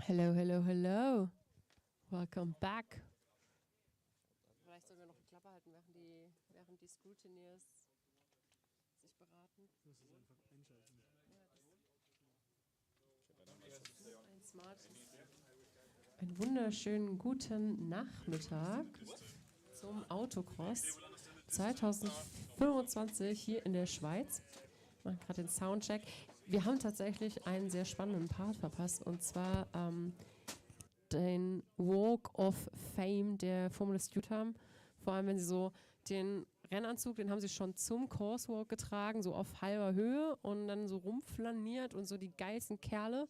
Hello, hello, hello. Welcome back. Vielleicht sollen wir noch die Klappe halten, während die Scrutineers sich beraten. Das ist einfach einschalten. Ein smartes. Einen wunderschönen guten Nachmittag zum Autocross 2025 hier in der Schweiz. Ich mache gerade den Soundcheck. Wir haben tatsächlich einen sehr spannenden Part verpasst, und zwar den Walk of Fame der Formula Student haben. Vor allem, wenn sie so den Rennanzug, den haben sie schon zum Coursewalk getragen, so auf halber Höhe und dann so rumflaniert und so die geilsten Kerle.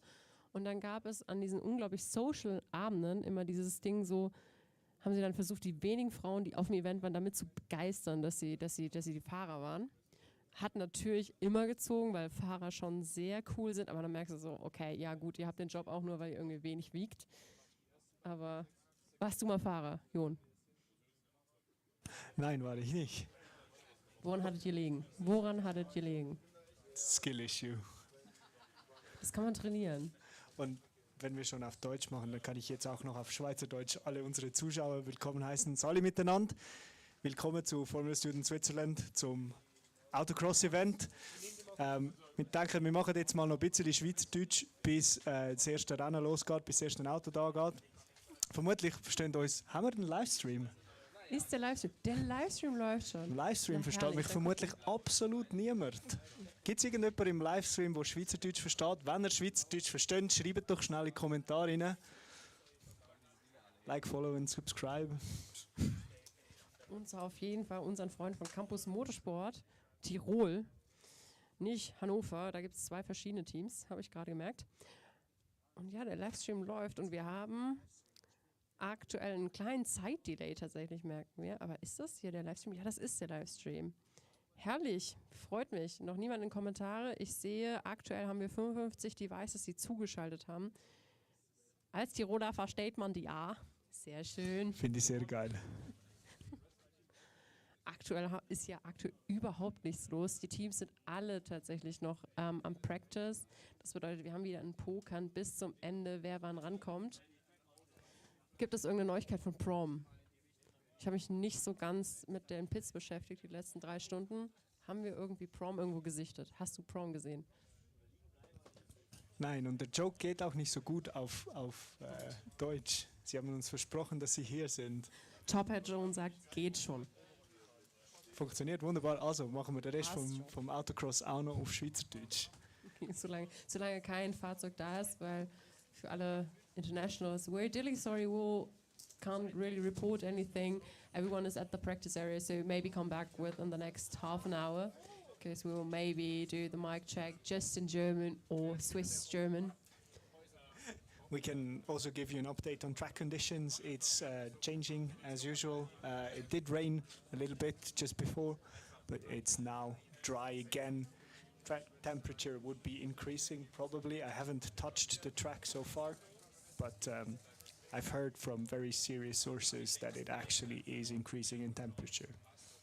Und dann gab es an diesen unglaublich Social-Abenden immer dieses Ding so, haben sie dann versucht, die wenigen Frauen, die auf dem Event waren, damit zu begeistern, dass sie die Fahrer waren. Hat natürlich immer gezogen, weil Fahrer schon sehr cool sind, aber dann merkst du so, okay, ja gut, ihr habt den Job auch nur, weil ihr irgendwie wenig wiegt. Aber warst du mal Fahrer, Jon? Nein, war ich nicht. Woran hattet ihr liegen? Woran hattet ihr liegen? Skill Issue. Das kann man trainieren. Und wenn wir schon auf Deutsch machen, dann kann ich jetzt auch noch auf Schweizerdeutsch alle unsere Zuschauer willkommen heißen. Salut miteinander. Willkommen zu Formula Student Switzerland zum Autocross-Event. Wir denken, wir machen jetzt mal noch ein bisschen Schweizerdeutsch, bis das erste Rennen losgeht, bis das erste Auto da geht. Vermutlich verstehen uns, haben wir einen Livestream? Ist der Livestream? Der Livestream läuft schon. Im Livestream Na, versteht herrlich, mich dann vermutlich absolut niemand. Gibt es irgendjemanden im Livestream, der Schweizerdeutsch versteht? Wenn ihr Schweizerdeutsch versteht, schreibt doch schnell in die Kommentare rein. Like, follow und subscribe. Und zwar auf jeden Fall unseren Freund von Campus Motorsport, Tirol, nicht Hannover, da gibt es 2 verschiedene Teams, habe ich gerade gemerkt. Und ja, der Livestream läuft und wir haben aktuell einen kleinen Zeitdelay tatsächlich, merken wir. Aber ist das hier der Livestream? Ja, das ist der Livestream. Herrlich, freut mich. Noch niemand in Kommentare. Ich sehe, aktuell haben wir 55 Devices, die zugeschaltet haben. Als Tiroler versteht man die A. Sehr schön. Finde ich sehr geil. Aktuell ist ja überhaupt nichts los. Die Teams sind alle tatsächlich noch am Practice. Das bedeutet, wir haben wieder einen Pokern bis zum Ende, wer wann rankommt. Gibt es irgendeine Neuigkeit von Prom? Ich habe mich nicht so ganz mit den Pits beschäftigt die letzten 3 Stunden. Haben wir irgendwie Prom irgendwo gesichtet? Hast du Prom gesehen? Nein, und der Joke geht auch nicht so gut auf Deutsch. Sie haben uns versprochen, dass sie hier sind. Top Hat Jones sagt, geht schon. Funktioniert wunderbar. Also machen wir den Rest vom Autocross auch noch auf Schweizerdeutsch. Solange kein Fahrzeug da ist, weil für alle Internationals, we're really sorry, we can't really report anything. Everyone is at the practice area, so maybe come back within the next half an hour, because we will maybe do the mic check just in German or Swiss German. We can also give you an update on track conditions. It's changing as usual. It did rain a little bit just before, but it's now dry again. Track temperature would be increasing probably. I haven't touched the track so far, but I've heard from very serious sources that it actually is increasing in temperature.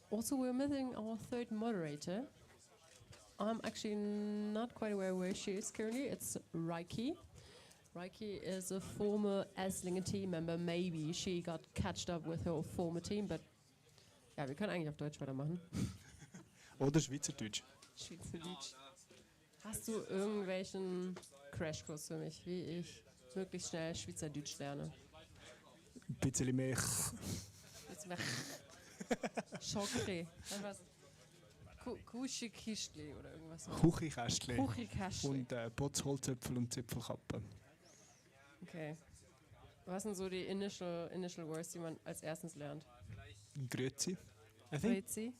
Also, we're missing our third moderator. I'm actually not quite aware where she is currently. It's Reiki. Reiki is a former Esslingen team member. Maybe she got catched up with her former team, but ja, wir können eigentlich auf Deutsch weitermachen. Oder Schweizerdeutsch. Schweizerdeutsch. Hast du irgendwelchen Crashkurs für mich, wie ich möglichst schnell Schweizerdeutsch lerne? Ein bisschen mehr. Schokre. Was? Kuschikistli oder irgendwas. Kuchikästchen. Kuchikästchen. Und Botzholzöpfel und Zipfelkappe. Okay. Was sind so die initial words, die man als erstes lernt? Grüezi. Grüezi.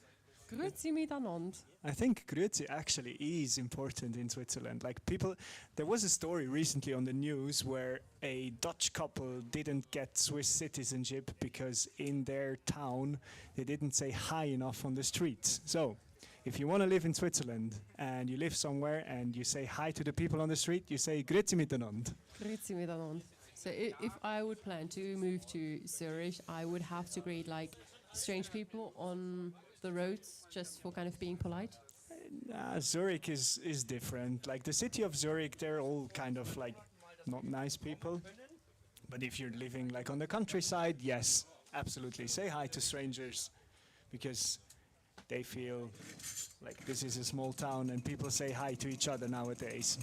Grüezi miteinander. I think grüezi actually is important in Switzerland. Like people, there was a story recently on the news where a Dutch couple didn't get Swiss citizenship because in their town they didn't say hi enough on the streets. So, if you want to live in Switzerland and you live somewhere and you say hi to the people on the street, you say grüezi miteinander. Grüezi miteinander. So if I would plan to move to Zurich, I would have to greet like strange people on the roads just for kind of being polite? Zurich is different. Like the city of Zurich, they're all kind of like not nice people. But if you're living like on the countryside, yes, absolutely. Say hi to strangers because they feel like this is a small town and people say hi to each other nowadays.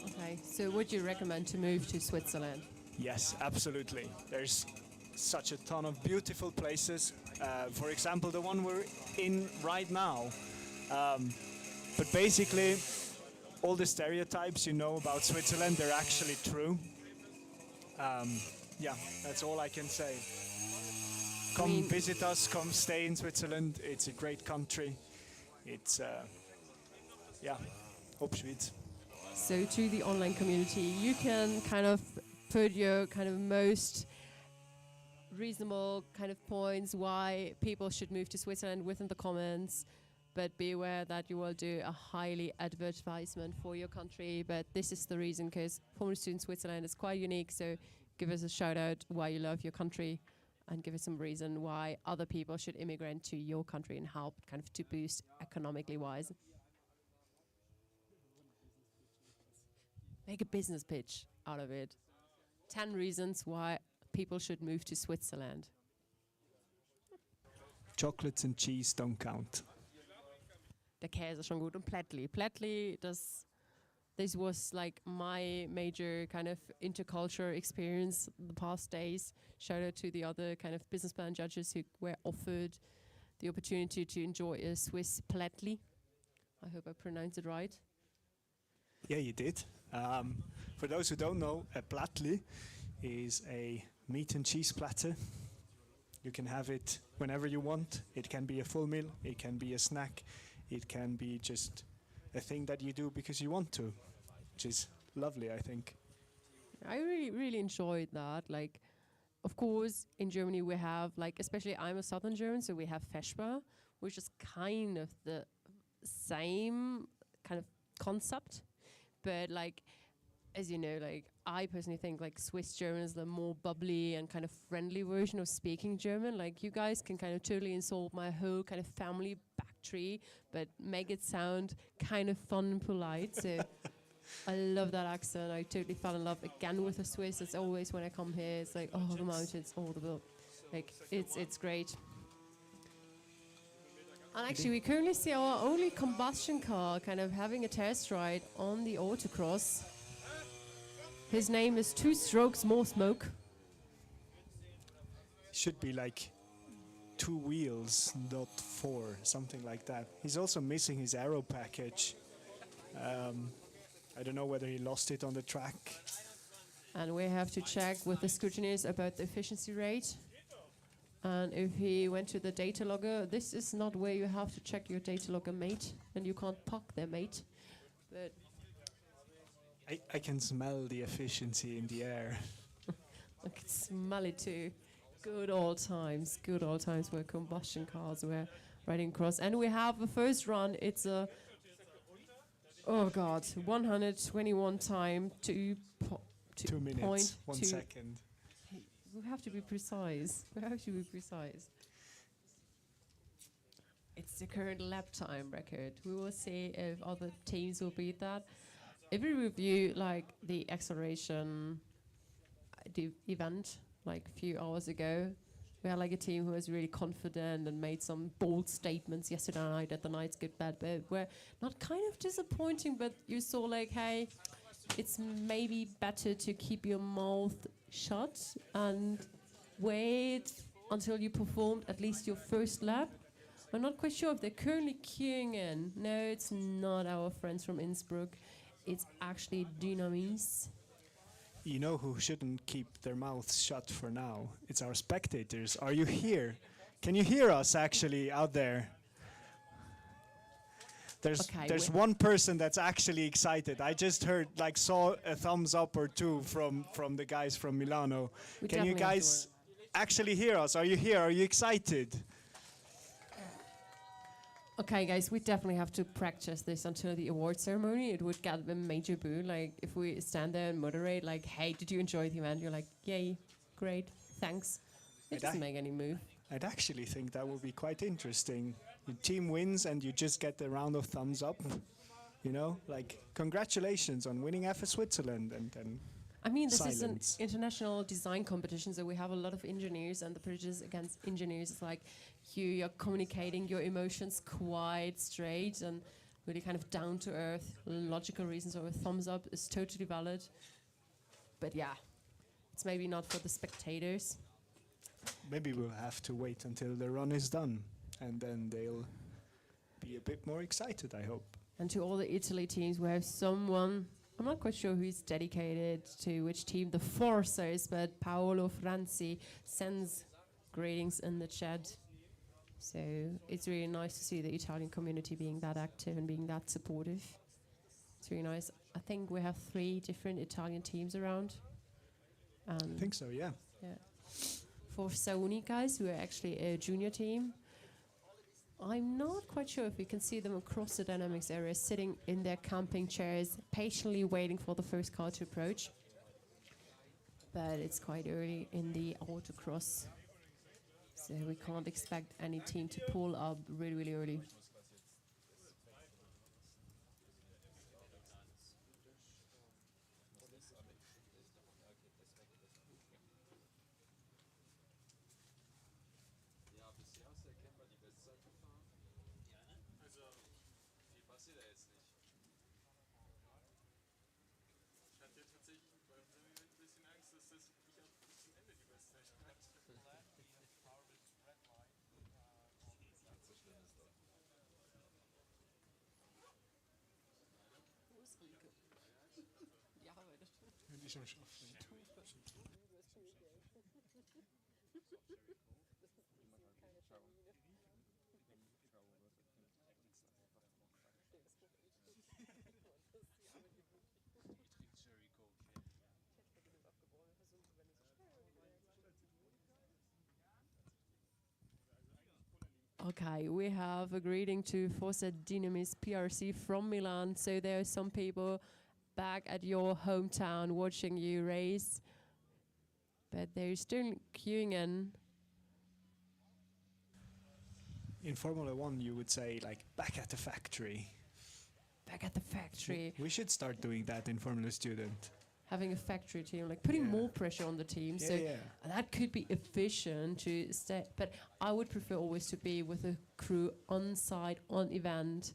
Okay, so would you recommend to move to Switzerland? Yes, absolutely. There's such a ton of beautiful places. For example, the one we're in right now. But basically, all the stereotypes you know about Switzerland, they're actually true. Yeah, that's all I can say. Come visit us, come stay in Switzerland. It's a great country. It's, yeah, Hauptschweiz. So to the online community, you can kind of put your kind of most reasonable kind of points why people should move to Switzerland within the comments, but be aware that you will do a highly advertisement for your country. But this is the reason, because Formula 2 in Switzerland is quite unique. So give us a shout out why you love your country, and give us some reason why other people should immigrate to your country and help kind of to boost economically wise. Make a business pitch out of it. 10 reasons why people should move to Switzerland. Chocolates and cheese don't count. Der Käse ist schon gut. Und Plättli. Plättli, this was like my major kind of interculture experience the past days. Shout out to the other kind of business plan judges who were offered the opportunity to enjoy a Swiss Plättli. I hope I pronounced it right. Yeah, you did. For those who don't know, a Plättli is a meat and cheese platter. You can have it whenever you want. It can be a full meal, it can be a snack, it can be just a thing that you do because you want to, which is lovely, I think. I really enjoyed that. Like, of course, in Germany we have, like, especially I'm a Southern German, so we have Feschbar, which is kind of the same kind of concept. But like, as you know, like I personally think like Swiss German is the more bubbly and kind of friendly version of speaking German. Like you guys can kind of totally insult my whole kind of family backtree, but make it sound kind of fun and polite. So I love that accent. I totally fell in love again with the Swiss. It's always when I come here, it's like, oh, the mountains, oh, the like, it's great. And actually, we currently see our only combustion car kind of having a test ride on the Autocross. His name is Two Strokes More Smoke. Should be like 2 wheels, not 4, something like that. He's also missing his aero package. I don't know whether he lost it on the track. And we have to check with the scrutineers about the efficiency rate. And if he went to the data logger, this is not where you have to check your data logger, mate. And you can't park there, mate. But I can smell the efficiency in the air. I can smell it too. Good old times where combustion cars were riding across. And we have the first run. It's a, oh God, 121 time, 2 minutes, 1 second. We have to be precise. It's the current lap time record. We will see if other teams will beat that. If we review like the acceleration the event like a few hours ago, we had like a team who was really confident and made some bold statements yesterday night at the Night's Good Bad, but were not kind of disappointing, but you saw like, hey, it's maybe better to keep your mouth shut and wait until you performed at least your first lap. I'm not quite sure if they're currently queuing in. No, it's not our friends from Innsbruck. It's actually Dynamis. You know who shouldn't keep their mouths shut for now? It's our spectators. Are you here? Can you hear us actually out there? There's one person that's actually excited. I just heard, like, saw a thumbs up or two from the guys from Milano. Can you guys actually hear us? Are you here? Are you excited? Okay, guys, we definitely have to practice this until the award ceremony. It would get a major boo. Like, if we stand there and moderate, like, hey, did you enjoy the event? You're like, yay, great, thanks. It doesn't make any move. I'd actually think that would be quite interesting. Your team wins and you just get the round of thumbs up. You know, like, congratulations on winning FS Switzerland. And I mean, this is an silence. international design competition, so we have a lot of engineers, and the prejudice against engineers is like you're communicating your emotions quite straight and really kind of down to earth, logical reasons. So a thumbs up is totally valid. But yeah, it's maybe not for the spectators. Maybe we'll have to wait until the run is done, and then they'll be a bit more excited, I hope. And to all the Italy teams, we have someone, I'm not quite sure who's dedicated to which team, the Forcers, but Paolo Franzi sends greetings in the chat. So it's really nice to see the Italian community being that active and being that supportive. It's really nice. I think we have 3 different Italian teams around. I think so, yeah. Yeah. For Sauni guys, who are actually a junior team, I'm not quite sure if we can see them across the dynamics area, sitting in their camping chairs, patiently waiting for the first car to approach. But it's quite early in the autocross, so we can't expect any team to pull up really, really early. Okay, we have a greeting to Forza Dynamis PRC from Milan. So there are some people back at your hometown watching you race, but they're still queuing in. In Formula One, you would say, like, back at the factory. Back at the factory, We should start doing that in Formula Student. having a factory team, like putting Yeah. more pressure on the team. Yeah, So yeah. that could be efficient to stay, but I would prefer always to be with a crew on site, on event,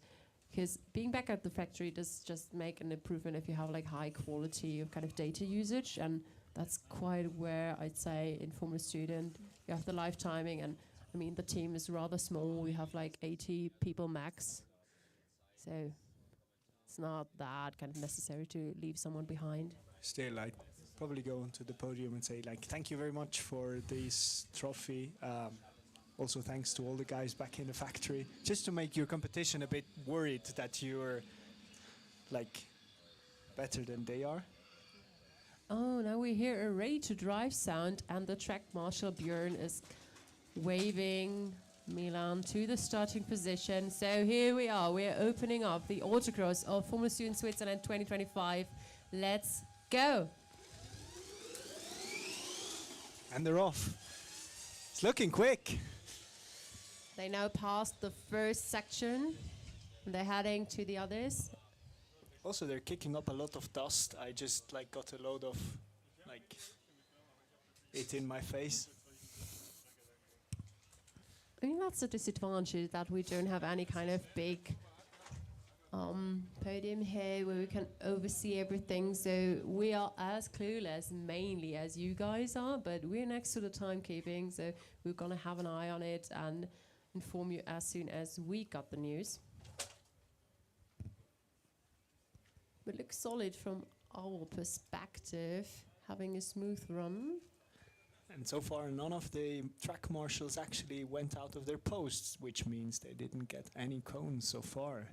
because being back at the factory does just make an improvement if you have like high quality of kind of data usage, and that's quite where I'd say in Formula Student you have the live timing, and I mean the team is rather small. We have like 80 people max, so it's not that kind of necessary to leave someone behind. Still, I'd probably go onto the podium and say, like, thank you very much for this trophy. Also, thanks to all the guys back in the factory. Just to make your competition a bit worried that you're, like, better than they are. Oh, now we hear a ready to drive sound, and the track marshal Björn is waving Milan to the starting position. So here we are, we're opening up the Autocross of Formula Student Switzerland 2025. Let's go. And they're off. It's looking quick. They now passed the first section. They're heading to the others. Also, they're kicking up a lot of dust. I just, like, got a load of, like, it in my face. I mean, that's a disadvantage that we don't have any kind of big podium here where we can oversee everything. So we are as clueless mainly as you guys are, but we're next to the timekeeping, so we're gonna have an eye on it and inform you as soon as we got the news. But looks solid from our perspective, having a smooth run. And so far, none of the track marshals actually went out of their posts, which means they didn't get any cones so far.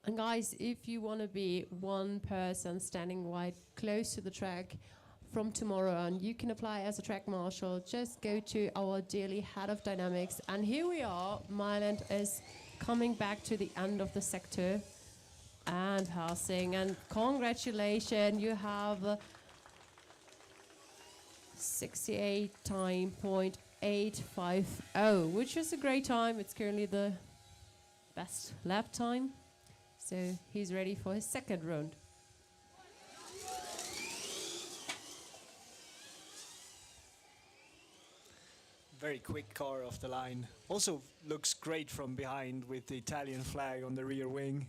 And guys, if you want to be one person standing right close to the track from tomorrow on, you can apply as a track marshal. Just go to our daily head of dynamics. And here we are. Myland is coming back to the end of the sector and passing. And congratulations, you have 68 time .850, which is a great time. It's currently the best lap time. So he's ready for his second round. Very quick car off the line. Also looks great from behind with the Italian flag on the rear wing.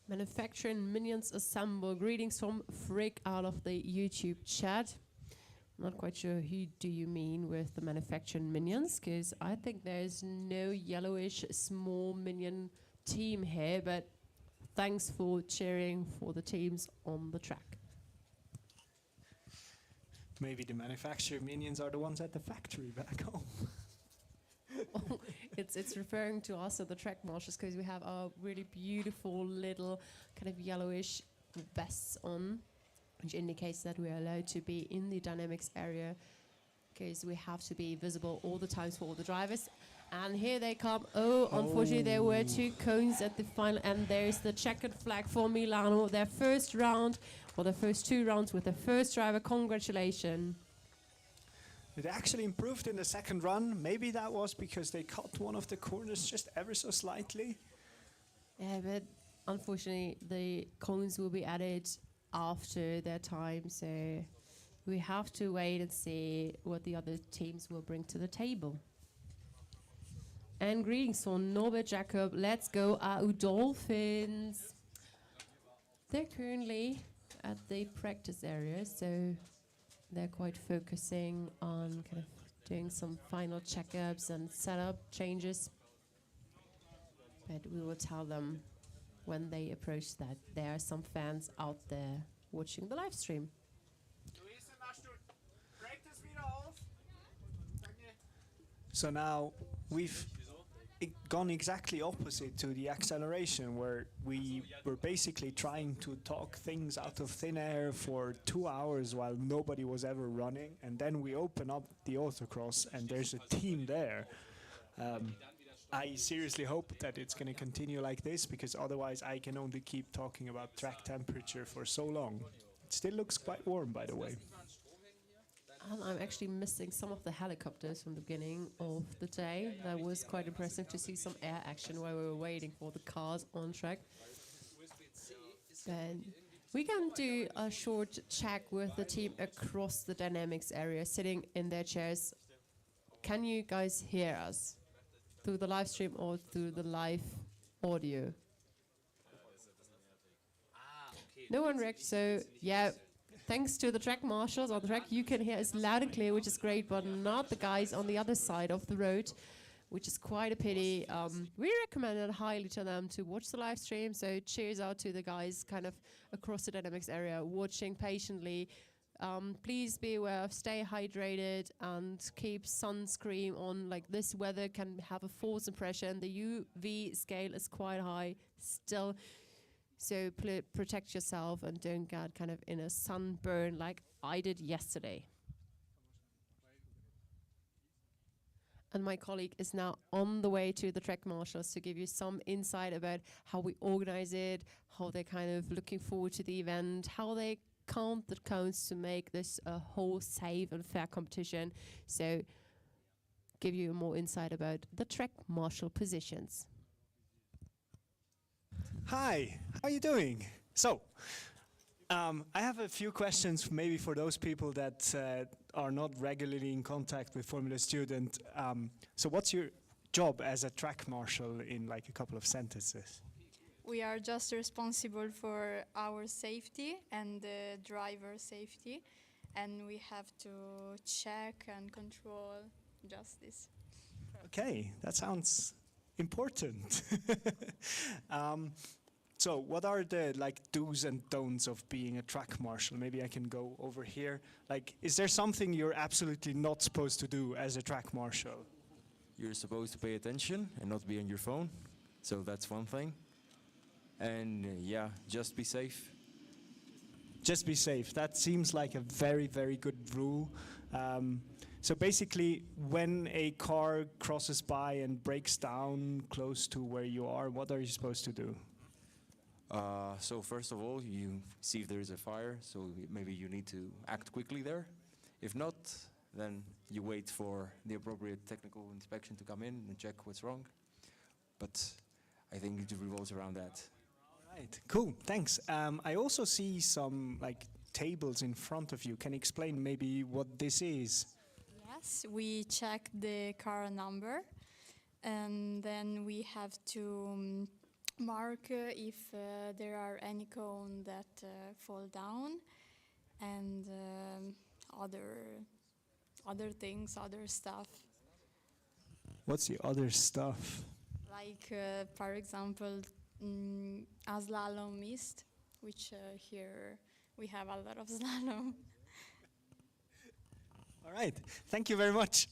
Manufacturing minions assemble. Greetings from Frick out of the YouTube chat. Not quite sure who do you mean with the manufacturing minions, because I think there's no yellowish small minion team here, but thanks for cheering for the teams on the track. Maybe the manufacturer minions are the ones at the factory back home. It's referring to us at the track marshals, because we have our really beautiful little kind of yellowish vests on, which indicates that we are allowed to be in the dynamics area, because we have to be visible all the times for all the drivers. And here they come. Unfortunately there were two cones at the final, and there's the checkered flag for Milano. Their first round, or their first 2 rounds with their first driver. Congratulations. It actually improved in the second run. Maybe that was because they cut one of the corners just ever so slightly. Yeah, but unfortunately the cones will be added after their time, so we have to wait and see what the other teams will bring to the table. And greetings from Norbert Jacob. Let's go AU Dolphins. They're currently at the practice area, so they're quite focusing on kind of doing some final checkups and setup changes. But we will tell them when they approach that there are some fans out there watching the live stream. So now we've gone exactly opposite to the acceleration, where we were basically trying to talk things out of thin air for 2 hours while nobody was ever running, and then we open up the autocross and there's a team there. I seriously hope that it's going to continue like this, because otherwise I can only keep talking about track temperature for so long. It still looks quite warm, by the way. And I'm actually missing some of the helicopters from the beginning of the day. That was quite impressive to see some air action while we were waiting for the cars on track. Then we can do a short check with the team across the dynamics area, sitting in their chairs. Can you guys hear us through the live stream or through the live audio? No one reacted, so yeah. Thanks to the track marshals on the track, you can hear us loud and clear, which is great, but not the guys on the other side of the road, which is quite a pity. We recommend it highly to them to watch the live stream, so cheers out to the guys kind of across the dynamics area, watching patiently. Please be aware of stay hydrated and keep sunscreen on. Like, this weather can have a false impression. The UV scale is quite high still. So protect yourself and don't get kind of in a sunburn like I did yesterday. And my colleague is now on the way to the track marshals to give you some insight about how we organize it, how they're kind of looking forward to the event, how they count the cones to make this a whole safe and fair competition. So give you more insight about the track marshal positions. Hi, how are you doing? So, I have a few questions maybe for those people that are not regularly in contact with Formula Student. So what's your job as a track marshal in like a couple of sentences? We are just responsible for our safety and the driver safety, and we have to check and control just this. Okay, that sounds important. So what are the like do's and don'ts of being a track marshal? Maybe I can go over here. Like, is there something you're absolutely not supposed to do as a track marshal? You're supposed to pay attention and not be on your phone. So that's one thing. And yeah, just be safe. Just be safe. That seems like a very, very good rule. So basically, when a car crosses by and breaks down close to where you are, what are you supposed to do? So first of all, you see if there is a fire. So maybe you need to act quickly there. If not, Then you wait for the appropriate technical inspection to come in and check what's wrong. But I think it revolves around that. Right, cool, thanks. I also see some like tables in front of you. Can you explain maybe what this is? Yes, we check the car number, and then we have to mark if there are any cones that fall down, and other things, other stuff. What's the other stuff? Like, for example, a slalom mist, which here we have a lot of slalom. All right, thank you very much.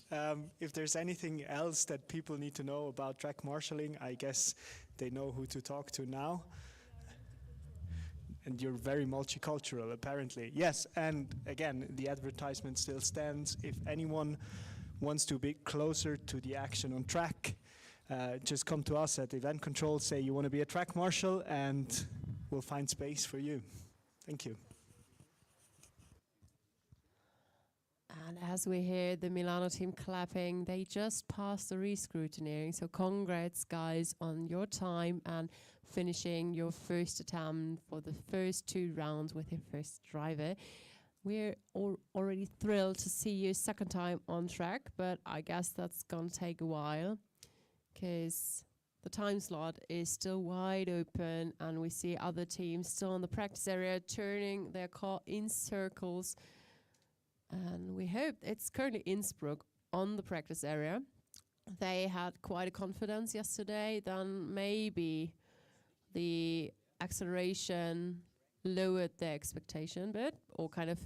If there's anything else that people need to know about track marshalling, I guess they know who to talk to now. And you're very multicultural, apparently. Yes, and again, the advertisement still stands. If anyone wants to be closer to the action on track, just come to us at Event Control, say you want to be a track marshal, and we'll find space for you. Thank you. And as we hear the Milano team clapping, they just passed the re-scrutineering. So congrats, guys, on your time and finishing your first attempt for the first 2 rounds with your first driver. We're already thrilled to see you second time on track, but I guess that's going to take a while because the time slot is still wide open and we see other teams still in the practice area turning their car in circles. And we hope it's currently Innsbruck on the practice area. They had quite a confidence yesterday, then maybe the acceleration lowered their expectation, or kind of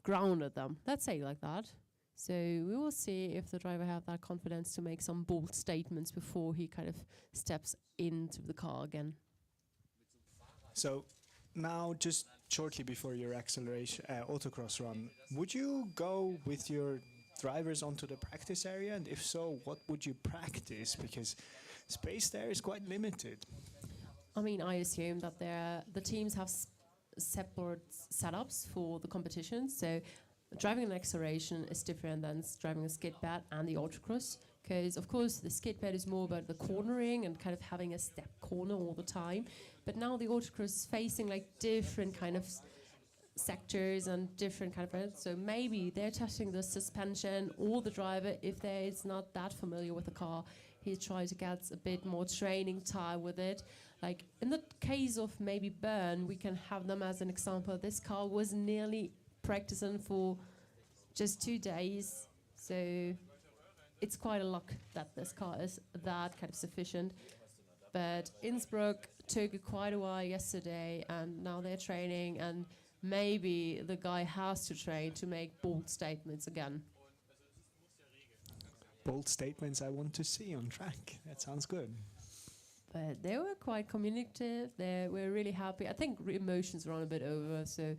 grounded them. Let's say it like that. So we will see if the driver have that confidence to make some bold statements before he kind of steps into the car again. So now, just shortly before your acceleration autocross run, would you go with your drivers onto the practice area? And if so, what would you practice? Because space there is quite limited. I mean, I assume that the teams have separate setups for the competition. So driving an acceleration is different than driving a skid pad and the autocross. Because, of course, the skid pad is more about the cornering and kind of having a step corner all the time. But now the autocross is facing like different kind of sectors and different kind of... So maybe they're testing the suspension or the driver, if is not that familiar with the car, he tries to get a bit more training time with it. Like in the case of maybe Bern, we can have them as an example. This car was nearly practicing for just 2 days. So it's quite a luck that this car is that kind of sufficient. But Innsbruck took quite a while yesterday, and now they're training, and maybe the guy has to train to make bold statements again. Bold statements I want to see on track. That sounds good. But they were quite communicative. They were really happy. I think emotions were on a bit over, so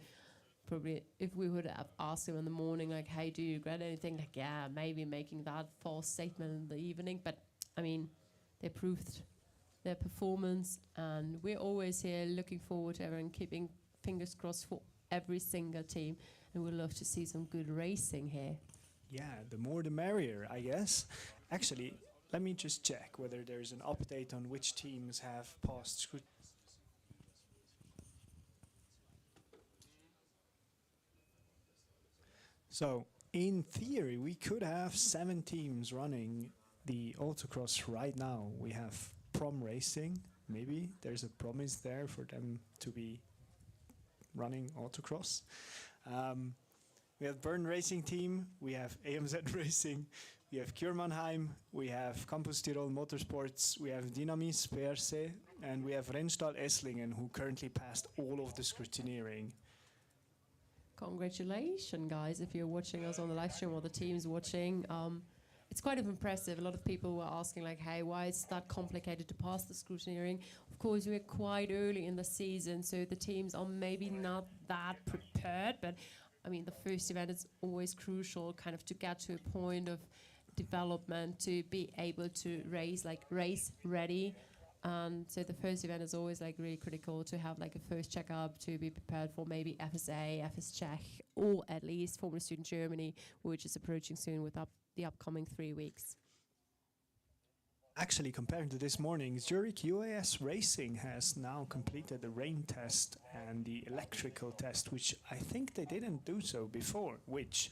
probably if we would have asked him in the morning, like, hey, do you regret anything? Like, yeah, maybe making that false statement in the evening. But, I mean, they proved their performance, and we're always here looking forward to everyone, keeping fingers crossed for every single team, and we'd love to see some good racing here. Yeah, the more the merrier, I guess. Actually, let me just check whether there's an update on which teams have passed scrutiny. So, in theory, we could have 7 teams running the autocross right now. We have Prom Racing, maybe there's a promise there for them to be running autocross. We have Bern Racing Team, we have AMZ Racing, we have Kürmannheim, we have Campus Tirol Motorsports, we have Dynamis PRC, and we have Rennstall Esslingen, who currently passed all of the scrutineering. Congratulations, guys, if you're watching us on the live stream or the team's watching. It's quite impressive. A lot of people were asking, like, hey, why is that complicated to pass the scrutineering? Of course, we're quite early in the season, so the teams are maybe not that prepared, but I mean, the first event is always crucial, kind of to get to a point of development, to be able to race, like race ready. And so the first event is always like really critical to have like a first checkup to be prepared for maybe FSA, FSCH, or at least Formula Student Germany, which is approaching soon with the upcoming 3 weeks. Actually, compared to this morning, Zurich UAS Racing has now completed the rain test and the electrical test, which I think they didn't do so before, which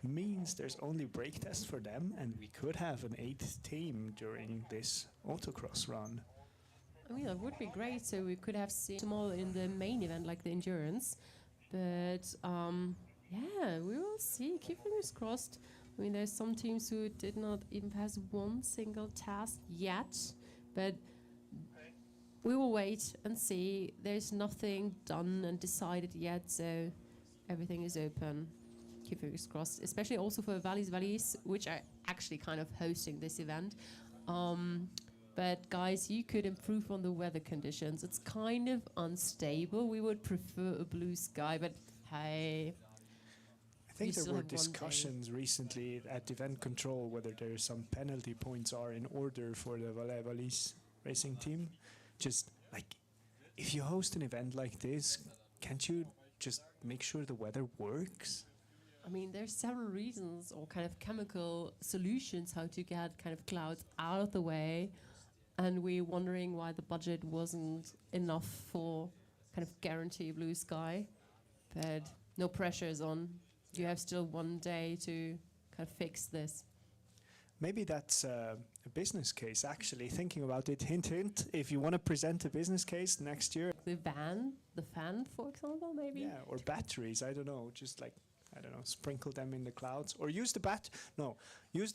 means there's only brake test for them, and we could have an 8th team during this autocross run. I mean, that would be great. So we could have seen them all in the main event, like the endurance. But yeah, we will see. Keep fingers crossed. I mean, there's some teams who did not even pass one single test yet, but we will wait and see. There's nothing done and decided yet, so everything is open. Keep fingers crossed, especially also for Valleys, which are actually kind of hosting this event. But guys, you could improve on the weather conditions. It's kind of unstable. We would prefer a blue sky, but hey. I think there were discussions recently at event control whether there some penalty points are in order for the Valleys racing team. Just like, if you host an event like this, can't you just make sure the weather works? I mean, there's several reasons or kind of chemical solutions how to get kind of clouds out of the way. And we're wondering why the budget wasn't enough for kind of guarantee blue sky. But no pressure is on. You have still 1 day to kind of fix this. Maybe that's a business case, actually. Thinking about it, hint, hint, if you want to present a business case next year. The fan, for example, maybe? Yeah, or batteries, I don't know, just like, I don't know, sprinkle them in the clouds. Or use the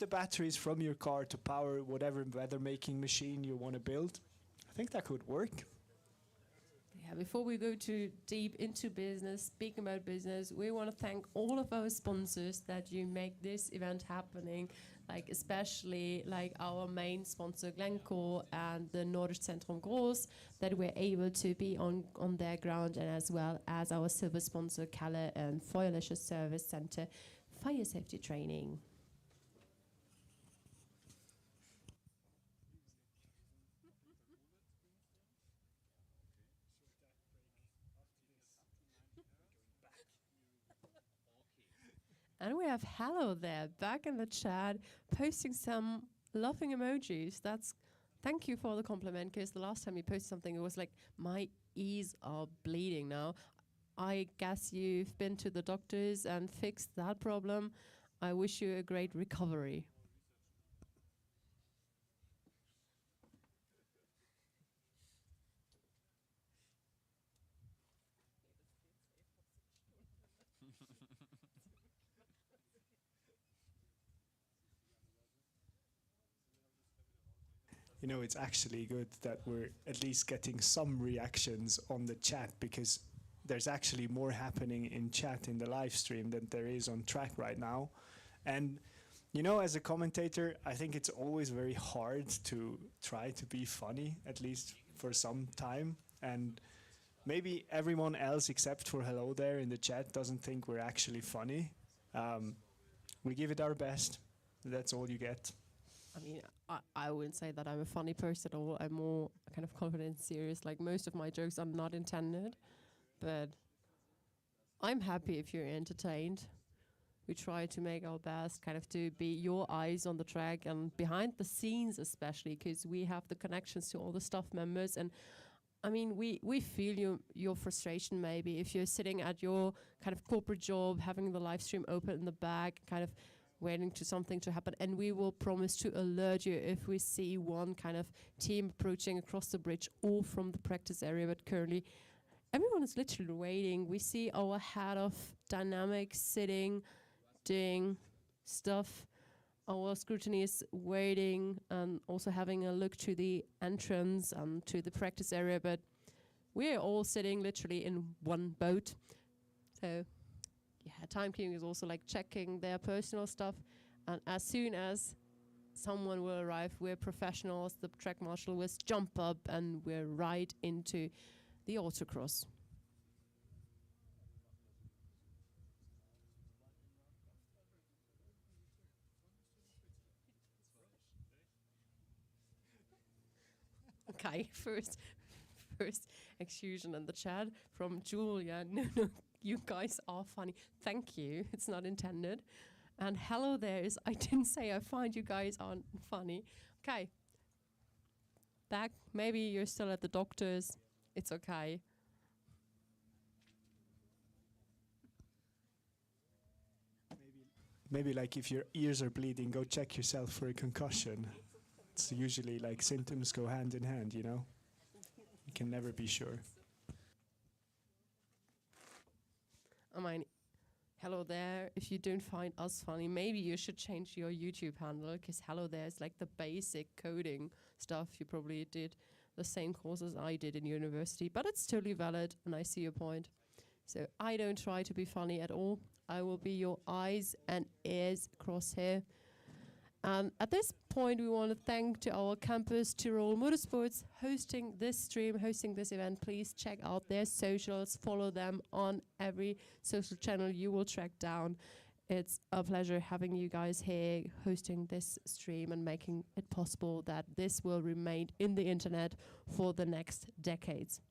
batteries from your car to power whatever weather-making machine you want to build. I think that could work. Yeah, before we go too deep into business, speaking about business, we want to thank all of our sponsors that you make this event happening, like especially like our main sponsor Glencore and the Nordisch Zentrum Groß, that we're able to be on their ground, and as well as our silver sponsor Kalle and Feuerlöscher Service Center Fire Safety Training. And we have Hello there back in the chat, posting some laughing emojis. Thank you for the compliment, because the last time you posted something, it was like, my ears are bleeding now. I guess you've been to the doctors and fixed that problem. I wish you a great recovery. You know, it's actually good that we're at least getting some reactions on the chat, because there's actually more happening in chat in the live stream than there is on track right now. And, you know, as a commentator, I think it's always very hard to try to be funny, at least for some time. And maybe everyone else except for Hello there in the chat doesn't think we're actually funny. We give it our best. That's all you get. I mean, I wouldn't say that I'm a funny person at all. I'm more kind of confident and serious. Like, most of my jokes are not intended, but I'm happy if you're entertained. We try to make our best kind of to be your eyes on the track and behind the scenes, especially because we have the connections to all the staff members. And I mean, we feel your frustration maybe if you're sitting at your kind of corporate job, having the live stream open in the back, kind of waiting to something to happen, and we will promise to alert you if we see one kind of team approaching across the bridge or from the practice area. But currently everyone is literally waiting. We see our head of dynamics sitting, doing stuff. Our scrutiny is waiting and also having a look to the entrance and to the practice area, but we're all sitting literally in one boat. So yeah, timekeeping is also like checking their personal stuff, and as soon as someone will arrive, we're professionals. The track marshal will jump up and we're right into the autocross. Okay, first exclusion in the chat from Julia. No, you guys are funny. Thank you. It's not intended. And hello there is, I didn't say I find you guys aren't funny. Okay. Back, maybe you're still at the doctor's. It's okay. Maybe like if your ears are bleeding, go check yourself for a concussion. It's usually like symptoms go hand in hand, you know? You can never be sure. I mean, hello there. If you don't find us funny, maybe you should change your YouTube handle, because hello there is like the basic coding stuff. You probably did the same course as I did in university, but it's totally valid, and I see your point. So I don't try to be funny at all. I will be your eyes and ears crosshair. At this point, we want to thank to our campus, Tyrol Motorsports, hosting this stream, hosting this event. Please check out their socials, follow them on every social channel you will track down. It's a pleasure having you guys here, hosting this stream and making it possible that this will remain in the internet for the next decades.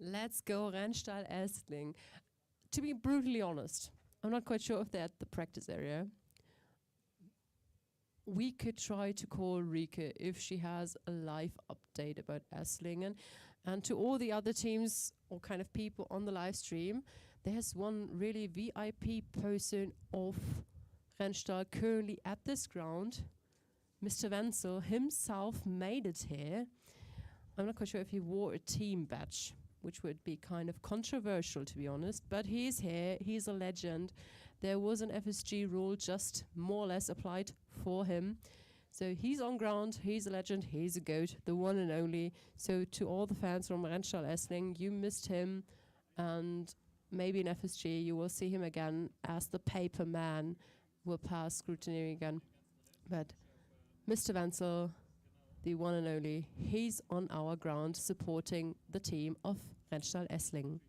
Let's go Rennstall Essling. To be brutally honest, I'm not quite sure if they're at the practice area. We could try to call Rike if she has a live update about Esslingen. And to all the other teams or kind of people on the live stream, there's one really VIP person of Rennstall currently at this ground. Mr. Wenzel himself made it here. I'm not quite sure if he wore a team badge, which would be kind of controversial, to be honest, but he's here, he's a legend. There was an FSG rule just more or less applied for him. So he's on ground, he's a legend, he's a GOAT, the one and only. So to all the fans from Rennstall Essling, you missed him, and maybe in FSG you will see him again as the paper man will pass scrutiny again. But Mr. Wenzel, the one and only, he's on our ground supporting the team of Rennstall Essling.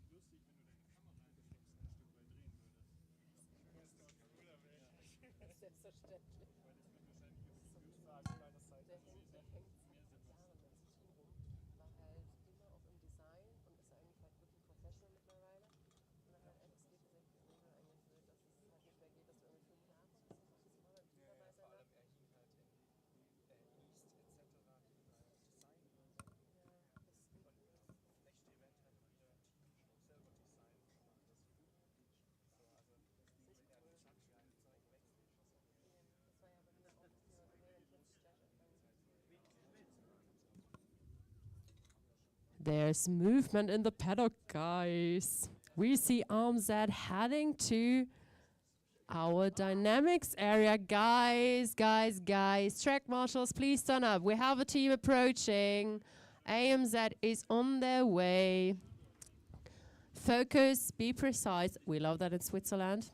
There's movement in the paddock, guys. We see AMZ heading to our dynamics area. Guys. Track marshals, please turn up. We have a team approaching. AMZ is on their way. Focus, be precise. We love that in Switzerland.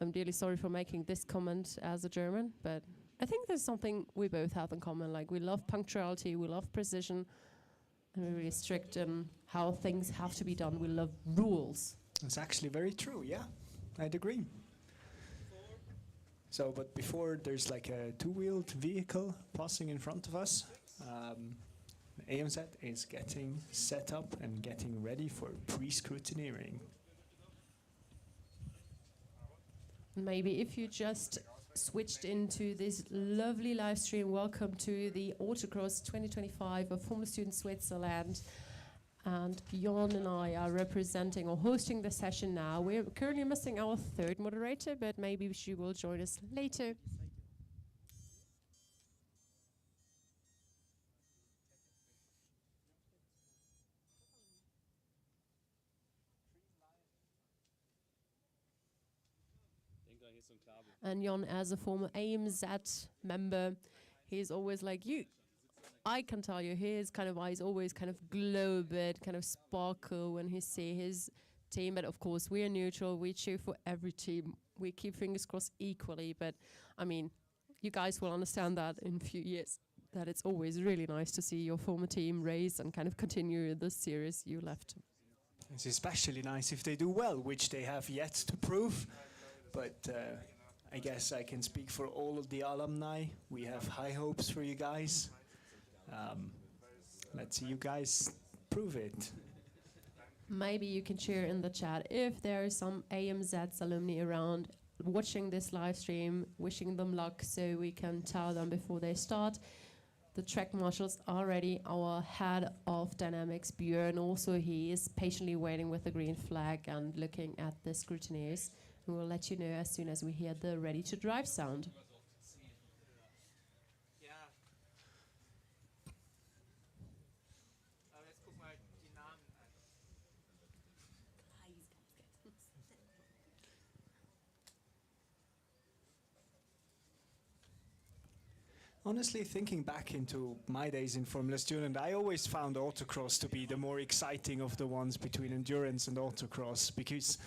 I'm dearly sorry for making this comment as a German, but I think there's something we both have in common. Like, we love punctuality, we love precision, and we're really strict in how things have to be done. We love rules. That's actually very true, yeah. I'd agree. So, but before there's like a two-wheeled vehicle passing in front of us, AMZ is getting set up and getting ready for pre-scrutineering. Maybe if you just switched into this lovely live stream, welcome to the Autocross 2025 of Formula Student Switzerland. And Jon and I are representing or hosting the session now. We're currently missing our third moderator, but maybe she will join us later. And Jon, as a former AMZ member, he's always like, I can tell you, his kind of eyes always kind of glow a bit, kind of sparkle when he see his team. But of course, we're neutral. We cheer for every team. We keep fingers crossed equally. But I mean, you guys will understand that in a few years, that it's always really nice to see your former team race and kind of continue the series you left. It's especially nice if they do well, which they have yet to prove. But I guess I can speak for all of the alumni. We have high hopes for you guys. Let's see you guys prove it. Maybe you can share in the chat if there are some AMZ alumni around watching this live stream, wishing them luck so we can tell them before they start. The track marshals are ready. Our head of dynamics, Björn, also he is patiently waiting with the green flag and looking at the scrutineers. We will let you know as soon as we hear the ready to drive sound. Honestly, thinking back into my days in Formula Student, I always found autocross to be the more exciting of the ones between endurance and autocross, because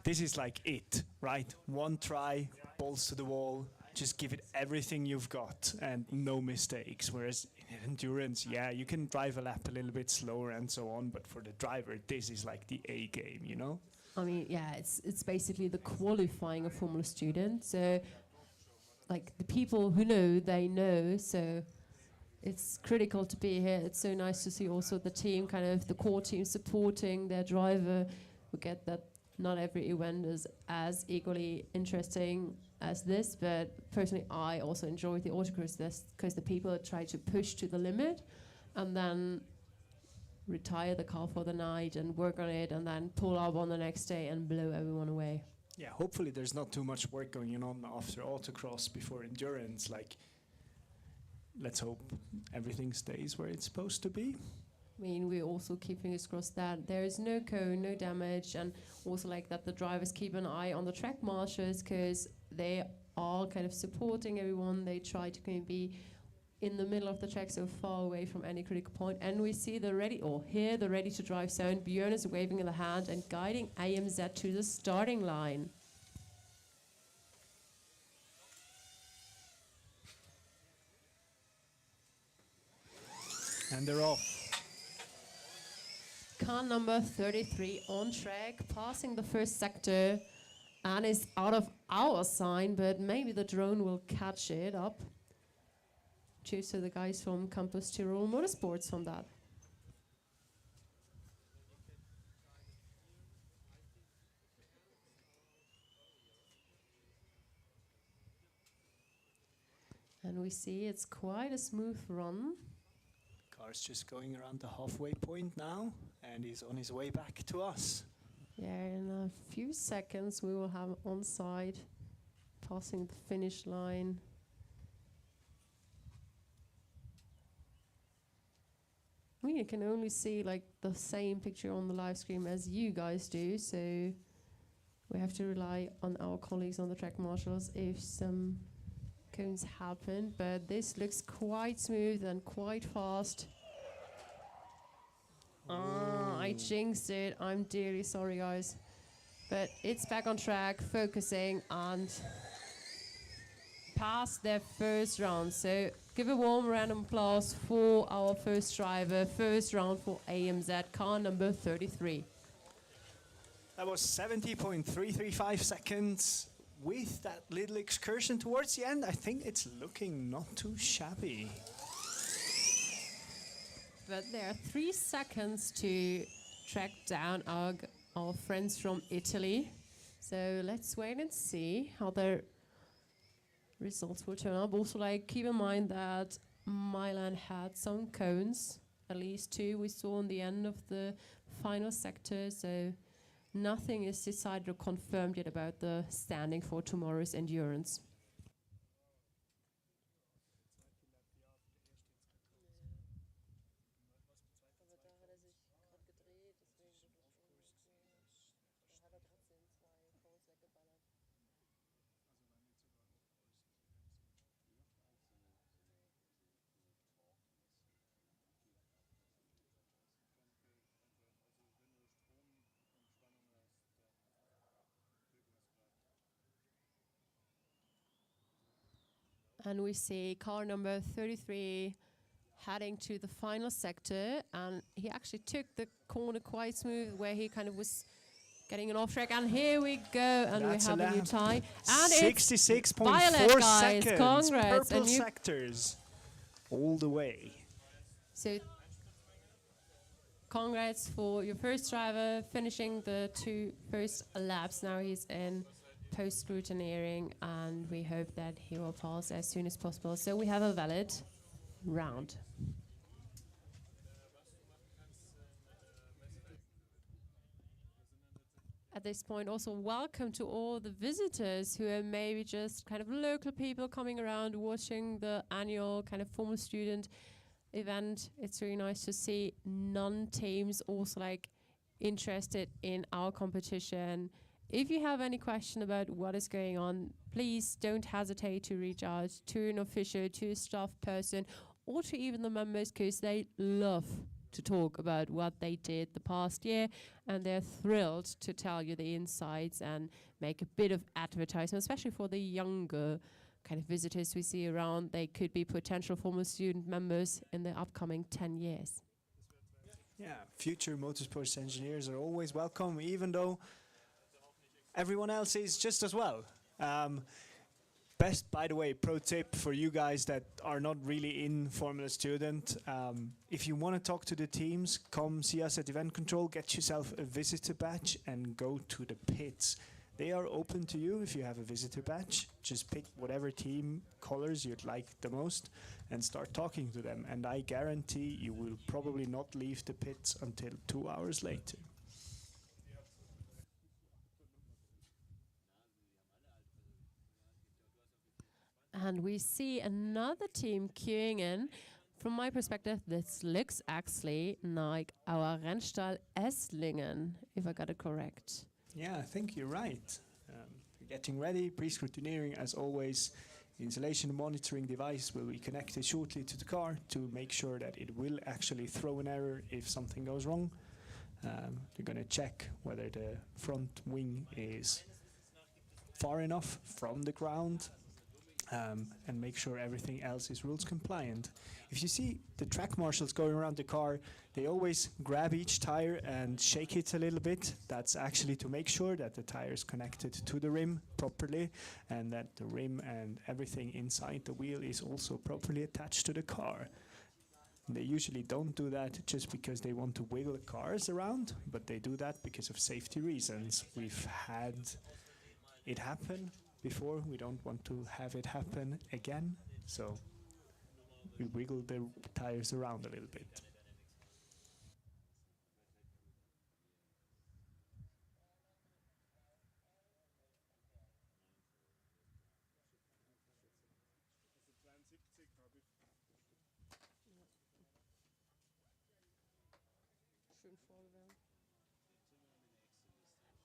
this is like it, right? One try, balls to the wall, just give it everything you've got and no mistakes. Whereas in endurance, yeah, you can drive a lap a little bit slower and so on, but for the driver, this is like the A game, you know? I mean, yeah, it's basically the qualifying of Formula Student. So like the people who know, they know, so it's critical to be here. It's so nice to see also the team, kind of the core team supporting their driver. We get that not every event is as equally interesting as this, but personally I also enjoy the autocross because the people try to push to the limit and then retire the car for the night and work on it and then pull up on the next day and blow everyone away. Yeah, hopefully there's not too much work going on after autocross before endurance. Like, let's hope everything stays where it's supposed to be. I mean, we also keep fingers crossed that there is no cone, no damage, and also like that the drivers keep an eye on the track marshals because they are kind of supporting everyone. They try to kind of be in the middle of the track, so far away from any critical point. And we see the ready, or hear the ready to drive sound. Björn is waving in the hand and guiding AMZ to the starting line. And they're off. Car number 33 on track, passing the first sector and is out of our sign, but maybe the drone will catch it up. Cheers to the guys from Campus Tirol Motorsports from that. And we see it's quite a smooth run. Car's just going around the halfway point now, and he's on his way back to us. Yeah, in a few seconds we will have onside passing the finish line. We can only see like the same picture on the live stream as you guys do, so we have to rely on our colleagues on the track marshals if some cones happen, but this looks quite smooth and quite fast. I jinxed it. I'm dearly sorry, guys. But it's back on track, focusing and past their first round. So give a warm round of applause for our first driver. First round for AMZ, car number 33. That was 70.335 seconds. With that little excursion towards the end, I think it's looking not too shabby. But there are 3 seconds to track down our friends from Italy. So let's wait and see how their results will turn up. Also, like, keep in mind that Milan had some cones, at least 2 we saw on the end of the final sector. So nothing is decided or confirmed yet about the standing for tomorrow's endurance. And we see car number 33 heading to the final sector, and he actually took the corner quite smooth where he kind of was getting an off track, and here we go, and That's we have a new lap. tie. And it's 66.4 Violet, guys. seconds. Congrats. Purple And you sectors all the way. So congrats for your first driver finishing the 2 first laps. Now he's in post-scrutineering, and we hope that he will pass as soon as possible. So we have a valid round. At this point, also welcome to all the visitors who are maybe just kind of local people coming around watching the annual kind of formal student event. It's really nice to see non-teams also like interested in our competition. If you have any question about what is going on, please don't hesitate to reach out to an official, to a staff person, or to even the members, because they love to talk about what they did the past year, and they're thrilled to tell you the insights and make a bit of advertisement, especially for the younger kind of visitors we see around. They could be potential former student members in the upcoming 10 years. Yeah, future motorsports engineers are always welcome, even though everyone else is just as well. Best, by the way, pro tip for you guys that are not really in Formula Student, if you want to talk to the teams, come see us at Event Control, get yourself a visitor badge and go to the pits. They are open to you if you have a visitor badge. Just pick whatever team colors you'd like the most and start talking to them. And I guarantee you will probably not leave the pits until 2 hours later. And we see another team queuing in. From my perspective, this looks actually like our Rennstall Esslingen, if I got it correct. Yeah, I think you're right. Getting ready, pre-scrutineering as always. The installation and monitoring device will be connected shortly to the car to make sure that it will actually throw an error if something goes wrong. They're going to check whether the front wing is far enough from the ground, and make sure everything else is rules compliant. If you see the track marshals going around the car, they always grab each tire and shake it a little bit. That's actually to make sure that the tire is connected to the rim properly, and that the rim and everything inside the wheel is also properly attached to the car. They usually don't do that just because they want to wiggle cars around, but they do that because of safety reasons. We've had it happen before. We don't want to have it happen again, so we wiggle the tires around a little bit.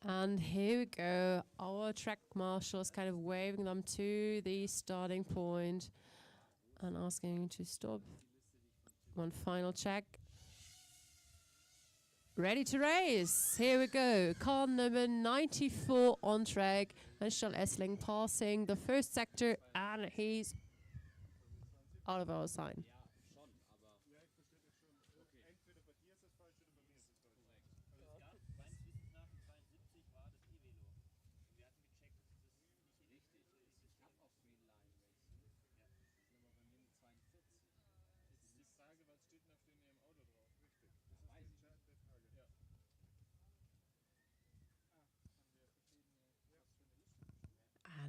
And here we go. Our track marshal is kind of waving them to the starting point and asking to stop. One final check. Ready to race. Here we go. Car number 94 on track. Rennstall Esslingen passing the first sector, and he's out of our sign.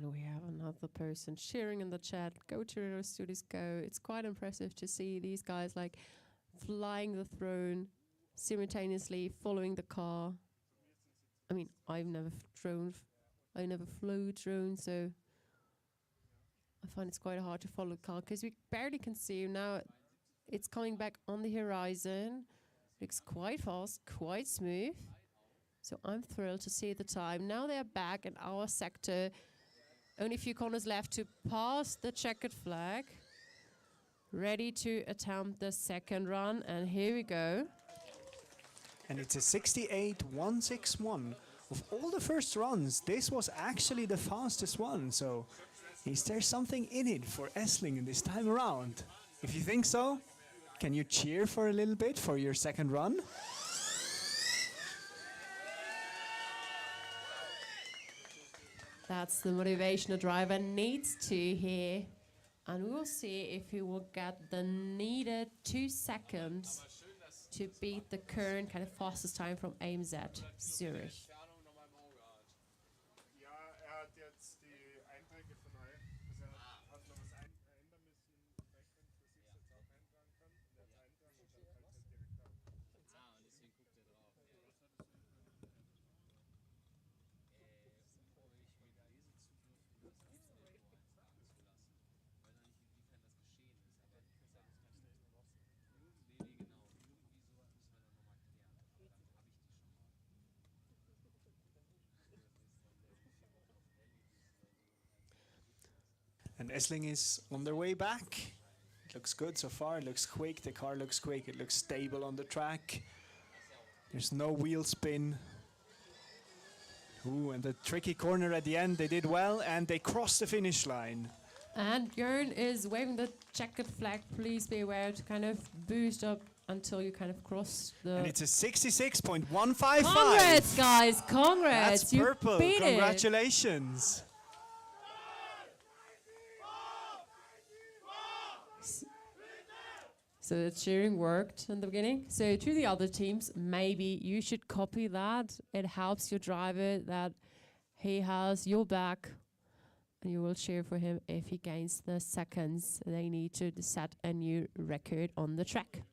And we have another person cheering in the chat. Go to Renault Studios, go. It's quite impressive to see these guys like flying the throne, simultaneously following the car. I mean, I've never flew drone, so I find it's quite hard to follow the car because we barely can see. Now it's coming back on the horizon. Looks quite fast, quite smooth. So I'm thrilled to see the time. Now they're back in our sector. Only a few corners left to pass the checkered flag. Ready to attempt the second run, and here we go. And it's a 68.161. Of all the first runs, this was actually the fastest one. So Is there something in it for Esslingen this time around? If you think so, can you cheer for a little bit for your second run? That's the motivation a driver needs to hear. And we'll see if he will get the needed 2 seconds to beat the current kind of fastest time from AMZ Zurich. And Essling is on their way back. It looks good so far. It looks quick. The car looks quick. It looks stable on the track. There's no wheel spin. Ooh, and the tricky corner at the end, they did well, and they crossed the finish line. And Jörn is waving the checkered flag. Please be aware to kind of boost up until you kind of cross the... And it's a 66.155. Congrats, guys! Congrats! That's You purple. beat it. Congratulations. So the cheering worked in the beginning. So to the other teams, maybe you should copy that. It helps your driver that he has your back and you will cheer for him if he gains the seconds they need to set a new record on the track.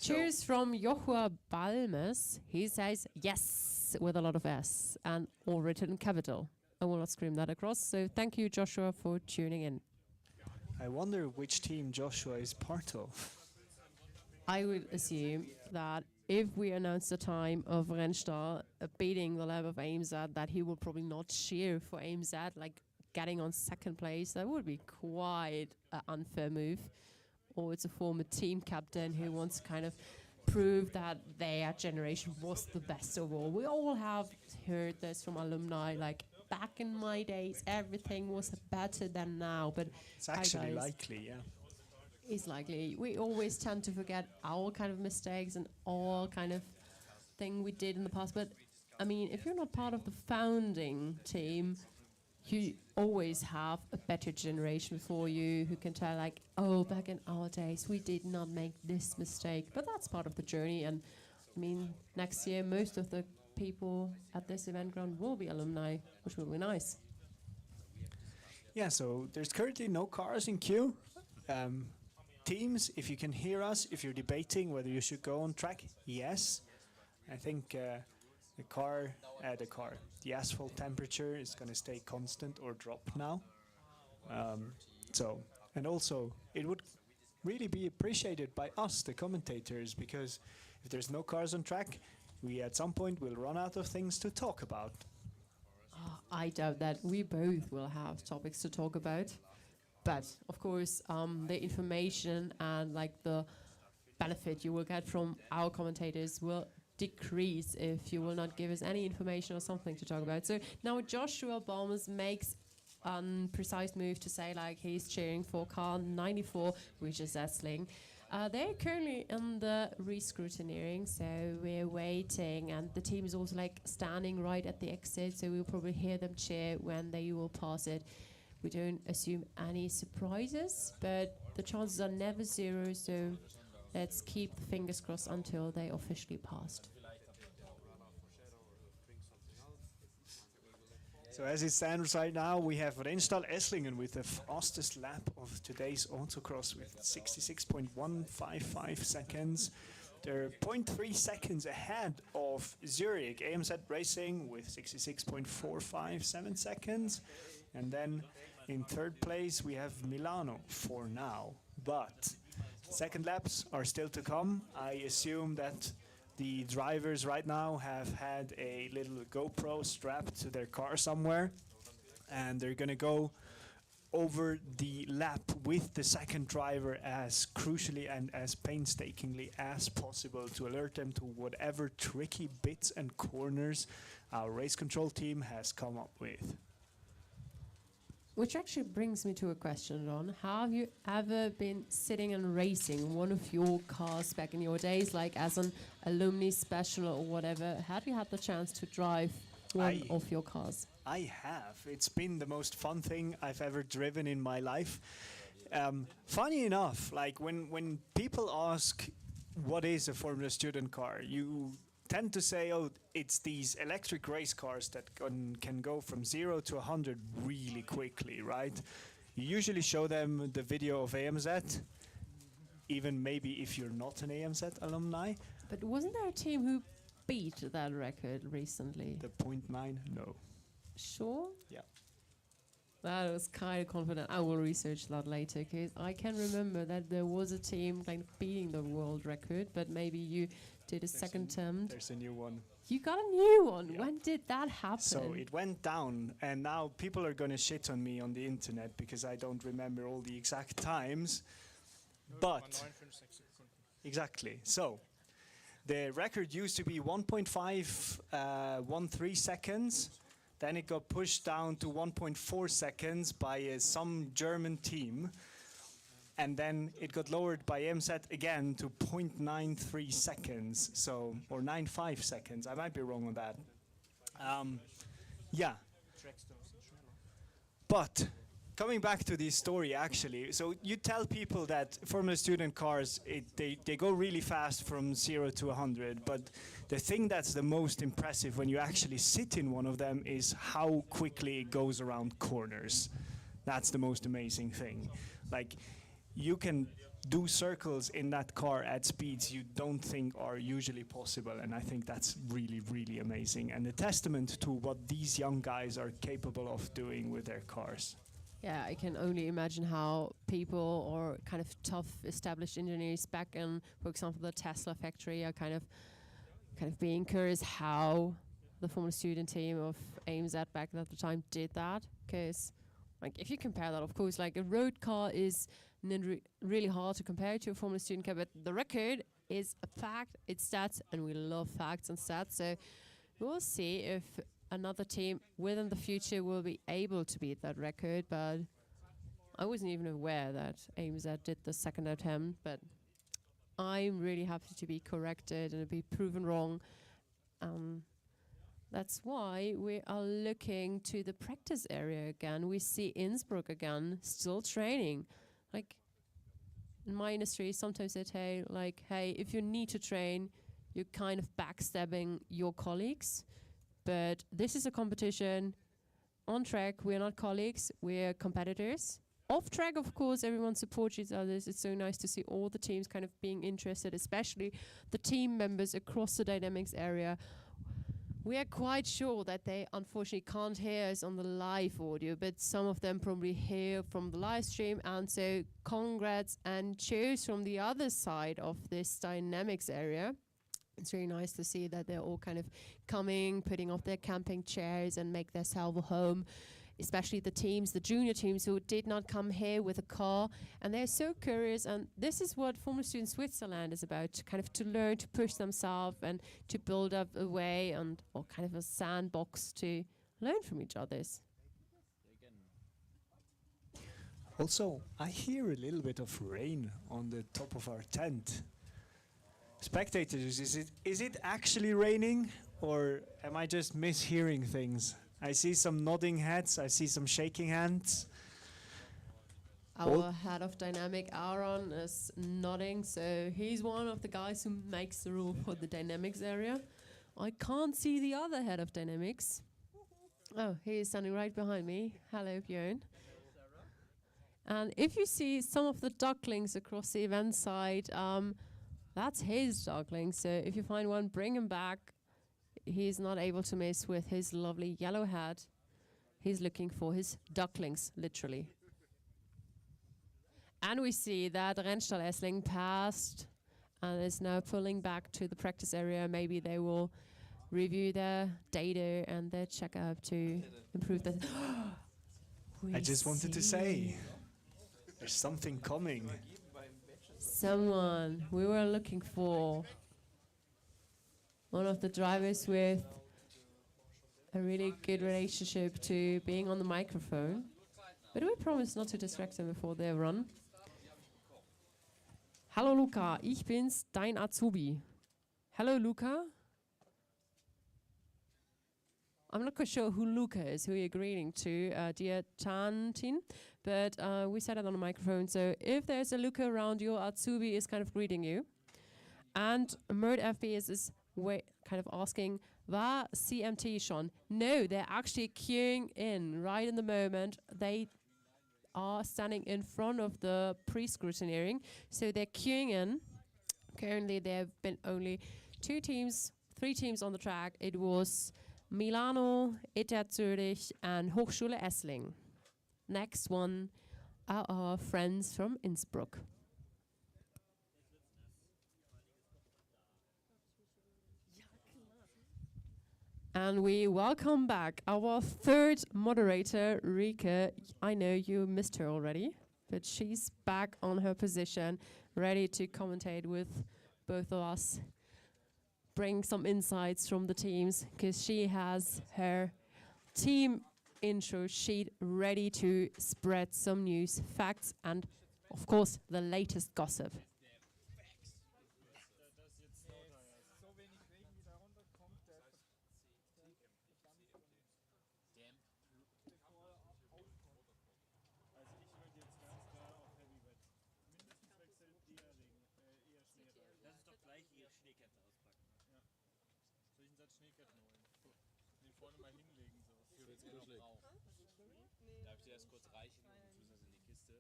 Cheers from Joshua Balmes. He says yes with a lot of S and all written in capital. I will not scream that across. So thank you, Joshua, for tuning in. I wonder which team Joshua is part of. I would assume that if we announce the time of Rennstall beating the lap of AMZ, that he will probably not cheer for AMZ, like getting on second place. That would be quite an unfair move. Or it's a former team captain who wants to kind of prove that their generation was the best overall. We all have heard this from alumni, like back in my days, everything was better than now. But It's actually likely, yeah. It's likely. We always tend to forget our kind of mistakes and all kind of thing we did in the past. But I mean, if you're not part of the founding team, you always have a better generation for you who can tell like, oh, back in our days, we did not make this mistake. But that's part of the journey. And I mean, next year, most of the people at this event ground will be alumni, which will be nice. Yeah, so there's currently no cars in queue. Teams, if you can hear us, if you're debating whether you should go on track, yes. I think the asphalt temperature is going to stay constant or drop now. And also, it would really be appreciated by us, the commentators, because if there's no cars on track, we at some point will run out of things to talk about. I doubt that. We both will have topics to talk about. But of course, the information and like the benefit you will get from our commentators will decrease if you will not give us any information or something to talk about. So now Joshua Balmes makes a precise move to say like he's cheering for car 94, which is Essling. They're currently in the re-scrutineering, so we're waiting, and the team is also like standing right at the exit, so we'll probably hear them cheer when they will pass it. We don't assume any surprises, but the chances are never zero, so let's keep the fingers crossed until they officially passed. So as it stands right now, we have Rennstall Esslingen with the fastest lap of today's Autocross with 66.155 seconds. They're 0.3 seconds ahead of Zurich AMZ Racing with 66.457 seconds. And then in third place, we have Milano for now. But second laps are still to come. I assume that the drivers right now have had a little GoPro strapped to their car somewhere, and they're going to go over the lap with the second driver as crucially and as painstakingly as possible to alert them to whatever tricky bits and corners our race control team has come up with. Which actually brings me to a question, Ron. Have you ever been sitting and racing one of your cars back in your days, like as an alumni special or whatever? Have you had the chance to drive one of your cars? I have. It's been the most fun thing I've ever driven in my life. Funny enough, like when people ask what is a Formula Student car, you tend to say, oh, it's these electric race cars that can go from 0 to 100 really quickly, right? You usually show them the video of AMZ, even maybe if you're not an AMZ alumni. But wasn't there a team who beat that record recently? The 0.9? No. Sure? Yeah. That was kind of confident. I will research that later, because I can remember that there was a team like beating the world record, but maybe you did a second attempt. There's a new one. You got a new one. Yeah. When did that happen? So it went down, and now people are going to shit on me on the internet because I don't remember all the exact times. But exactly. So the record used to be 1.513 seconds. Then it got pushed down to 1.4 seconds by some German team. And then it got lowered by AMZ again to 0.93 seconds, so, or 95 seconds. I might be wrong on that. Yeah. But coming back to this story, actually, so you tell people that Formula Student cars, they go really fast from 0 to 100, but the thing that's the most impressive when you actually sit in one of them is how quickly it goes around corners. That's the most amazing thing. Like, you can do circles in that car at speeds you don't think are usually possible, and I think that's really, really amazing, and a testament to what these young guys are capable of doing with their cars. Yeah, I can only imagine how people or kind of tough established engineers back in, for example, the Tesla factory are kind of being curious how the Formula Student team of AMZ back at the time did that, because like if you compare that, of course, like a road car is really hard to compare to a Formula Student car, but the record is a fact, it's stats, and we love facts and stats, so we'll see if another team within the future will be able to beat that record. But I wasn't even aware that AMZ did the second attempt, but I'm really happy to be corrected and be proven wrong. That's why we are looking to the practice area again. We see Innsbruck again, still training. Like in my industry, sometimes they say, like, hey, if you need to train, you're kind of backstabbing your colleagues. But this is a competition. On track, we're not colleagues, we're competitors. Off track, of course, everyone supports each other. It's so nice to see all the teams kind of being interested, especially the team members across the dynamics area. We are quite sure that they unfortunately can't hear us on the live audio, but some of them probably hear from the live stream, and so congrats and cheers from the other side of this dynamics area. It's really nice to see that they're all kind of coming, putting off their camping chairs and make themselves a home, especially the teams, the junior teams who did not come here with a car, and they're so curious, and this is what Formula Student Switzerland is about, kind of to learn, to push themselves and to build up a way and or kind of a sandbox to learn from each other. Also, I hear a little bit of rain on the top of our tent. Spectators, is it actually raining, or am I just mishearing things? I see some nodding heads, I see some shaking hands. Our head of dynamic, Aaron, is nodding, so he's one of the guys who makes the rule for the dynamics area. I can't see the other head of dynamics. Oh, he is standing right behind me. Hello, Björn. And if you see some of the ducklings across the event side, that's his duckling, so if you find one, bring him back. He's not able to mess with his lovely yellow hat. He's looking for his ducklings, literally. And we see that Rennstall Essling passed and is now pulling back to the practice area. Maybe they will review their data and their checkup to improve the... I just wanted to say, there's something coming. Someone we were looking for. One of the drivers with a really good relationship to being on the microphone. But we promise not to distract them before they run. Hallo Luca, ich bin's, dein Azubi. Hello Luca. I'm not quite sure who Luca is, who you're greeting to, dear Tantin, but we said it on the microphone, so if there's a Luca around, your Azubi is kind of greeting you. And Mert FBS is kind of asking, war CMT schon? No, they're actually queuing in right in the moment. They are standing in front of the pre-scrutineering, so they're queuing in. Currently, there have been only 3 teams on the track. It was Milano, ETH Zurich, and Hochschule Essling. Next one are our friends from Innsbruck. And we welcome back our 3rd moderator, Rike. I know you missed her already, but she's back on her position, ready to commentate with both of us, bring some insights from the teams, because she has her team intro sheet ready to spread some news, facts, and of course, the latest gossip. Darf ich dir das kurz reichen und du tust das in die Kiste?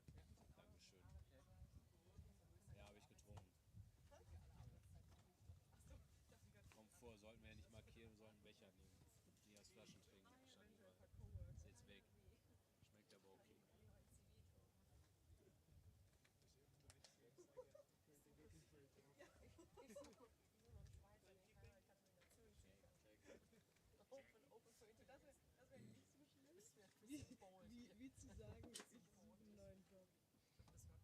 Dankeschön. Ja, habe ich getrunken. Kommt vor, sollten wir ja nicht markieren, wir sollten Becher nehmen. Nie aus Flaschen trinken. Stand überall. Ist jetzt weg. Schmeckt aber okay. Wie zu sagen, dass ich 7-9 glaube. Ich glaube nicht.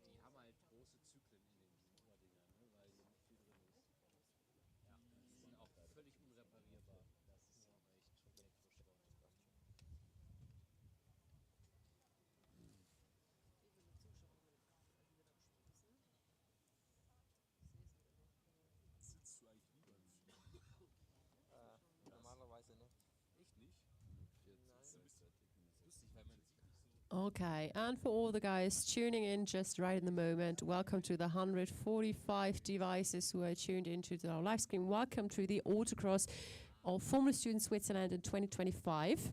Die haben halt große Zyklen in den Oberdingern, ne, weil hier nicht viel drin ist. Ja, die sind auch völlig unreparierbar. Das ist auch echt Elektroschrott. Sitzt du eigentlich lieber im Flieger? Normalerweise nicht. Echt nicht? Lustig, weil man Okay, and for all the guys tuning in just right in the moment, welcome to the 145 devices who are tuned into our live stream. Welcome to the Autocross of Formula Student Switzerland in 2025.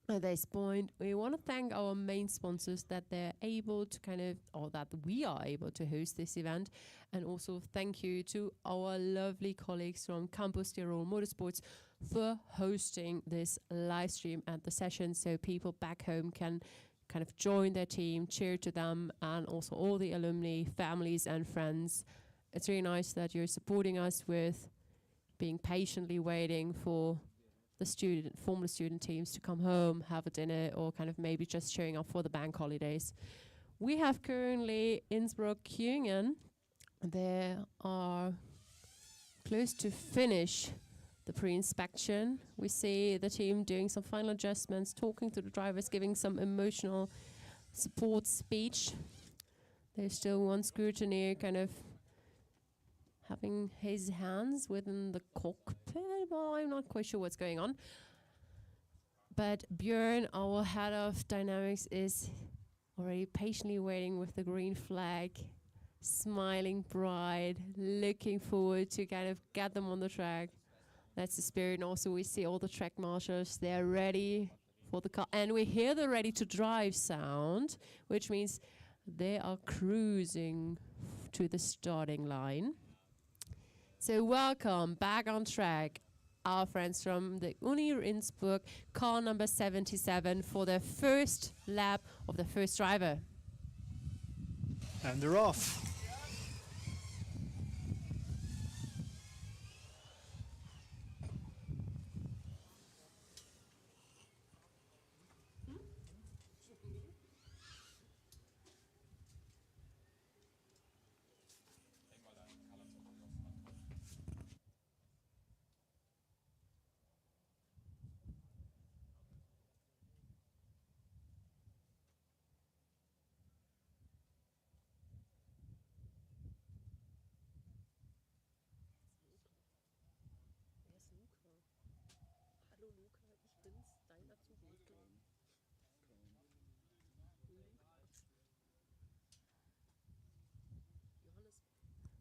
At this point, we want to thank our main sponsors that they're able to that we are able to host this event. And also thank you to our lovely colleagues from Campus Tirol Motorsports for hosting this live stream at the session so people back home can kind of join their team, cheer to them, and also all the alumni, families and friends. It's really nice that you're supporting us with being patiently waiting for the former student teams to come home, have a dinner, or kind of maybe just showing up for the bank holidays. We have currently Innsbruck queuing in. They are close to finish the pre-inspection. We see the team doing some final adjustments, talking to the drivers, giving some emotional support speech. There's still one scrutineer kind of having his hands within the cockpit. Well, I'm not quite sure what's going on. But Björn, our head of dynamics, is already patiently waiting with the green flag, smiling bright, looking forward to kind of get them on the track. That's the spirit. And also we see all the track marshals, they're ready for the car. And we hear the ready to drive sound, which means they are cruising to the starting line. So welcome back on track, our friends from the Uni Innsbruck, car number 77 for the first lap of the first driver. And they're off. Hallo Luca, ich bin's, dein Azubi.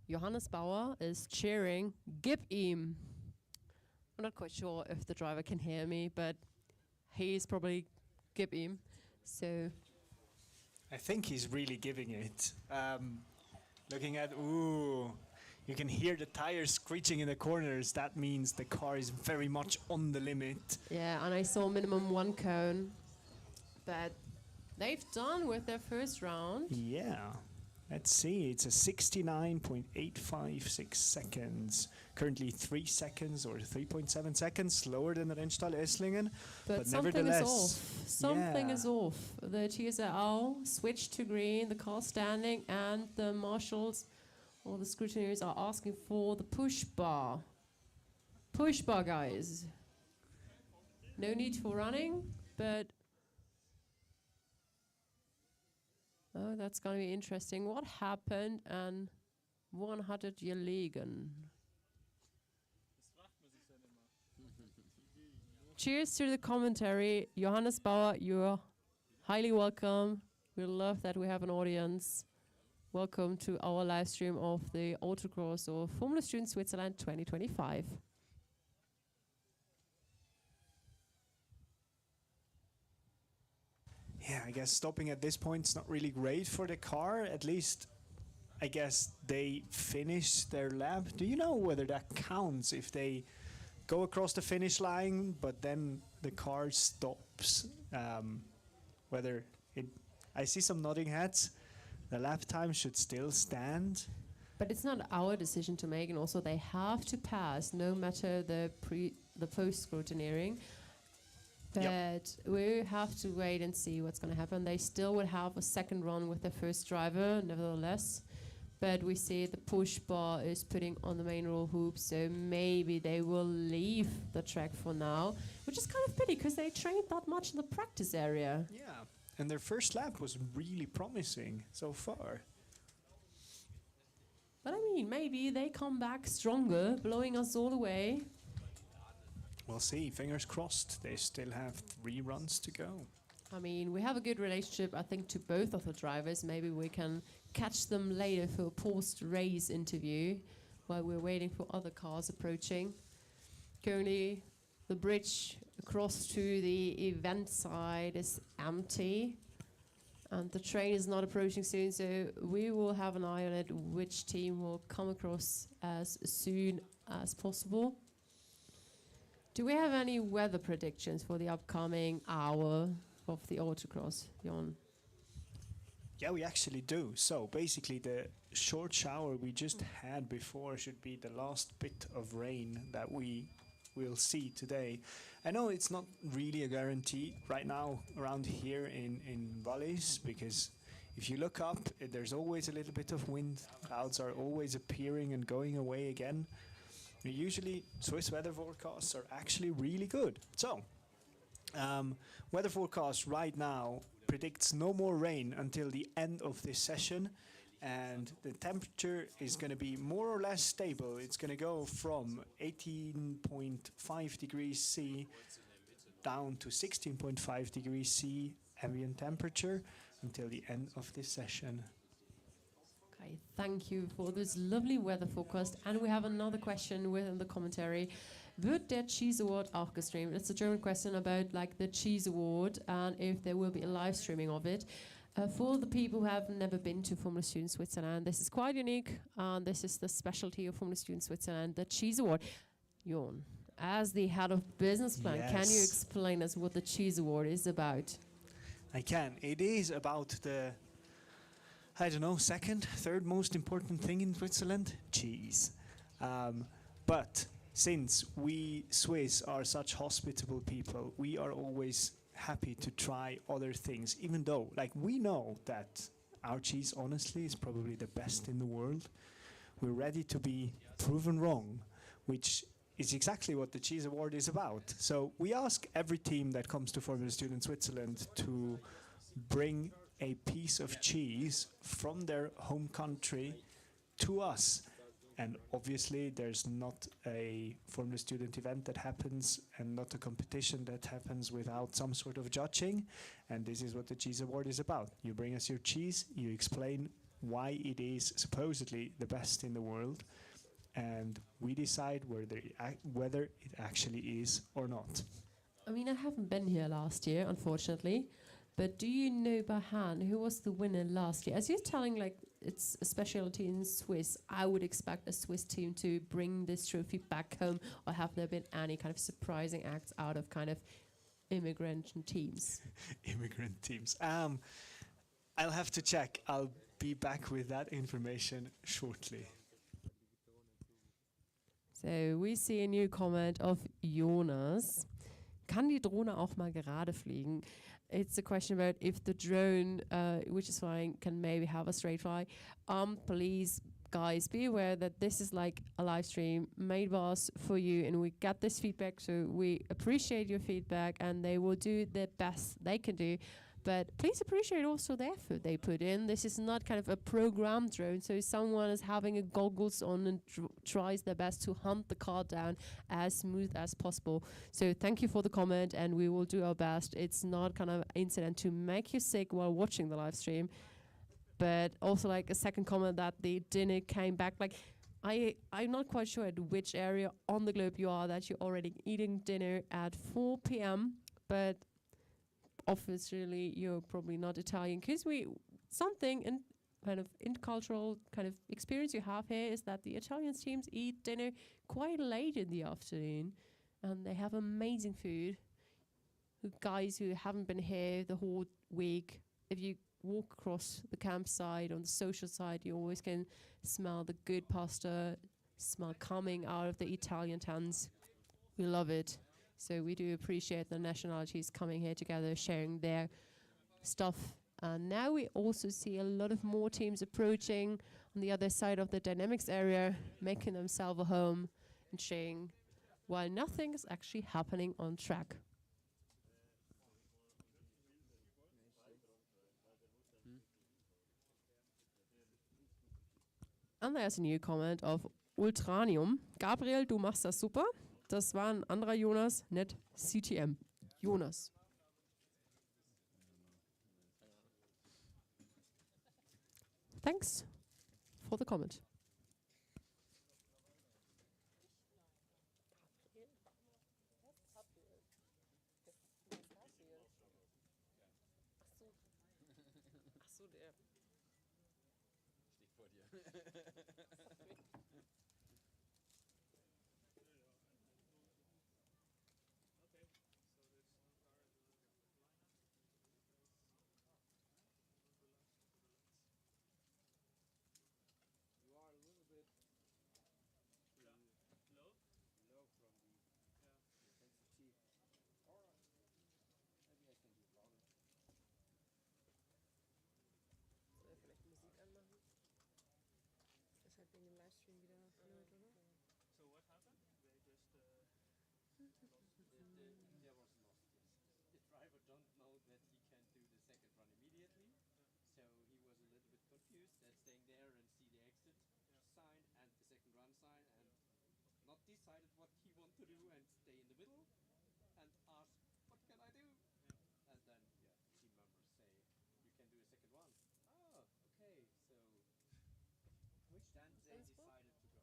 Johannes Bauer is cheering, "Gib ihm." I'm not quite sure if the driver can hear me, but he's probably "Gib ihm." So I think he's really giving it. Looking at, ooh, you can hear the tires screeching in the corners. That means the car is very much on the limit. yeah, and I saw minimum one cone, but they've done with their first round. Yeah. Let's see, it's a 69.856 seconds. Currently 3 seconds or 3.7 seconds slower than the Rennstall Esslingen. But something nevertheless, is off. Something yeah. is off. The TSRO switched to green, the car standing, and the marshals or the scrutineers are asking for the push bar. Push bar, guys. No need for running, but oh, that's going to be interesting. What happened and wann hattet ihr liegen? Cheers to the commentary. Johannes Bauer, you're highly welcome. We love that we have an audience. Welcome to our live stream of the Autocross or Formula Student Switzerland 2025. Yeah, I guess stopping at this point is not really great for the car. At least, I guess they finish their lap. Do you know whether that counts if they go across the finish line, but then the car stops? Whether it, I see some nodding heads. The lap time should still stand. But it's not our decision to make, and also they have to pass no matter the post scrutineering. But Yep. we have to wait and see what's going to happen. They still will have a second run with the first driver, nevertheless. But we see the push bar is putting on the main roll hoop, so maybe they will leave the track for now, which is kind of pity because they trained that much in the practice area. Yeah, and their first lap was really promising so far. But I mean, maybe they come back stronger, blowing us all away. We'll see. Fingers crossed. They still have 3 runs to go. I mean, we have a good relationship, I think, to both of the drivers. Maybe we can catch them later for a post-race interview while we're waiting for other cars approaching. Currently, the bridge across to the event side is empty. And the train is not approaching soon, so we will have an eye on it, which team will come across as soon as possible. Do we have any weather predictions for the upcoming hour of the Autocross, Jon? Yeah, we actually do. So basically the short shower we just had before should be the last bit of rain that we will see today. I know it's not really a guarantee right now around here in Valais, because if you look up, there's always a little bit of wind. Clouds are always appearing and going away again. Usually Swiss weather forecasts are actually really good. So, weather forecast right now predicts no more rain until the end of this session, and the temperature is going to be more or less stable. It's going to go from 18.5 degrees C down to 16.5 degrees C ambient temperature until the end of this session. Okay, thank you for this lovely weather forecast. And we have another question within the commentary. Wird der Cheese Award auch gestreamt? It's a German question about like the Cheese Award and if there will be a live streaming of it. For the people who have never been to Formula Student Switzerland, this is quite unique, and this is the specialty of Formula Student Switzerland, the Cheese Award. Jon, as the head of business plan, can you Yes. explain us what the Cheese Award is about? I can. It is about the, I don't know, second, third most important thing in Switzerland, cheese. But since we Swiss are such hospitable people, we are always happy to try other things, even though, like, we know that our cheese, honestly, is probably the best in the world. We're ready to be proven wrong, which is exactly what the Cheese Award is about. So we ask every team that comes to Formula Student Switzerland to bring a piece of cheese from their home country to us. And obviously there's not a Formula Student event that happens and not a competition that happens without some sort of judging. And this is what the Cheese Award is about. You bring us your cheese, you explain why it is supposedly the best in the world, and we decide whether it actually is or not. I mean, I haven't been here last year, unfortunately, but do you know by hand who was the winner last year? As you're telling, like, it's a specialty in Swiss, I would expect a Swiss team to bring this trophy back home, or have there been any kind of surprising acts out of kind of immigrant teams? Immigrant teams. I'll have to check. I'll be back with that information shortly. So we see a new comment of Jonas. Kann die Drohne auch mal gerade fliegen? It's a question about if the drone, which is flying, can maybe have a straight fly. Please, guys, be aware that this is like a live stream made by us for you, and we get this feedback, so we appreciate your feedback, and they will do the best they can do. But please appreciate also the effort they put in. This is not kind of a programmed drone, so someone is having a goggles on and tries their best to hunt the car down as smooth as possible. So thank you for the comment, and we will do our best. It's not kind of incident to make you sick while watching the live stream, but also like a second comment that the dinner came back. Like, I'm not quite sure at which area on the globe you are that you're already eating dinner at 4 p.m., but obviously you're probably not Italian, because something in kind of intercultural kind of experience you have here is that the Italian teams eat dinner quite late in the afternoon, and they have amazing food. Guys who haven't been here the whole week, if you walk across the campsite on the social side, you always can smell the good pasta smell coming out of the Italian tents. We love it. So we do appreciate the nationalities coming here together, sharing their stuff. And now we also see a lot of more teams approaching on the other side of the dynamics area, making themselves a home and sharing, while nothing is actually happening on track. And there's a new comment of Ultranium. Gabriel, du machst das super. Das war ein anderer Jonas, nicht CTM. Jonas. Thanks for the comment. Steht vor dir. You are a little bit too low from the intensity. Or maybe I can do it louder. Vielleicht Musik anmachen. Das ist halt wegen dem Livestream wieder blöd, oder? So what happened? They just There was lost, yes. The driver don't know that he can do the second run immediately, so he was a little bit confused that staying there and see the exit sign and the second run sign, and not decided what he want to do and stay in the middle and ask, what can I do? And then, team members say, you can do a second one. Oh, okay, so which then they decided to go outside.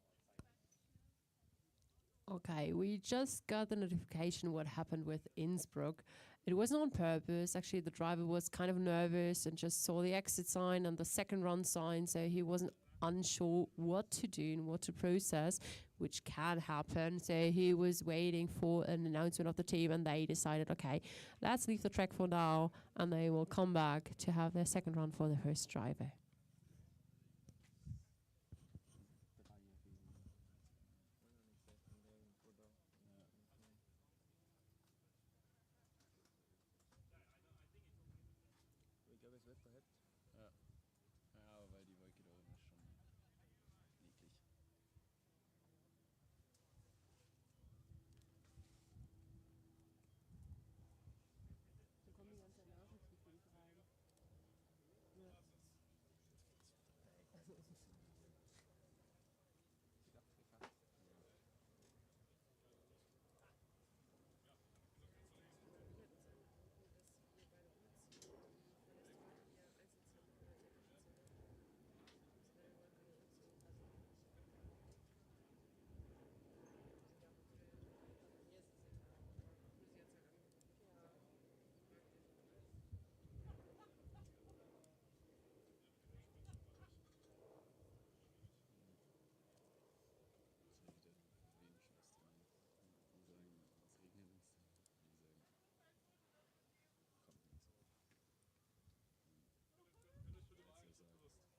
Okay, we just got the notification what happened with Innsbruck. It wasn't on purpose. Actually, the driver was kind of nervous and just saw the exit sign and the second run sign, so he wasn't unsure what to do and what to process, which can happen. So he was waiting for an announcement of the team, and they decided, okay, let's leave the track for now, and they will come back to have their second run for the first driver. Ja. Ja, weil die Wolke da oben ist schon niedlich. Dann kommen die ganze Nasenkiefern rein. Ja.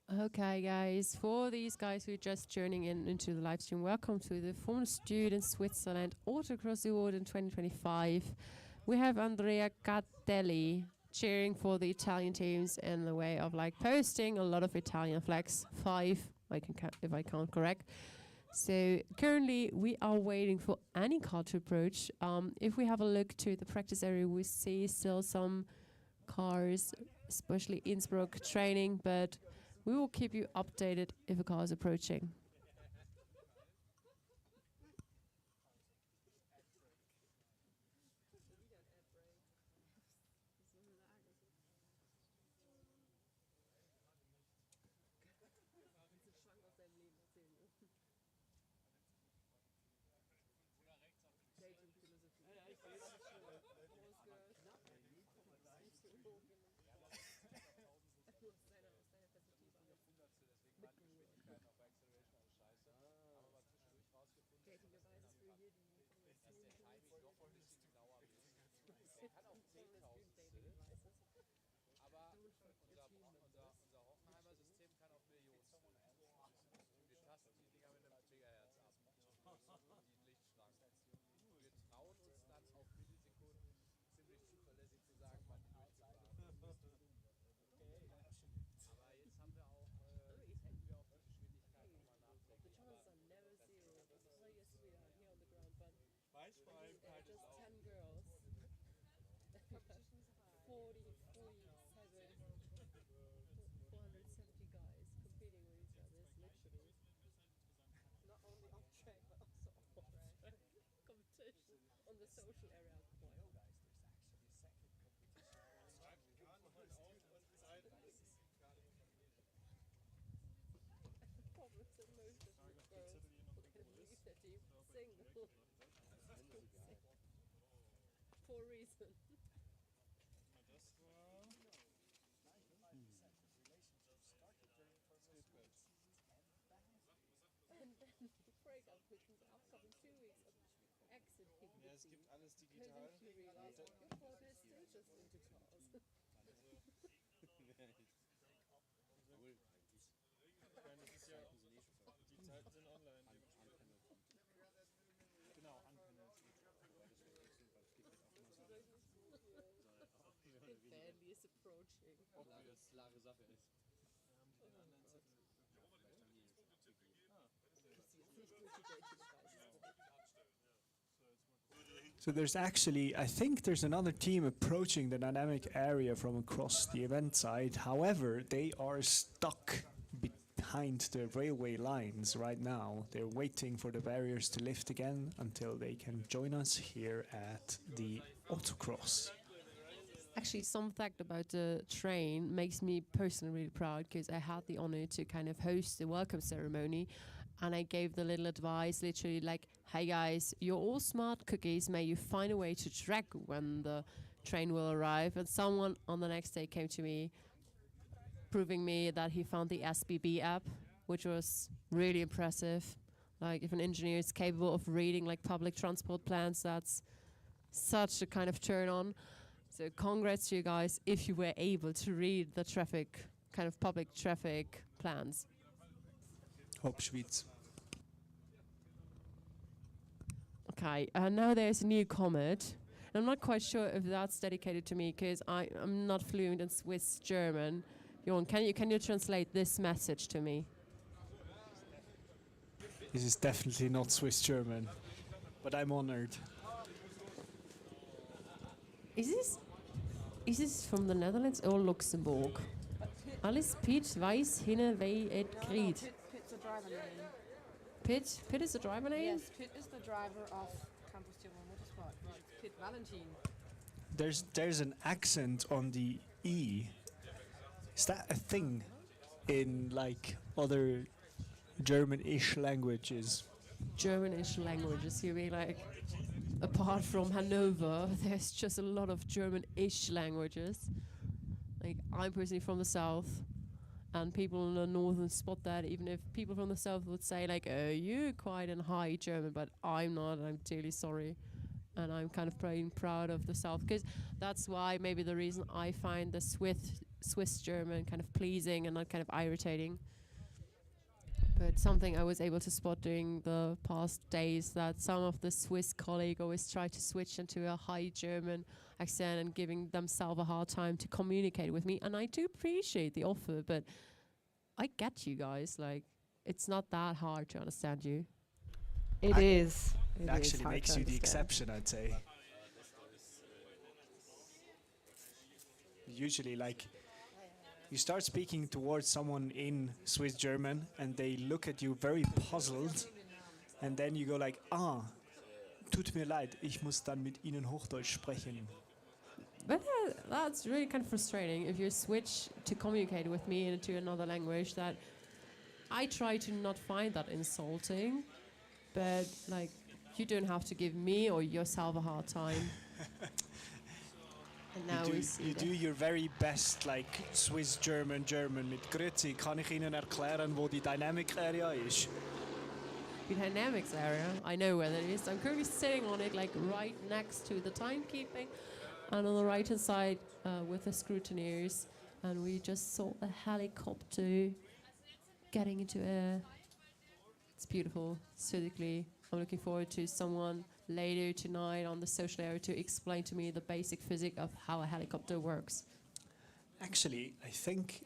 Okay, guys, for these guys who are just tuning in into the live stream, welcome to the Formula Student Switzerland Autocross Award in 2025. We have Andrea Cattelli cheering for the Italian teams in the way of like posting a lot of Italian flags, 5, I can count if I count correct. So currently we are waiting for any car to approach. If we have a look to the practice area, we see still some cars, especially Innsbruck training, but we will keep you updated if a car is approaching. Wieder ein Ad-Break. Was soll man sagen? Kannst du Schwank aus deinem Leben erzählen, ne? Dating-Philosophie. Ja, ich sehe das schon. Groß gehört. Nicht so hoch. Nur aus deiner Perspektive alles mitgeholt. Dating, wer weiß, für hier die Dass der Timing doch ein bisschen genauer ist. Er kann auch 10.000 Dating, aber unser Hoffenheimer System kann auch Millionen. Wir tasten die Dinger mit einem Megahertz ab. Die Lichtschranken. Wir trauen uns dann auf Millisekunden ziemlich zuverlässig zu sagen, wann die durchgefahren ist. Aber jetzt haben wir auch, jetzt hätten wir auch die Geschwindigkeit nochmal nachdenken. The chances are never zero. This is like yesterday here on the ground, but just 10 girls. 40, 47, 470 guys competing with each other. It's literally not only on track but also off track competition on the social area. Problems that most of the girls who can leave their team single. For a reason. And then break up within the upcoming 2 weeks of exiting the Es team. gibt alles Because digital. if you realize what your fault is, still just into cars. Ich meine, das ist ja, die Zeiten sind online. Genau, unpenalty. Badly is approaching. Ob das klare Sache ist. So there's actually, I think there's another team approaching the dynamic area from across the event side. However, they are stuck behind the railway lines right now. They're waiting for the barriers to lift again until they can join us here at the Autocross. Actually, some fact about the train makes me personally really proud because I had the honor to kind of host the welcome ceremony. and I gave the little advice, literally like, hey guys, you're all smart cookies, may you find a way to track when the train will arrive. And someone on the next day came to me, proving me that he found the SBB app, which was really impressive. Like, if an engineer is capable of reading like public transport plans, that's such a kind of turn on. So congrats to you guys if you were able to read the traffic, kind of public traffic plans. Hope Schweiz. Okay, now there's a new comment. I'm not quite sure if that's dedicated to me because I'm not fluent in Swiss German. Jon, can you translate this message to me? This is definitely not Swiss German, but I'm honored. Is this from the Netherlands or Luxembourg? Alles Piet weiß hinne wei et kriet. Pitt's a driver name. Pitt is the driver name? Yes, Pitt is the driver of Campus Tirol Motorsport. It's Pitt Valentin. There's an accent on the E. Is that a thing in like other German-ish languages? Germanish languages, you mean like, apart from Hanover, there's just a lot of German-ish languages. Like, I'm personally from the south, and people in the northern spot that, even if people from the south would say like, oh, you're quite in high German, but I'm not, and I'm dearly sorry. And I'm kind of proud of the south, because that's why maybe the reason I find the Swiss German kind of pleasing and not kind of irritating. But something I was able to spot during the past days, that some of the Swiss colleagues always try to switch into a high German accent and giving themselves a hard time to communicate with me. And I do appreciate the offer, but I get you guys. Like, it's not that hard to understand you. It is. It actually makes you the exception, I'd say. Usually, like, you start speaking towards someone in Swiss German and they look at you very puzzled, and then you go like, tut mir leid, ich muss dann mit Ihnen Hochdeutsch sprechen. But that's really kind of frustrating if you switch to communicate with me into another language. That I try to not find that insulting, but like, you don't have to give me or yourself a hard time. And now You do your very best, like Swiss German mit Grüezi. Kann ich Ihnen erklären, wo die Dynamic Area ist? The dynamics area, I know where that is. I'm currently sitting on it, like right next to the timekeeping, and on the right hand side with the scrutineers. And we just saw a helicopter getting into air. It's beautiful, aesthetically. I'm looking forward to someone later tonight on the social area to explain to me the basic physics of how a helicopter works. Actually, I think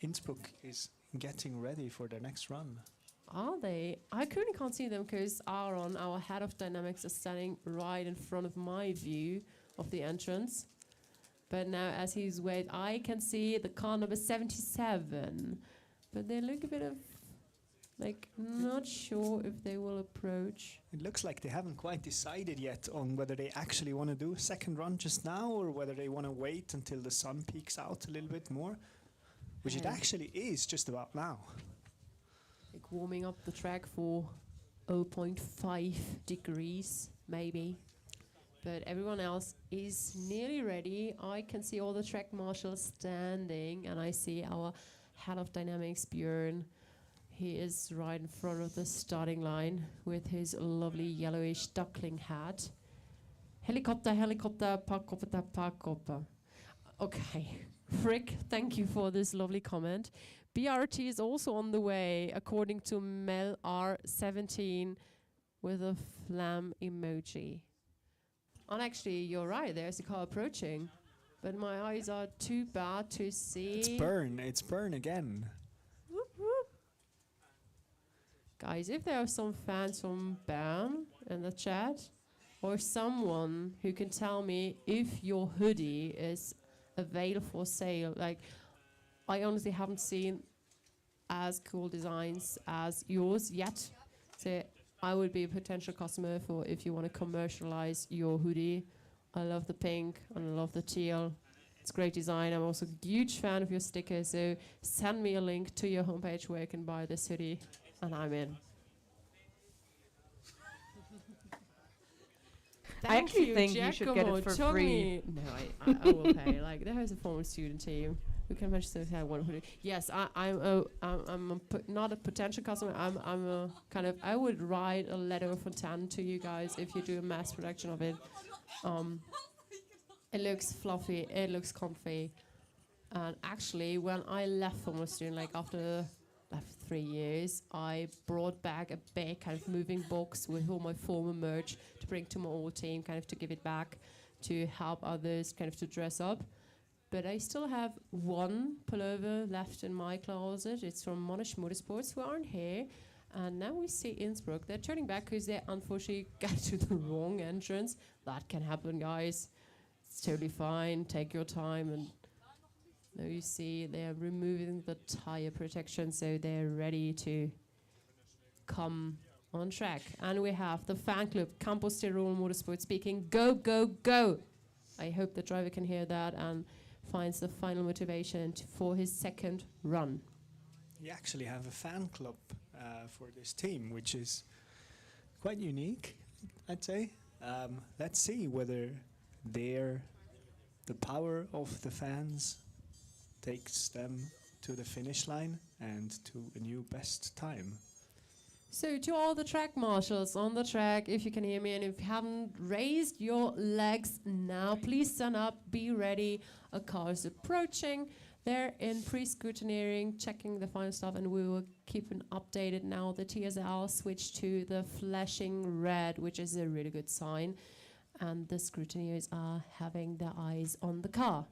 Innsbruck is getting ready for their next run. Are they? I currently can't see them because Aaron, our head of dynamics, is standing right in front of my view of the entrance. But now, as he's waiting, I can see the car number 77. But they look a bit of, like, not sure if they will approach. It looks like they haven't quite decided yet on whether they actually want to do a second run just now or whether they want to wait until the sun peeks out a little bit more, which it actually is just about now. Like warming up the track for 0.5 degrees, maybe. But everyone else is nearly ready. I can see all the track marshals standing, and I see our head of dynamics, Björn. He is right in front of the starting line with his lovely yellowish duckling hat. Helicopter, helicopter, parkopter, parkopter. Okay, Frick, thank you for this lovely comment. BRT is also on the way, according to Mel R17 with a flam emoji. And actually, you're right, there's a car approaching. But my eyes are too bad to see. It's burn again. Whoop, whoop. Guys, if there are some fans from Bern in the chat, or someone who can tell me if your hoodie is available for sale, like, I honestly haven't seen as cool designs as yours yet. So I would be a potential customer for if you want to commercialize your hoodie. I love the pink and I love the teal. It's great design. I'm also a huge fan of your sticker, so send me a link to your homepage where I can buy this hoodie, and I'm in. I actually think you should get it for free. No, I will pay. Like, there is a former student team. We can mention so have one hoodie. Yes, not a potential customer. I'm a kind of. I would write a letter of intent to you guys if you do a mass production of it. It looks fluffy. It looks comfy. And actually, when I left former student, like after 3 years, I brought back a big kind of moving box with all my former merch to bring to my old team, kind of to give it back, to help others kind of to dress up. But I still have one pullover left in my closet. It's from Motorsport, who aren't here. And now we see Innsbruck. They're turning back because they unfortunately got to the wrong entrance. That can happen, guys. It's totally fine. Take your time. And now you see they're removing the tire protection, so they're ready to come on track. And we have the fan club, Campos Tirol Motorsport, speaking, go, go, go. I hope the driver can hear that and finds the final motivation for his second run. We actually have a fan club for this team, which is quite unique, I'd say. Let's see whether the power of the fans takes them to the finish line and to a new best time. So to all the track marshals on the track, if you can hear me and if you haven't raised your legs now, please stand up, be ready. A car is approaching. They're in pre-scrutineering, checking the final stuff, and we will keep an updated now. The TSL switched to the flashing red, which is a really good sign. And the scrutineers are having their eyes on the car.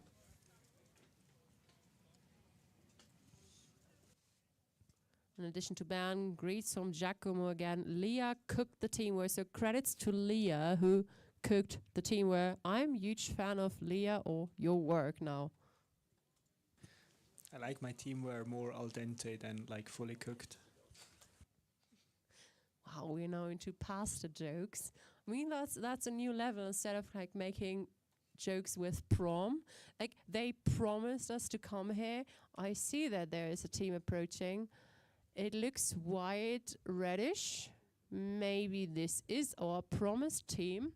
In addition to Ben, greets from Giacomo again. Leah cooked the teamwear, so credits to Leah who cooked the teamwear. I'm a huge fan of Leah or your work now. I like my teamwear more al dente than like fully cooked. Wow, we're now into pasta jokes. I mean, that's a new level. Instead of like making jokes with prom, like they promised us to come here. I see that there is a team approaching. It looks white reddish. Maybe this is our promised team,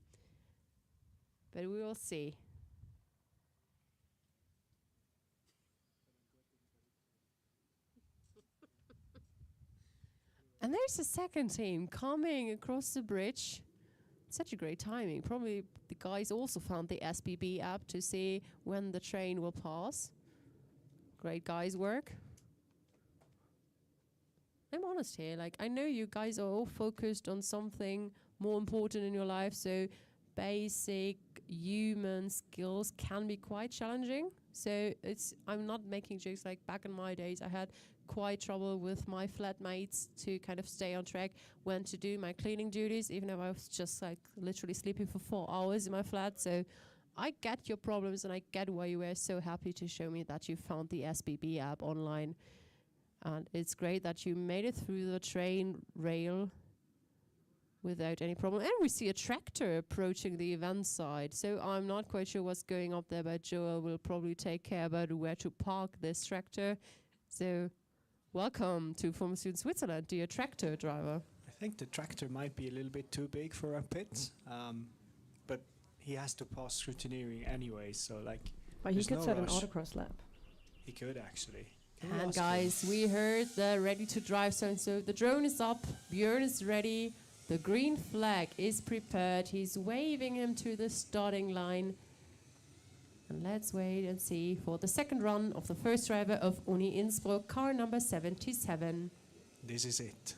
but we will see. And there's a second team coming across the bridge. Such a great timing. Probably the guys also found the SBB app to see when the train will pass. Great guys' work. I'm honest here, like I know you guys are all focused on something more important in your life, so basic human skills can be quite challenging. So I'm not making jokes. Like back in my days, I had quite trouble with my flatmates to kind of stay on track when to do my cleaning duties, even if I was just like literally sleeping for 4 hours in my flat. So I get your problems and I get why you were so happy to show me that you found the SBB app online. And it's great that you made it through the train rail without any problem. And we see a tractor approaching the event side. So I'm not quite sure what's going up there, but Joel will probably take care about where to park this tractor. So welcome to Former Student Switzerland, dear tractor driver. I think the tractor might be a little bit too big for our pits, but he has to pass scrutineering anyway, so like. But he could set an autocross lap. He could actually. And guys, we heard the ready to drive sign. So the drone is up, Björn is ready, the green flag is prepared. He's waving him to the starting line. And let's wait and see for the second run of the first driver of Uni Innsbruck, car number 77. This is it.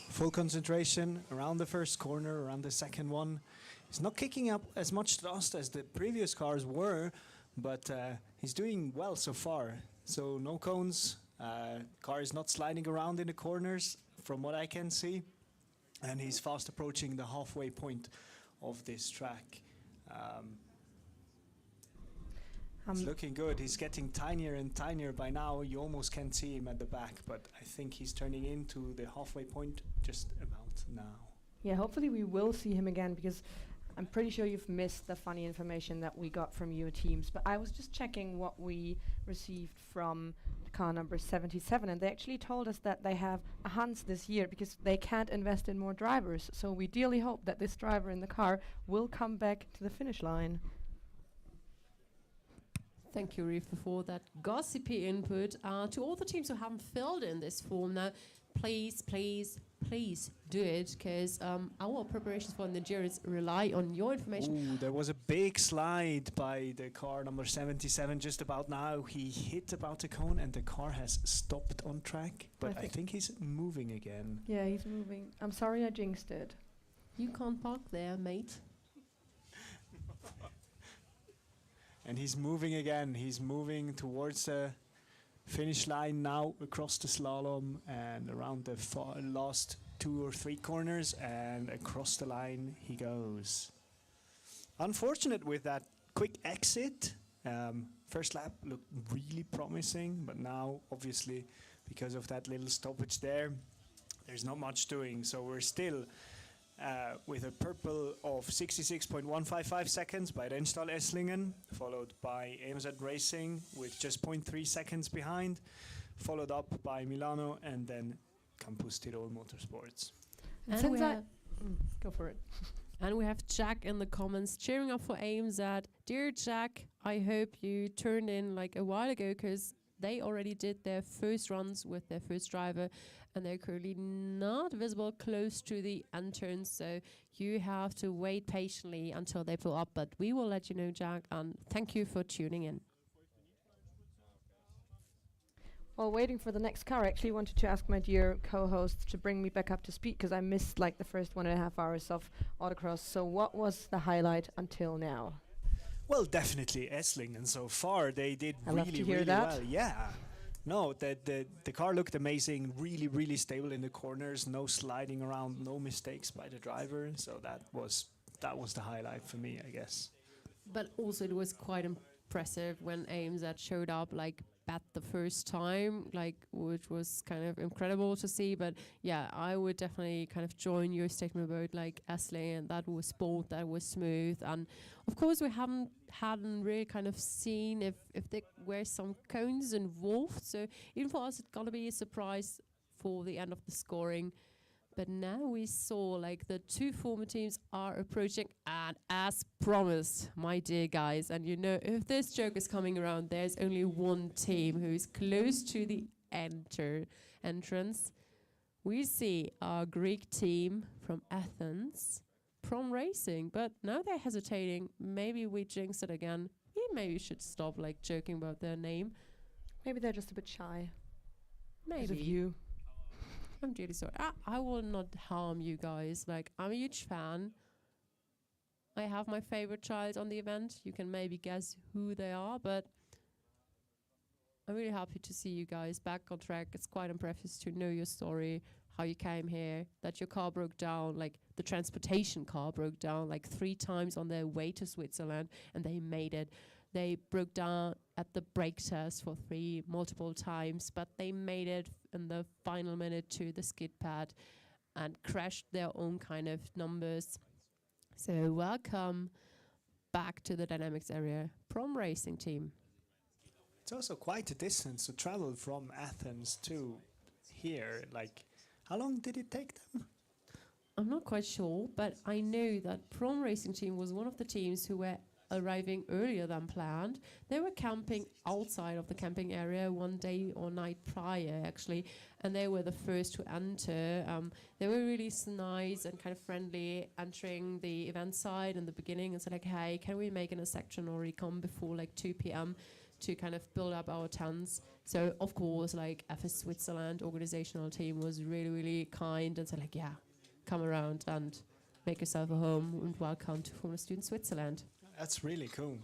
Full concentration around the first corner, around the second one. He's not kicking up as much dust as the previous cars were, but he's doing well so far. So no cones, car is not sliding around in the corners from what I can see. And he's fast approaching the halfway point of this track. It's looking good. He's getting tinier and tinier by now. You almost can't see him at the back, but I think he's turning into the halfway point just about now. Yeah, hopefully we will see him again, because I'm pretty sure you've missed the funny information that we got from your teams, but I was just checking what we received from car number 77, and they actually told us that they have a Hans this year because they can't invest in more drivers. So we dearly hope that this driver in the car will come back to the finish line. Thank you, Reef, for that gossipy input. To all the teams who haven't filled in this form now, please, please, please do it, because our preparations for the endurance rely on your information. Ooh, there was a big slide by the car number 77 just about now. He hit about the cone and the car has stopped on track, but I think he's moving again. Yeah, he's moving. I'm sorry I jinxed it. You can't park there, mate. And he's moving again. He's moving towards the finish line now, across the slalom and around the last 2 or 3 corners, and across the line he goes. Unfortunate with that quick exit. First lap looked really promising, but now obviously because of that little stoppage there's not much doing. So we're still with a purple of 66.155 seconds by Rennstall Esslingen, followed by AMZ Racing with just 0.3 seconds behind, followed up by Milano, and then Campus Tirol Motorsports. And Since go for it. And we have Jack in the comments cheering up for AMZ. Dear Jack, I hope you turned in like a while ago, because they already did their first runs with their first driver, and they're currently not visible close to the entrance, so you have to wait patiently until they pull up. But we will let you know, Jack, and thank you for tuning in. While waiting for the next car, I actually wanted to ask my dear co-host to bring me back up to speed, because I missed like the first 1.5 hours of Autocross. So what was the highlight until now? Well, definitely Esslingen. So far, they did I love to hear really that. well. Yeah. No, the car looked amazing, really stable in the corners, no sliding around, no mistakes by the driver. So that was the highlight for me, I guess. But also it was quite impressive when AMZ showed up like bat the first time, like, which was kind of incredible to see. But yeah, I would definitely kind of join your statement about like Esslingen. That was bold, that was smooth, and of course we hadn't really kind of seen if there were some cones involved. So even for us, it's gonna be a surprise for the end of the scoring. But now we saw like the 2 former teams are approaching, and as promised, my dear guys, and you know, if this joke is coming around, there's only one team who is close to the entrance. We see our Greek team from Athens, Prom Racing, but now they're hesitating. Maybe we jinxed it again. We maybe should stop like joking about their name. Maybe they're just a bit shy. Maybe. Because of you. I'm really sorry. I will not harm you guys. Like, I'm a huge fan. I have my favorite child on the event. You can maybe guess who they are, but I'm really happy to see you guys back on track. It's quite impressive to know your story, how you came here, that your car broke down, like the transportation car broke down like 3 times on their way to Switzerland, and they made it. They broke down at the brake test for 3 multiple times, but they made it in the final minute to the skid pad and crashed their own kind of numbers. So welcome back to the Dynamics area, Prom Racing team. It's also quite a distance to travel from Athens to here. Like, how long did it take them? I'm not quite sure, but I know that Prom Racing team was one of the teams who were arriving earlier than planned. They were camping outside of the camping area one day or night prior, actually, and they were the first to enter. They were really nice and kind of friendly, entering the event side in the beginning and said like, hey, can we make in a section or recon before like 2 p.m. to kind of build up our tents? So of course, like FS Switzerland organizational team was really kind and said like, yeah, come around and make yourself a home and welcome to Formula Student Switzerland. That's really cool.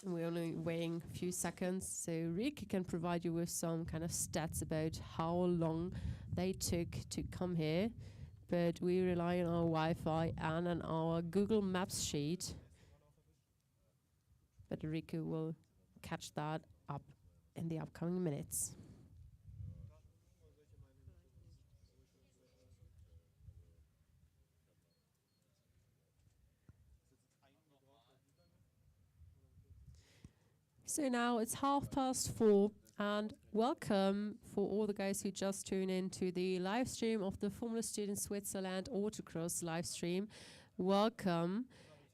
And we're only waiting a few seconds, so Ricky can provide you with some kind of stats about how long they took to come here. But we rely on our Wi-Fi and on our Google Maps sheet. But Ricky will catch that up in the upcoming minutes. So now it's 4:30, and welcome for all the guys who just tuned in to the live stream of the Formula Student Switzerland Autocross live stream. Welcome.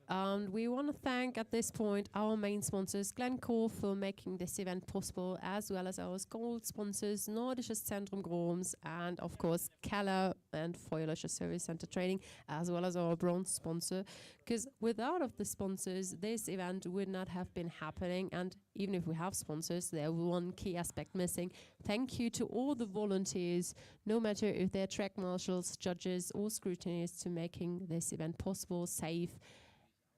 And we want to thank at this point our main sponsors, Glencore, for making this event possible, as well as our gold sponsors, Nordisches Zentrum Groms, and of course Keller and Feuerlöscher Service Center Training, as well as our bronze sponsor. Because without of the sponsors, this event would not have been happening. And even if we have sponsors, there was one key aspect missing. Thank you to all the volunteers, no matter if they're track marshals, judges, or scrutineers, to making this event possible, safe,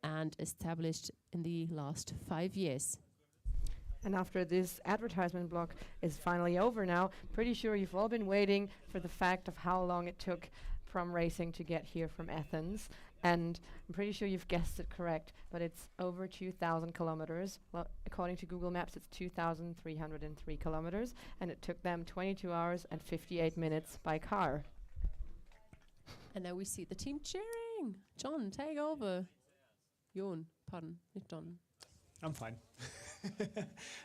and established in the last 5 years. And after this advertisement block is finally over now, pretty sure you've all been waiting for the fact of how long it took from racing to get here from Athens. And I'm pretty sure you've guessed it correct, but it's over 2,000 kilometers. Well, according to Google Maps, it's 2,303 kilometers, and it took them 22 hours and 58 minutes by car. And now we see the team cheering. John, take over. Jon, pardon, not John. I'm fine.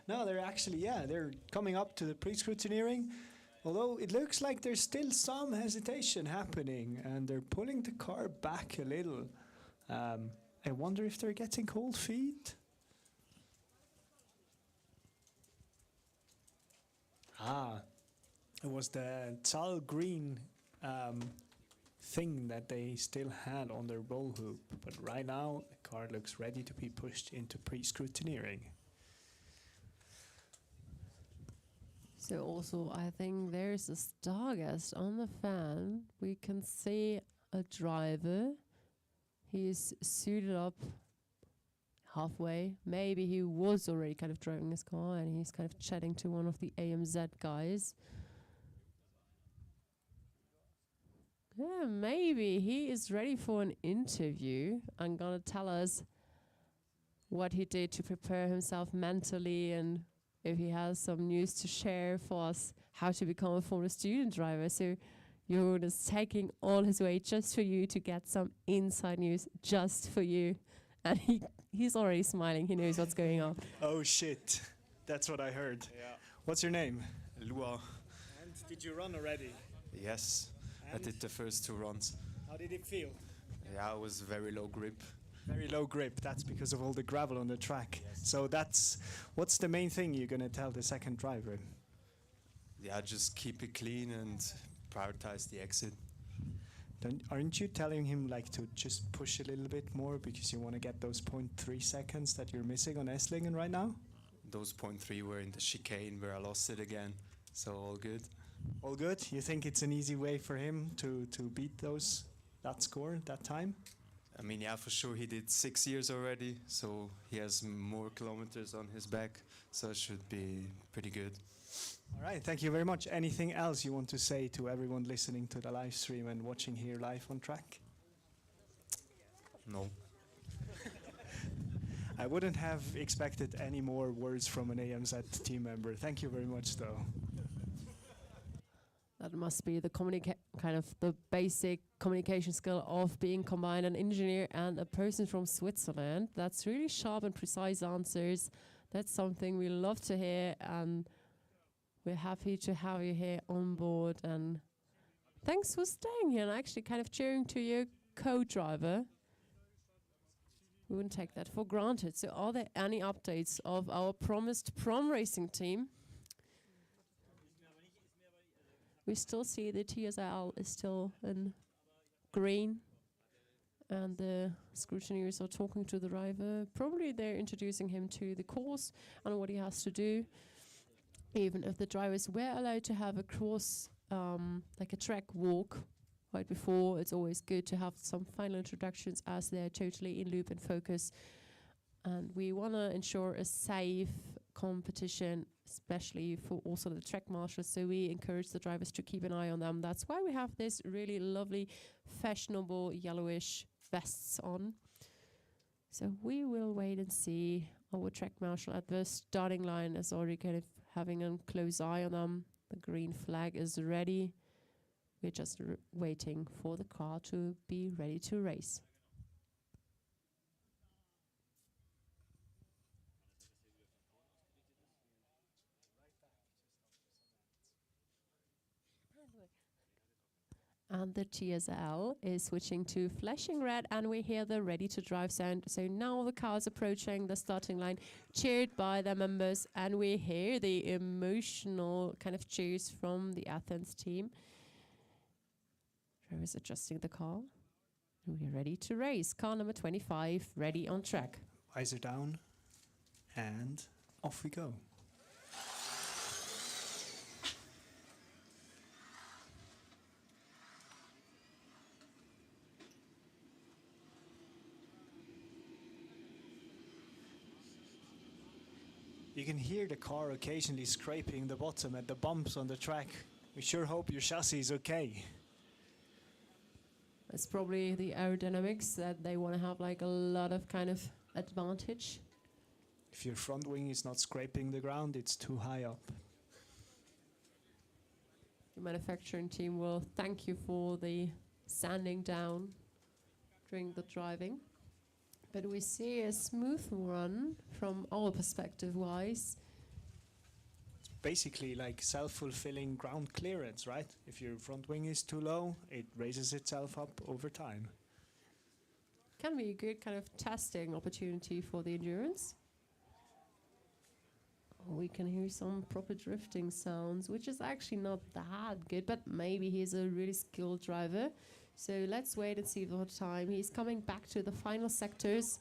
No, they're actually, they're coming up to the pre-scrutineering. Although it looks like there's still some hesitation happening, and they're pulling the car back a little. I wonder if they're getting cold feet. It was the Zal green thing that they still had on their roll hoop, but right now the car looks ready to be pushed into pre-scrutineering. So also, I think there's a Stargast on the fan. We can see a driver. He's suited up halfway. Maybe he was already kind of driving his car, and he's kind of chatting to one of the AMZ guys. Yeah, maybe he is ready for an interview and gonna tell us what he did to prepare himself mentally, and if he has some news to share for us, how to become a Formula Student driver. So Jeroen is taking all his weight just for you to get some inside news just for you. And he's already smiling. He knows what's going on. Oh shit, that's what I heard. Yeah. What's your name? Lua. And did you run already? Yes, I did the first 2 runs. How did it feel? Yeah, it was very low grip. Very low grip. That's because of all the gravel on the track. So what's the main thing you're gonna tell the second driver? Yeah, just keep it clean and prioritize the exit. Aren't you telling him like to just push a little bit more because you want to get those 0.3 seconds that you're missing on Esslingen right now? Those 0.3 were in the chicane where I lost it again, so all good. All good? You think it's an easy way for him to beat that score, that time? I mean, yeah, for sure he did 6 years already, so he has more kilometers on his back, so it should be pretty good. All right, thank you very much. Anything else you want to say to everyone listening to the live stream and watching here live on track? No. I wouldn't have expected any more words from an AMZ team member. Thank you very much, though. That must be the kind of the basic communication skill of being combined an engineer and a person from Switzerland. That's really sharp and precise answers. That's something we love to hear, and we're happy to have you here on board. And thanks for staying here and actually kind of cheering to your co-driver. We wouldn't take that for granted. So are there any updates of our promised prom racing team? We still see the TSL is still in green, and the scrutineers are talking to the driver. Probably they're introducing him to the course and what he has to do. Even if the drivers were allowed to have a course, like a track walk right before, it's always good to have some final introductions as they're totally in loop and focus. And we want to ensure a safe competition, especially for also the track marshals, so we encourage the drivers to keep an eye on them. That's why we have this really lovely fashionable yellowish vests on. So we will wait and see. Our track marshal at the starting line is already kind of having a close eye on them. The green flag is ready. We're just waiting for the car to be ready to race. And the TSL is switching to flashing red, and we hear the ready to drive sound. So now the car is approaching the starting line, cheered by the members, and we hear the emotional kind of cheers from the Athens team. Drivers adjusting the car. We're ready to race. Car number 25, ready on track. Visor down, and off we go. You can hear the car occasionally scraping the bottom at the bumps on the track. We sure hope your chassis is okay. It's probably the aerodynamics that they want to have like a lot of kind of advantage. If your front wing is not scraping the ground, it's too high up. The manufacturing team will thank you for the sanding down during the driving. But we see a smooth run from our perspective wise. It's basically like self-fulfilling ground clearance, right? If your front wing is too low, it raises itself up over time. Can be a good kind of testing opportunity for the endurance. We can hear some proper drifting sounds, which is actually not that good, but maybe he's a really skilled driver. So let's wait and see the time. He's coming back to the final sectors.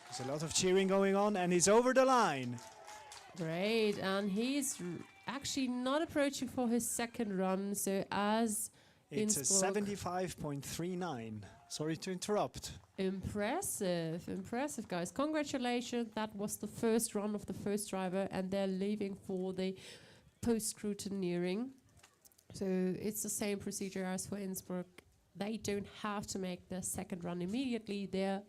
There's a lot of cheering going on, and he's over the line. Great, and he's actually not approaching for his second run. So as It's a Innsbruck, 75.39. Sorry to interrupt. impressive, impressive, guys. Congratulations. That was the first run of the first driver, and they're leaving for the post-scrutineering. So it's the same procedure as for Innsbruck. They don't have to make the second run immediately. They're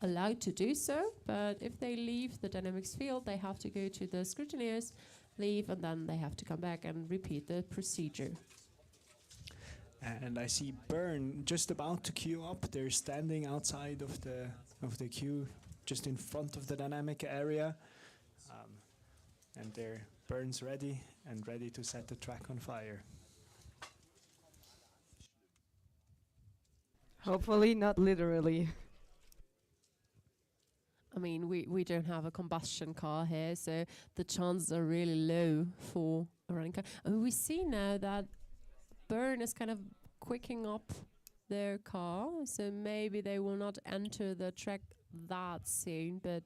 allowed to do so, but if they leave the dynamics field, they have to go to the scrutineers, leave, and then they have to come back and repeat the procedure. And I see Byrne just about to queue up. They're standing outside of the queue, just in front of the dynamic area. And Byrne's ready and ready to set the track on fire. Hopefully not literally. I mean, we don't have a combustion car here, so the chances are really low for a running car. And we see now that Byrne is kind of quicking up their car, so maybe they will not enter the track that soon, but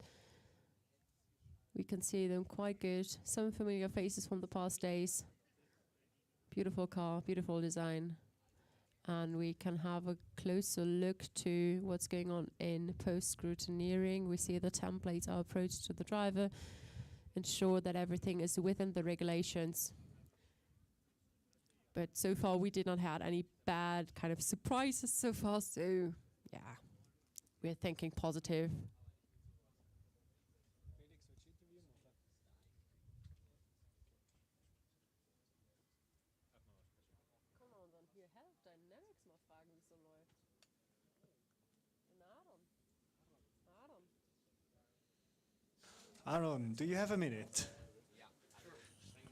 we can see them quite good. Some familiar faces from the past days. Beautiful car, beautiful design. And we can have a closer look to what's going on in post-scrutineering. We see the templates are approached to the driver, ensure that everything is within the regulations. But so far we did not have any bad kind of surprises so far, so yeah, we're thinking positive. Aaron, do you have a minute?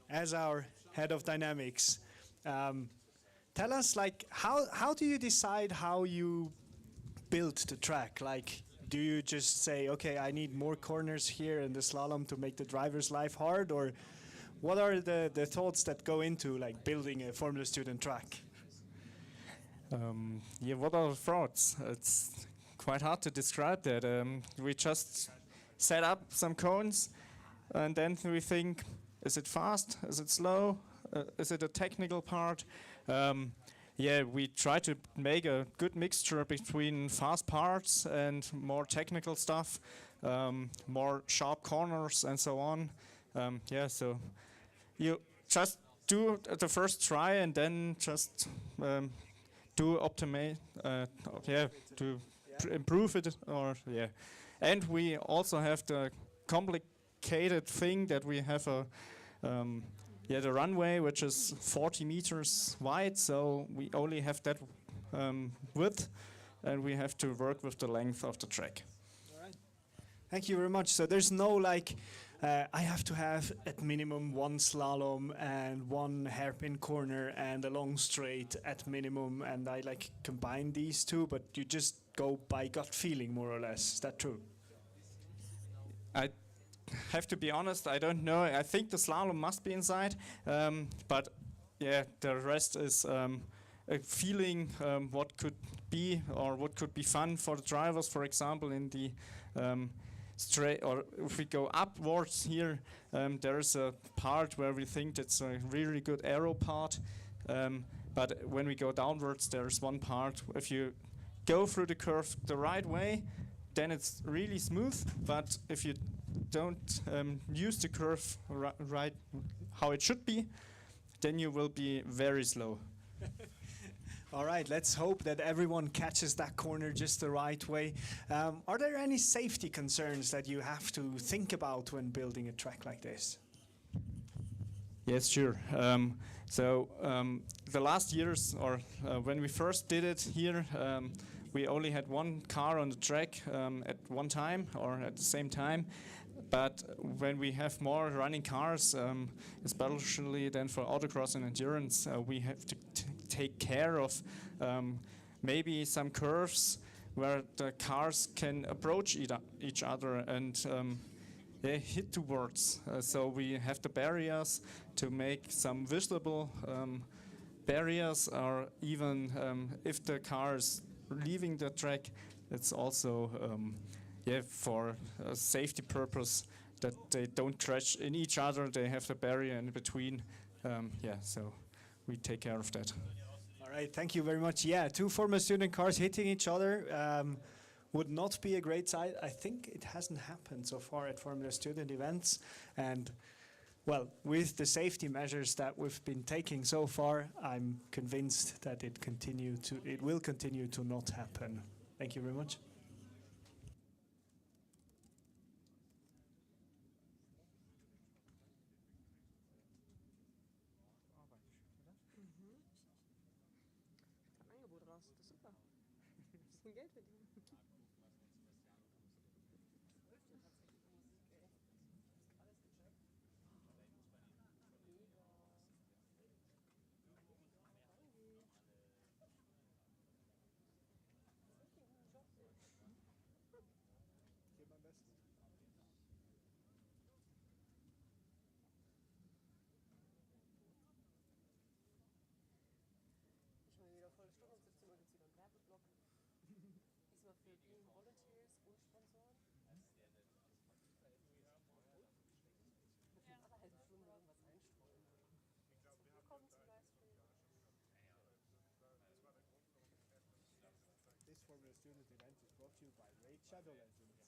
As our head of dynamics, tell us, like, how do you decide how you build the track? Like, do you just say, okay, I need more corners here in the slalom to make the driver's life hard, or what are the thoughts that go into like building a Formula Student track? Yeah, what are the thoughts? It's quite hard to describe that. We just set up some cones, and then we think, is it fast? Is it slow? Is it a technical part? Yeah, we try to make a good mixture between fast parts and more technical stuff, more sharp corners and so on. Yeah, so you just do the first try and then just do optimize, yeah, to improve it, or yeah. And we also have the complicated thing that we have a yeah, the runway, which is 40 meters wide, so we only have that width, and we have to work with the length of the track. All right. Thank you very much. So there's no like I have to have at minimum one slalom and one hairpin corner and a long straight at minimum, and I like combine these two, but you just go by gut feeling more or less. Is that true? I have to be honest, I don't know. I think the slalom must be inside, but yeah, the rest is a feeling what could be or what could be fun for the drivers. For example, in the straight, or if we go upwards here, there is a part where we think that's a really good aero part. But when we go downwards, there's one part. If you go through the curve the right way, then it's really smooth. But if you don't use the curve right how it should be, then you will be very slow. All right, let's hope that everyone catches that corner just the right way. Are there any safety concerns that you have to think about when building a track like this? Yes, sure. The last years, or when we first did it here, we only had one car on the track at one time or at the same time. But when we have more running cars, especially then for autocross and endurance, we have to take care of maybe some curves where the cars can approach each other and they hit towards. So we have the barriers to make some visible barriers, or even if the car is leaving the track, it's also for a safety purpose that they don't crash in each other. They have the barrier in between. So we take care of that. All right, thank you very much. Yeah, two former student cars hitting each other would not be a great sight. I think it hasn't happened so far at Formula Student events. And well, with the safety measures that we've been taking so far, I'm convinced that it will continue to not happen. Thank you very much. Angebot raus, das ist super. Das ist ein Geld verdienen. Wieder volle Stunde, um 17 Uhr gibt es wieder einen Werbeblock. Diesmal für Being Volunteers und Sponsoren. Alle halbe Stunde irgendwas einstreuen. Willkommen zum Livestream. This Formula Student event is brought to you by Shadow Legends.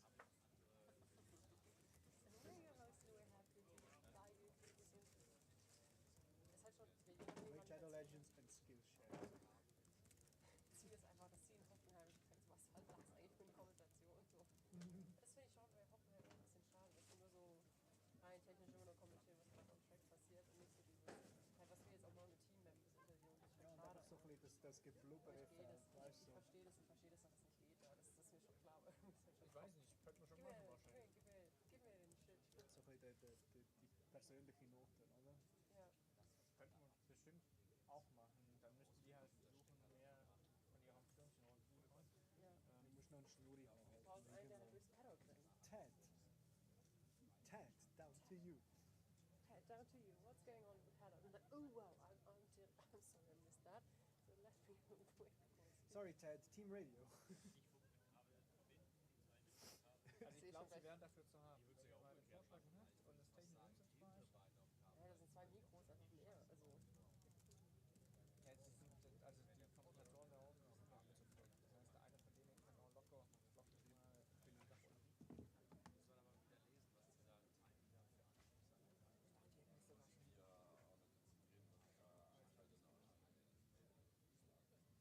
Shadow Legends and Skillshare. Ziel ist einfach, das Ziel in Hoffenheim ist was hat das eigentlich für eine Konnotation so. Das finde ich schon bei Hoffenheim ein bisschen schade, dass wir nur so rein technisch immer nur kommentieren, was gerade am Track passiert und nicht so dieses, was wir jetzt auch mal mit Team-Members interviewen. Das ist schon schade. So viel das Geblubbere. Ich verstehe das, dass es nicht geht, ja. Das ist mir schon klar. Ich weiß nicht, könnte man schon machen wahrscheinlich. Gib mir den Shit. So viel die persönliche Note, oder? Ja. Könnte man bestimmt auch machen. Dann müsste die halt versuchen, mehr von ihrem Stürmchen rauszubekommen. Ja. Du musst noch einen Schnurri haben. Du brauchst einen, der durchs Paddock rennt. Ted, down to you. Ted, down to you. What's going on in the paddock? And like, oh wow, I'm sorry, I missed that. So let me quick. Sorry, Ted, Team Radio. Also ich glaube, sie wären dafür zu haben. Wenn man den Vorschlag hat und das technisch umsetzbar ist. Ja, das sind zwei Mikros, einfach mehr. Also. Ja, also die Kompensatoren da oben sind noch nicht so voll. Das heißt, der eine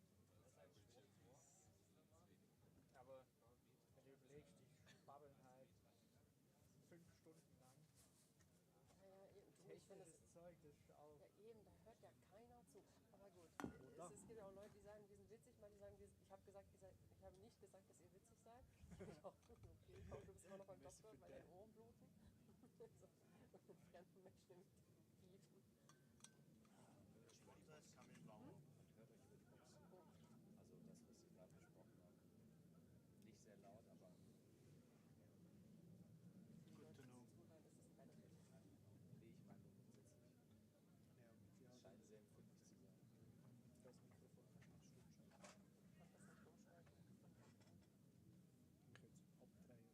von denen kann auch locker mal billig Sachen. Aber wenn du überlegst, die babbeln halt 5 Stunden lang. Ja, eben, Technisches Zeug, das ist auch. Ja, eben, da hört ja keiner zu. Aber gut, es gibt auch Leute, die sagen, wir sind witzig, manche sagen, ich habe nicht gesagt, dass ihr witzig seid. Ich hoffe, du bist immer noch beim Doktor, weil deine Ohren bluten. so, mit fremden Menschen im Beefen. Sponsors come in warm. Hört euch mit Boxen. Also das, was Sie gerade besprochen haben. Nicht sehr laut, aber Good to know. Das ist keine nee, ich meine nur grundsätzlich. Ja, Es scheint sehr empfindlich zu sein. das Mikrofon kannst du stumm schalten. Was das nicht umschalten. Ik ga het opdraaien.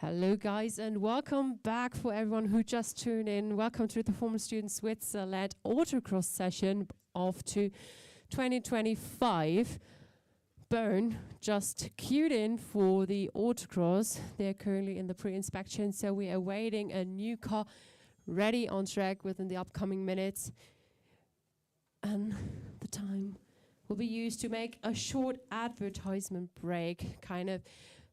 Hello, guys, and welcome back for everyone who just tuned in. Welcome to the Formula Student Switzerland Autocross session of 2025. Bern just queued in for the Autocross. They're currently in the pre-inspection, so we are awaiting a new car ready on track within the upcoming minutes. And the time will be used to make a short advertisement break, kind of.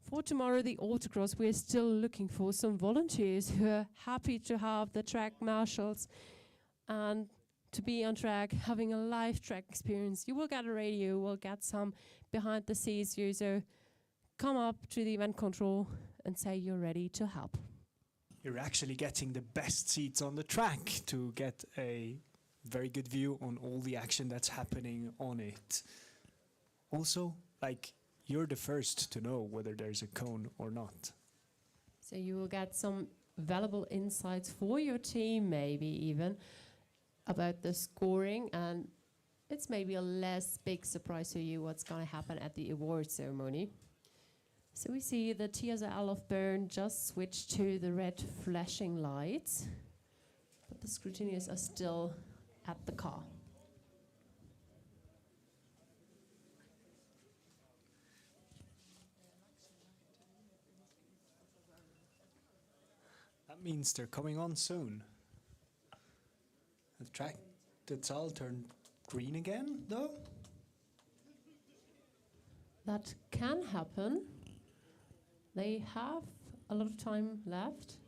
For tomorrow, the Autocross, we're still looking for some volunteers who are happy to have the track marshals and to be on track, having a live track experience. You will get a radio, you will get some behind the scenes user. Come up to the event control and say you're ready to help. You're actually getting the best seats on the track to get a very good view on all the action that's happening on it. Also, you're the first to know whether there's a cone or not. So you will get some valuable insights for your team, maybe even about the scoring, and it's maybe a less big surprise to you what's going to happen at the award ceremony. So we see the TSL of Bern just switched to the red flashing lights, but the scrutineers are still at the car. That means they're coming on soon. The track, that's all turned green again, though? That can happen. They have a lot of time left.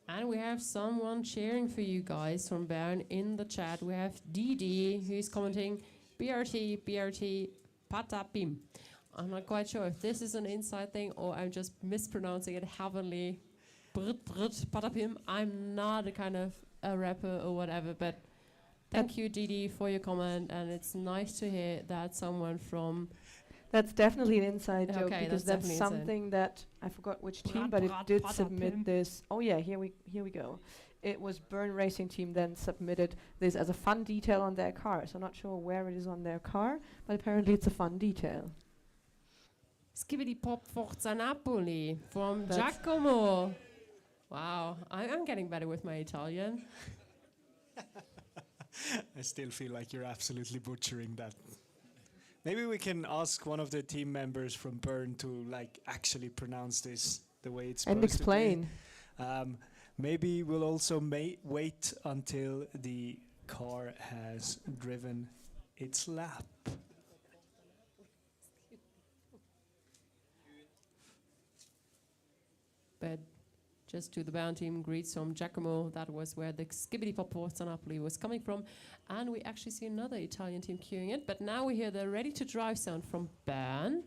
And we have someone cheering for you guys from Bern in the chat. We have DD who's commenting BRT, BRT, Patapim. I'm not quite sure if this is an inside thing or I'm just mispronouncing it heavenly. Brit, Patapim. I'm not a kind of a rapper or whatever, but thank you, DD, for your comment. And it's nice to hear that someone from... That's definitely an inside joke, Okay, because that's that's definitely something that I forgot which team, but it did submit this. Oh yeah, here we go. It was Bern Racing Team then submitted this as a fun detail on their car. So not sure where it is on their car, but apparently it's a fun detail. Skibidi Pop Forza Napoli from Giacomo. Wow, I'm getting better with my Italian. I still feel like you're absolutely butchering that. Maybe we can ask one of the team members from Bern to actually pronounce this the way it's supposed and explain. to be. Maybe we'll also wait until the car has driven its lap. But just to the Bern team, greets from Giacomo. That was where the Skibidi Pop Forza Napoli was coming from. And we actually see another Italian team queuing it. But now we hear the ready-to-drive sound from Bern.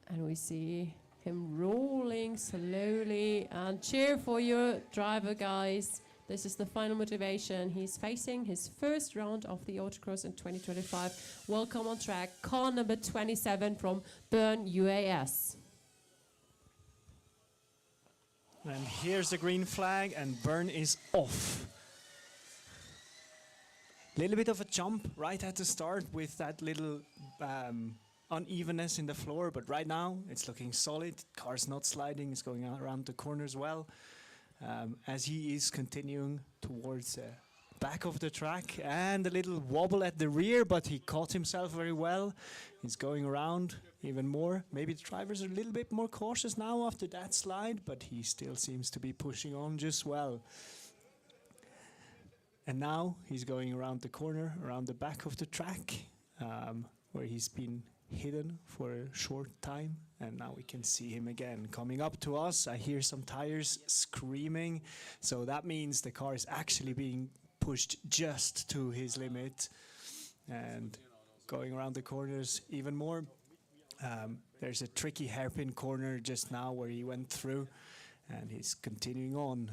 And we see him rolling slowly. And cheer for your driver, guys. This is the final motivation. He's facing his first round of the Autocross in 2025. Welcome on track, car number 27 from Bern UAS. And here's the green flag, and Bern is off. Little bit of a jump right at the start with that little unevenness in the floor, but right now it's looking solid. Car's not sliding, it's going around the corners well. As he is continuing towards the back of the track, and a little wobble at the rear, but he caught himself very well. He's going around even more. Maybe the drivers are a little bit more cautious now after that slide, but he still seems to be pushing on just well. And now he's going around the corner, around the back of the track, where he's been hidden for a short time, and now we can see him again coming up to us. I hear some tires screaming, so that means the car is actually being pushed just to his limit and going around the corners even more. There's a tricky hairpin corner just now where he went through, and he's continuing on.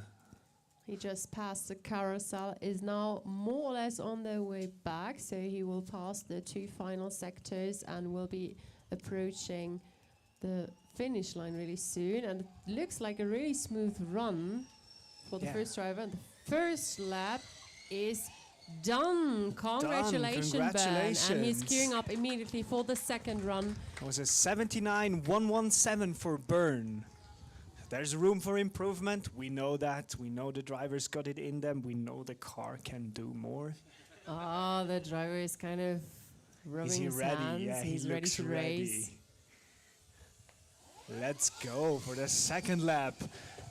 He just passed the carousel, is now more or less on their way back, so he will pass the two final sectors and will be approaching the finish line really soon. And it looks like a really smooth run for the first driver. And the first lap is Done. Congratulations, Ben. And he's Congratulations. gearing up immediately for the second run. It was a 79.117 for Byrne. There's room for improvement. We know that. We know the drivers got it in them. We know the car can do more. Ah, the driver is kind of rubbing Is he his ready? hands. Yeah, he He's ready looks to race. ready. Let's go for the second lap.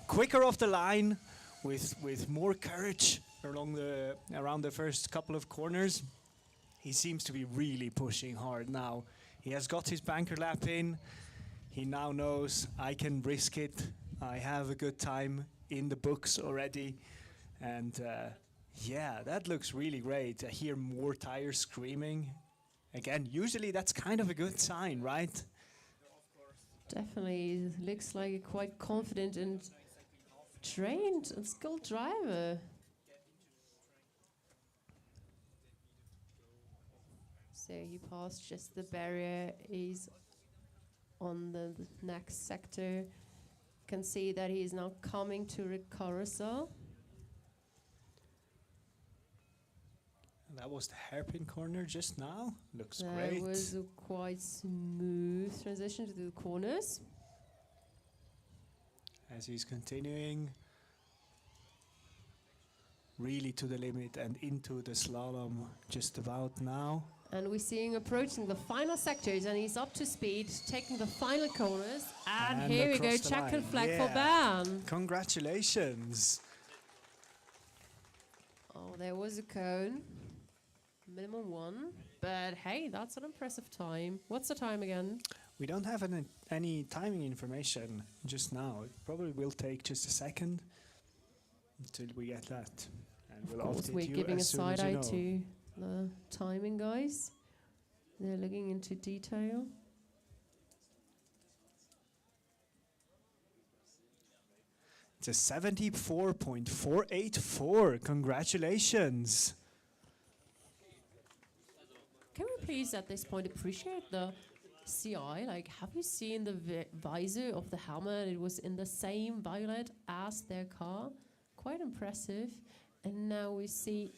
Quicker off the line with more courage around the first couple of corners. He seems to be really pushing hard now. He has got his banker lap in. He now knows I can risk it. I have a good time in the books already. And yeah, that looks really great. I hear more tires screaming. Again, usually that's kind of a good sign, right? Definitely looks like a quite confident and trained and skilled driver. So he passed just the barrier. He's on the next sector. Can see that he is now coming to the carousel. That was the hairpin corner just now. Looks That great. was a quite smooth transition to the corners. As he's continuing really to the limit and into the slalom just about now. And we're seeing approaching the final sectors, and he's up to speed, taking the final corners. And here we go, across the check and line. flag for Yeah. Ben. Congratulations. Oh, there was a cone. Minimum one. But hey, that's an impressive time. What's the time again? We don't have any timing information just now. It probably will take just a second until we get that. And Of we'll course, update we're you giving a as soon as side you eye know. to the timing guys. They're looking into detail. It's a 74.484. Congratulations. Can we please at this point appreciate the CI? Like, have you seen the visor of the helmet? It was in the same violet as their car. Quite impressive. And now we see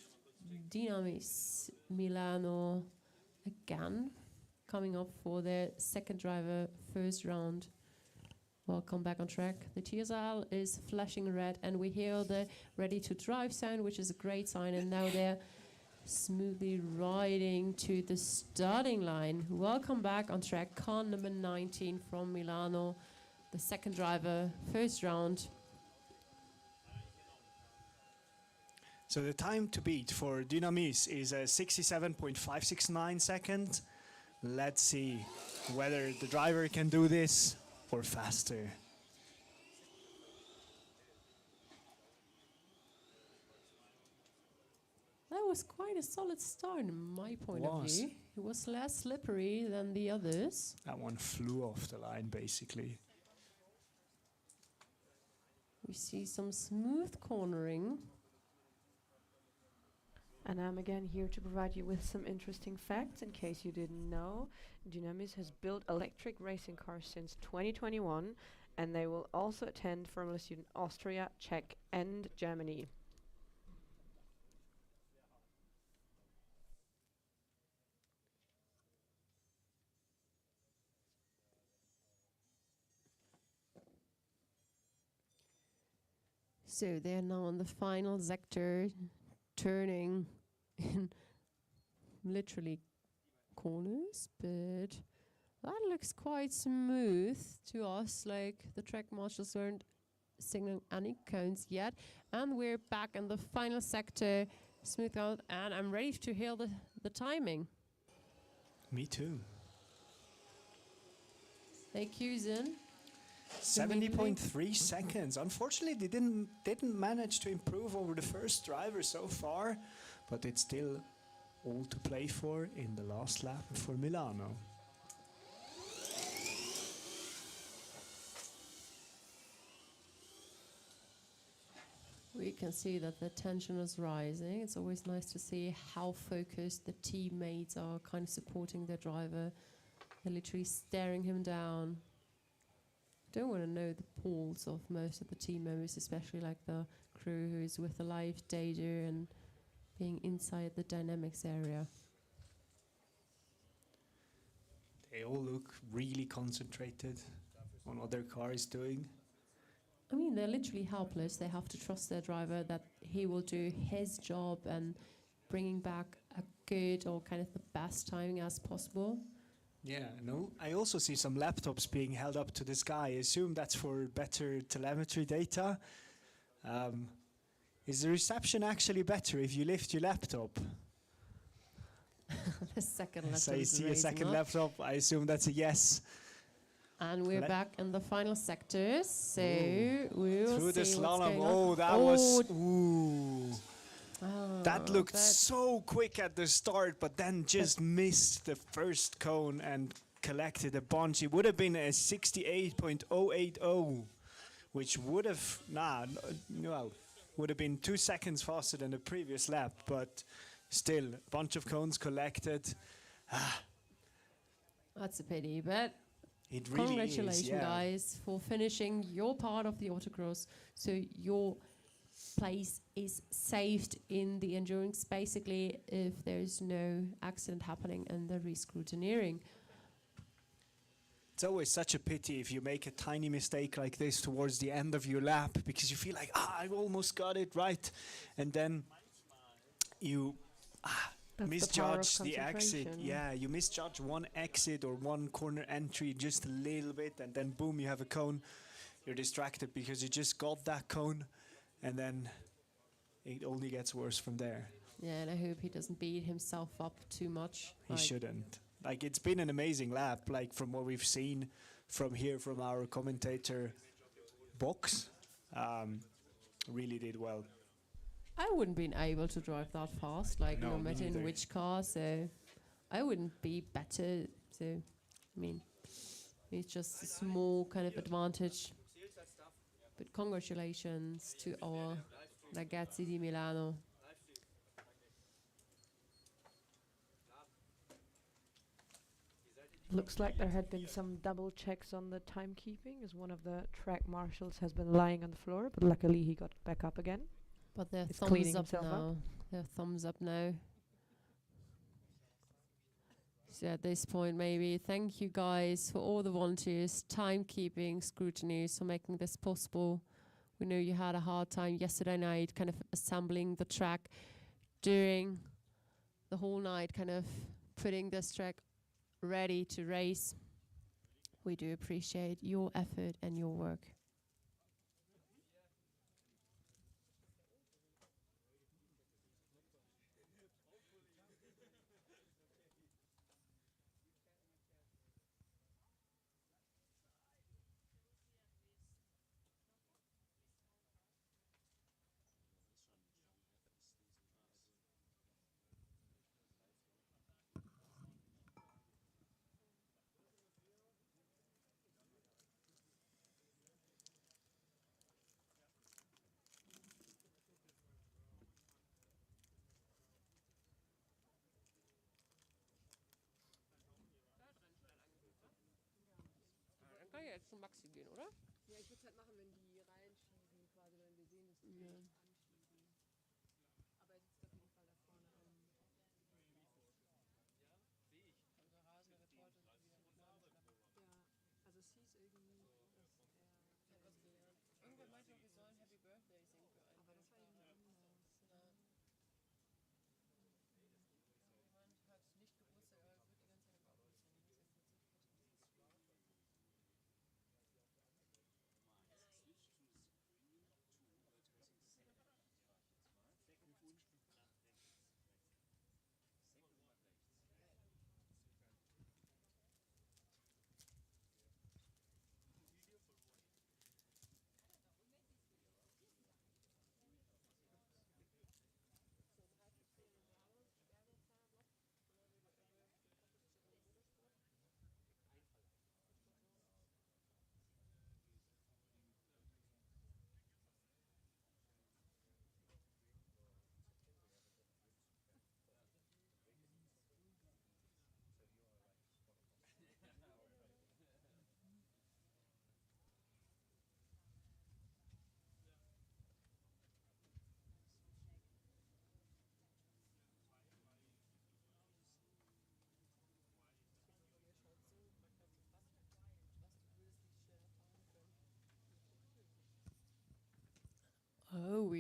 Dynamis Milano again coming up for their second driver first round. Welcome back on track. The TSL is flashing red, and we hear the ready to drive sound, which is a great sign. And now they're smoothly riding to the starting line. Welcome back on track. Car number 19 from Milano, the second driver, first round. So the time to beat for Dynamis is 67.569 seconds. Let's see whether the driver can do this or faster. That was quite a solid start in my point of view. It was less slippery than the others. That one flew off the line, basically. We see some smooth cornering. And I'm again here to provide you with some interesting facts in case you didn't know. Dynamis has built electric racing cars since 2021, and they will also attend Formula Student Austria, Czech and Germany. So they're now on the final sector, turning in literally corners, but that looks quite smooth to us. Like the track marshals weren't signaling any cones yet, and we're back in the final sector, smooth out, and I'm ready to hear the timing. Me too. Hey, Kuzen. 70.3 seconds. Unfortunately, they didn't manage to improve over the first driver so far, but it's still all to play for in the last lap for Milano. We can see that the tension is rising. It's always nice to see how focused the teammates are, kind of supporting their driver. They're literally staring him down. Don't want to know the pulse of most of the team members, especially like the crew who is with the live data and being inside the dynamics area. They all look really concentrated on what their car is doing. I mean, they're literally helpless. They have to trust their driver that he will do his job and bringing back a good or kind of the best timing as possible. Yeah, no. I also see some laptops being held up to the sky. I assume that's for better telemetry data. Is the reception actually better if you lift your laptop? The second laptop So you is see a raising second up. laptop, I assume that's a yes. And we're Let- back in the final sectors, so Ooh. we'll Through the see what's slalom. going on. Oh, that was... Ooh. That looked but so quick at the start, but then just missed the first cone and collected a bunch. It would have been a 68.080, which would have, would have been 2 seconds faster than the previous lap, but still, a bunch of cones collected. that's a pity, but It really congratulations, is, yeah. guys, for finishing your part of the autocross. So your place is saved in the endurance, basically, if there's no accident happening in the rescrutineering. It's always such a pity if you make a tiny mistake like this towards the end of your lap, because you feel like, I almost got it right. And then you That's misjudge the the power of exit. concentration. Yeah, you misjudge one exit or one corner entry just a little bit, and then boom, you have a cone. You're distracted because you just got that cone, and then it only gets worse from there. Yeah, and I hope he doesn't beat himself up too much. He shouldn't. Like, it's been an amazing lap, like from what we've seen from here, from our commentator box. Really did well. I wouldn't been able to drive that fast, like No, no me matter in neither. which car, so I wouldn't be better. So, I mean, it's just a small kind of advantage. But congratulations to our ragazzi di Milano. Looks like there had been some double checks on the timekeeping, as one of the track marshals has been lying on the floor, but luckily he got back up again. But their It's thumbs cleaning up himself up. now. Their thumbs up now. So at this point, maybe thank you guys for all the volunteers, timekeeping, scrutineers for making this possible. We know you had a hard time yesterday night, kind of assembling the track during the whole night, kind of putting this track ready to race. We do appreciate your effort and your work. Dann kann ich jetzt zu Maxi gehen, oder? Ja, ich würde es halt machen, wenn die reinschieben, quasi, wenn wir sehen, dass die anschieben. Aber er sitzt auf jeden Fall da vorne am. Also rasende Reporter wieder nach vorne schlappen. Ja, also es hieß irgendwie, dass er. Irgendwer meinte noch, wir sollen Happy Birthday singen für einen. Aber das war irgendwie anders. Jemand hat nicht Geburtstag, aber wird die ganze Zeit am Auto singen. Das ist ja witzig.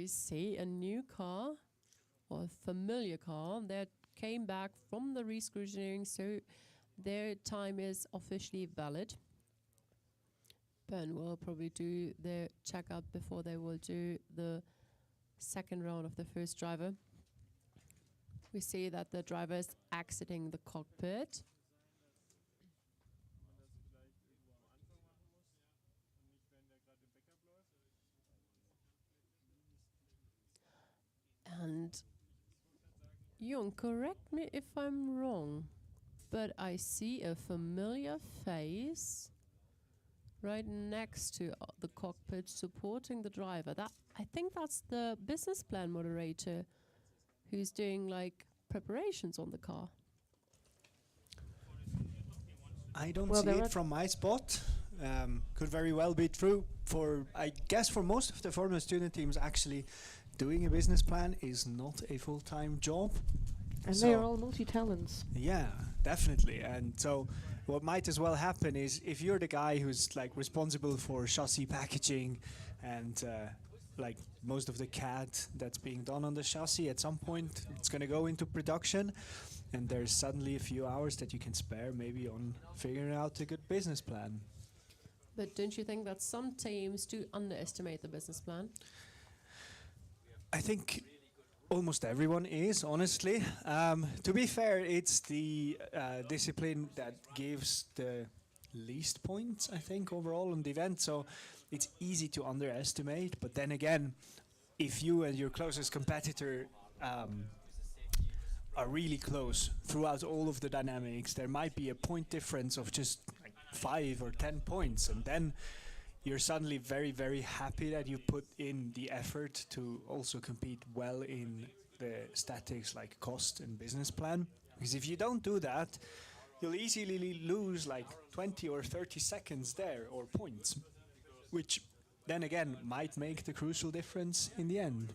we see a new car, or a familiar car, that came back from the re-scrutineering, so their time is officially valid. Ben will probably do their checkup before they will do the second round of the first driver. We see that the driver is exiting the cockpit. And Jon, correct me if I'm wrong, but I see a familiar face right next to the cockpit supporting the driver. That, I think that's the business plan moderator who's doing like preparations on the car. I don't Well, see there it are- from my spot. Could very well be true. I guess for most of the Formula Student teams, actually doing a business plan is not a full-time job. And So- they are all multi-talents. Yeah, definitely. And so what might as well happen is if you're the guy who's like responsible for chassis packaging and like most of the CAD that's being done on the chassis, at some point it's going to go into production, and there's suddenly a few hours that you can spare maybe on figuring out a good business plan. But don't you think that some teams do underestimate the business plan? I think almost everyone is, honestly. To be fair, it's the discipline that gives the least points, I think, overall on the event. So it's easy to underestimate. But then again, if you and your closest competitor are really close throughout all of the dynamics, there might be a point difference of just like 5 or 10 points. And then you're suddenly very, very happy that you put in the effort to also compete well in the statics like cost and business plan. Because if you don't do that, you'll easily lose like 20 or 30 seconds there, or points, which then again might make the crucial difference in the end.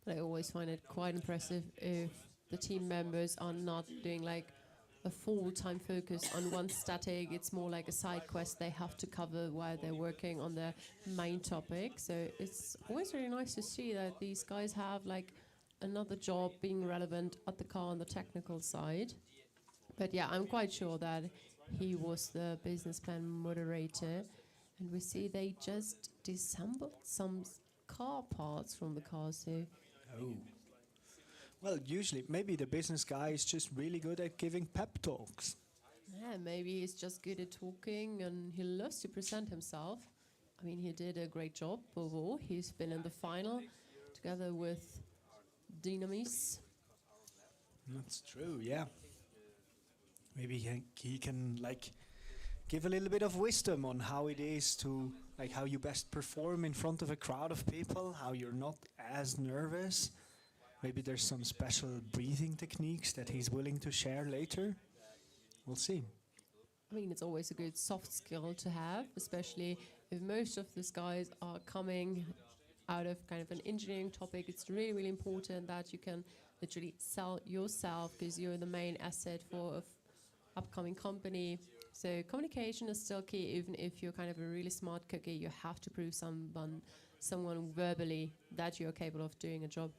But I always find it quite impressive if the team members are not doing like a full-time focus on one static. It's more like a side quest they have to cover while they're working on their main topic. So it's always really nice to see that these guys have like another job being relevant at the car on the technical side. But yeah, I'm quite sure that he was the business plan moderator. And we see they just disassembled some car parts from the car. So Oh. Well, usually, maybe the business guy is just really good at giving pep talks. yeah, maybe he's just good at talking and he loves to present himself. I mean, he did a great job overall. He's been in the final together with Dynamis. That's true, yeah. Maybe he can like give a little bit of wisdom on how it is to like how you best perform in front of a crowd of people, how you're not as nervous. Maybe there's some special breathing techniques that he's willing to share later. We'll see. I mean, it's always a good soft skill to have, especially if most of these guys are coming out of kind of an engineering topic. It's really, really important that you can literally sell yourself because you're the main asset for an upcoming company. So communication is still key. Even if you're kind of a really smart cookie, you have to prove someone verbally that you're capable of doing a job.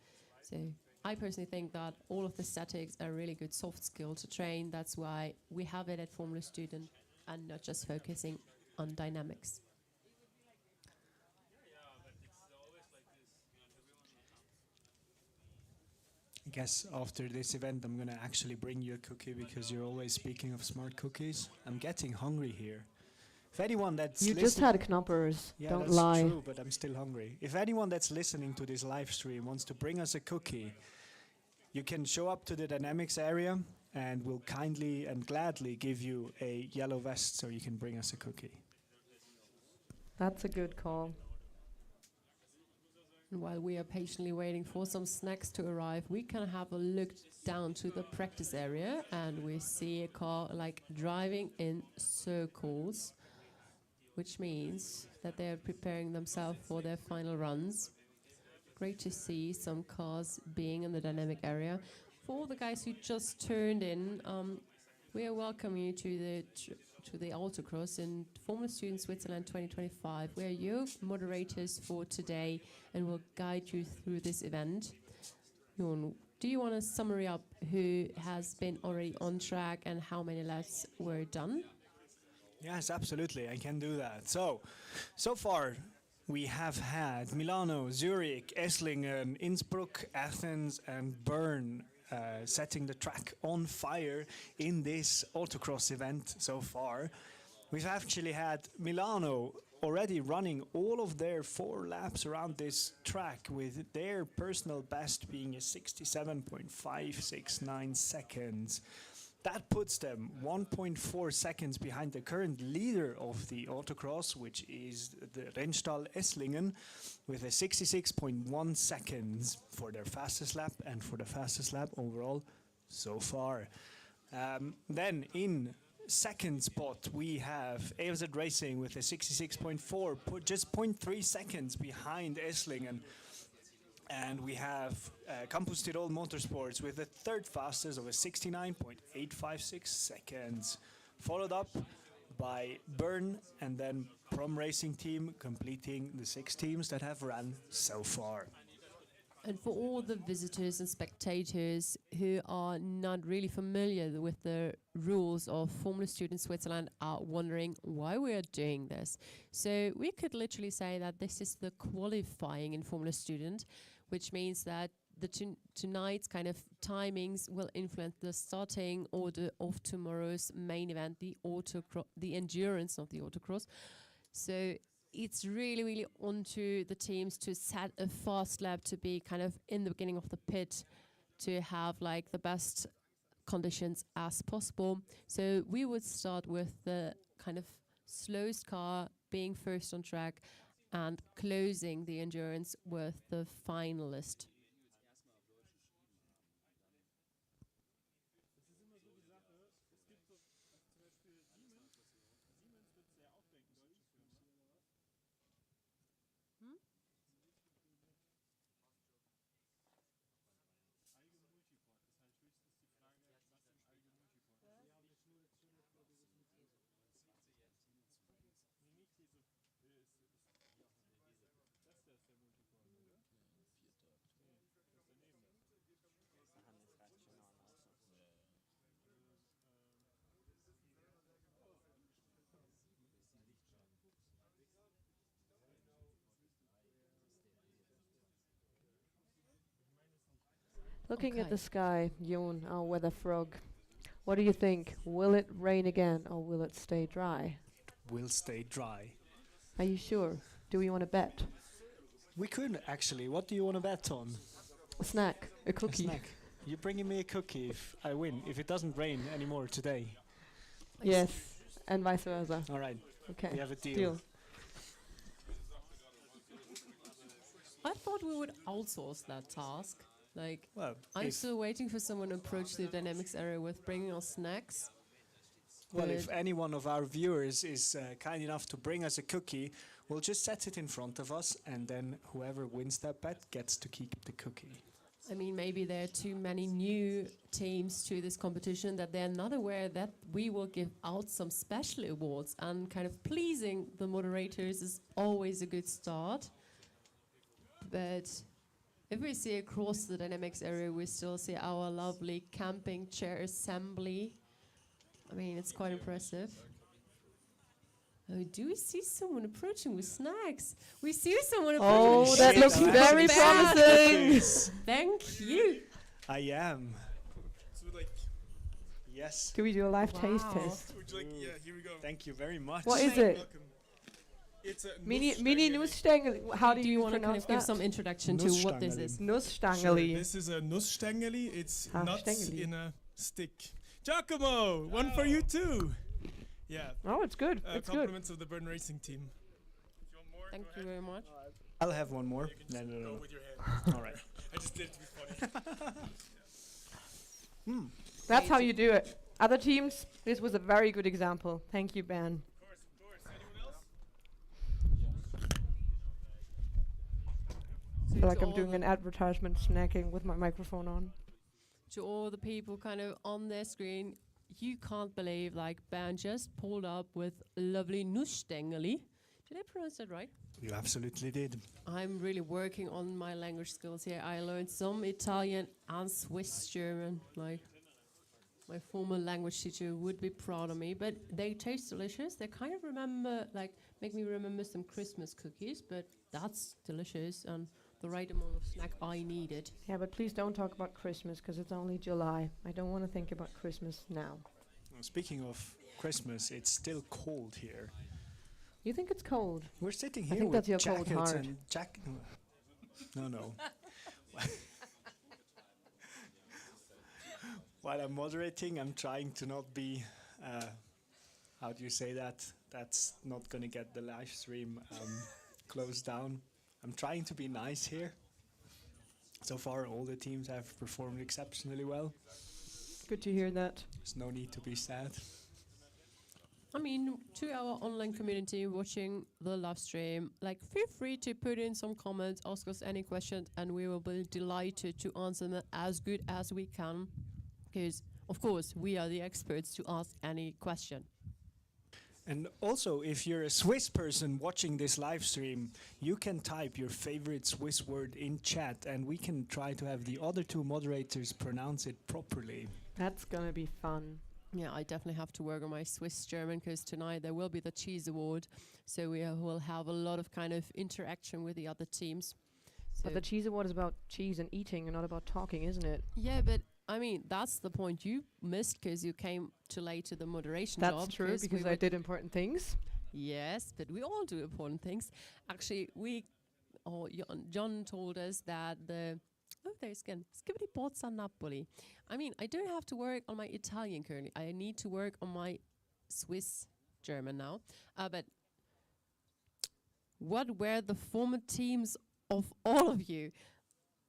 So I personally think that all of the statics are a really good soft skill to train. That's why we have it at Formula Student and not just focusing on dynamics. I guess after this event, I'm gonna actually bring you a cookie because you're always speaking of smart cookies. I'm getting hungry here. If anyone that's You just had Knoppers. yeah, Don't that's lie. true, but I'm still hungry. If anyone that's listening to this live stream wants to bring us a cookie, you can show up to the dynamics area, and we'll kindly and gladly give you a yellow vest so you can bring us a cookie. That's a good call. And while we are patiently waiting for some snacks to arrive, we can have a look down to the practice area, and we see a car like driving in circles, which means that they are preparing themselves for their final runs. Great to see some cars being in the dynamic area. For all the guys who just turned in, we are welcoming you to the to the Autocross in Formula Student Switzerland 2025. We are your moderators for today and will guide you through this event. Jon, do you want to summary up who has been already on track and how many laps were done? Yes, absolutely, I can do that. So far we have had Milano, Zurich, Esslingen, Innsbruck, Athens and Bern setting the track on fire in this autocross event so far. We've actually had Milano already running all of their 4 laps around this track with their personal best being a 67.569 seconds. That puts them 1.4 seconds behind the current leader of the autocross, which is the Rennstall Esslingen, with a 66.1 seconds for their fastest lap and for the fastest lap overall so far. Then in second spot we have AMZ Racing with a 66.4, just 0.3 seconds behind Esslingen. And we have Campus Tirol Motorsports with the third fastest of a 69.856 seconds, followed up by Bern and then Prom Racing Team, completing the 6 teams that have run so far. And for all the visitors and spectators who are not really familiar with the rules of Formula Student Switzerland are wondering why we are doing this. So we could literally say that this is the qualifying in Formula Student, which means that the tonight's kind of timings will influence the starting order of tomorrow's main event, the endurance, not the autocross. So it's really, really onto the teams to set a fast lap, to be kind of in the beginning of the pit, to have like the best conditions as possible. So we would start with the kind of slowest car being first on track and closing the endurance with the finalist. Looking at Okay. the sky, Jon, our weather frog, what do you think? Will it rain again or will it stay dry? Will stay dry. Are you sure? Do we want to bet? We could actually. What do you want to bet on? A snack, a cookie. A snack. You're bringing me a cookie if I win, if it doesn't rain anymore today. Yes, and vice versa. All right, Okay. we have a deal. Deal. I thought we would outsource that task. Like, Well, I'm if, still waiting for someone to approach the dynamics area with bringing us snacks. if but- any one of our viewers is kind enough to bring us a cookie, we'll just set it in front of us, and then whoever wins that bet gets to keep the cookie. I mean, maybe there are too many new teams to this competition that they're not aware that we will give out some special awards, and kind of pleasing the moderators is always a good start. But if we see across the dynamics area, we still see our lovely camping chair assembly. I mean, it's quite impressive. Oh, do we see someone approaching with snacks? We see someone approaching Oh, with that snacks. looks Not very bad. promising. Thank you. I am. So like, Yes. Do we do a live taste Wow. test? would you like? Yeah, here we go. Thank you very much. What is it? Welcome. It's a Mini Nussstängeli. How do you want to kind pronounce of give that? some introduction to what this is? Nussstängeli. This is a Nussstängeli. It's Ah, nuts stängeli. in a stick. Giacomo, one for you too. Yeah. Oh, it's good. It's good. Compliments of the Bern Racing team. If you want more, Thank go you ahead. very much. I'll have one more. You can just go with your hand. All right. I just did it to be funny. That's how you do it. Other teams, this was a very good example. Thank you, Ben. Of course, of course. Anyone else? I feel like I'm doing an advertisement snacking with my microphone on. To all the people kind of on their screen, you can't believe, like, Ben just pulled up with lovely Nussstängeli. Did I pronounce that right? You absolutely did. I'm really working on my language skills here. I learned some Italian and Swiss German. Like, my former language teacher would be proud of me. But they taste delicious. They kind of make me remember some Christmas cookies. But that's delicious and the right amount of snack I needed. Yeah, but please don't talk about Christmas because it's only July. I don't want to think about Christmas now. Speaking of Christmas, it's still cold here. You think it's cold? We're sitting I here think with that's your cold jackets heart. and No. While I'm moderating, I'm trying to not be. How do you say that? That's not gonna get the live stream closed down. I'm trying to be nice here. So far, all the teams have performed exceptionally well. Good to hear that. There's no need to be sad. I mean, to our online community watching the live stream, like, feel free to put in some comments, ask us any questions, and we will be delighted to answer them as good as we can. Because, of course, we are the experts to ask any question. And also, if you're a Swiss person watching this live stream, you can type your favorite Swiss word in chat, and we can try to have the other two moderators pronounce it properly. That's gonna be fun. Yeah, I definitely have to work on my Swiss German because tonight there will be the Cheese Award. So we will have a lot of kind of interaction with the other teams. So But the cheese award is about cheese and eating and not about talking, isn't it? yeah, but I mean, that's the point you missed because you came too late to the moderation job. That's true because I did important things. Yes, but we all do important things. Actually, John told us that there's again, Skibidi Pozza Napoli. I mean, I don't have to work on my Italian currently. I need to work on my Swiss German now. But what were the former teams of all of you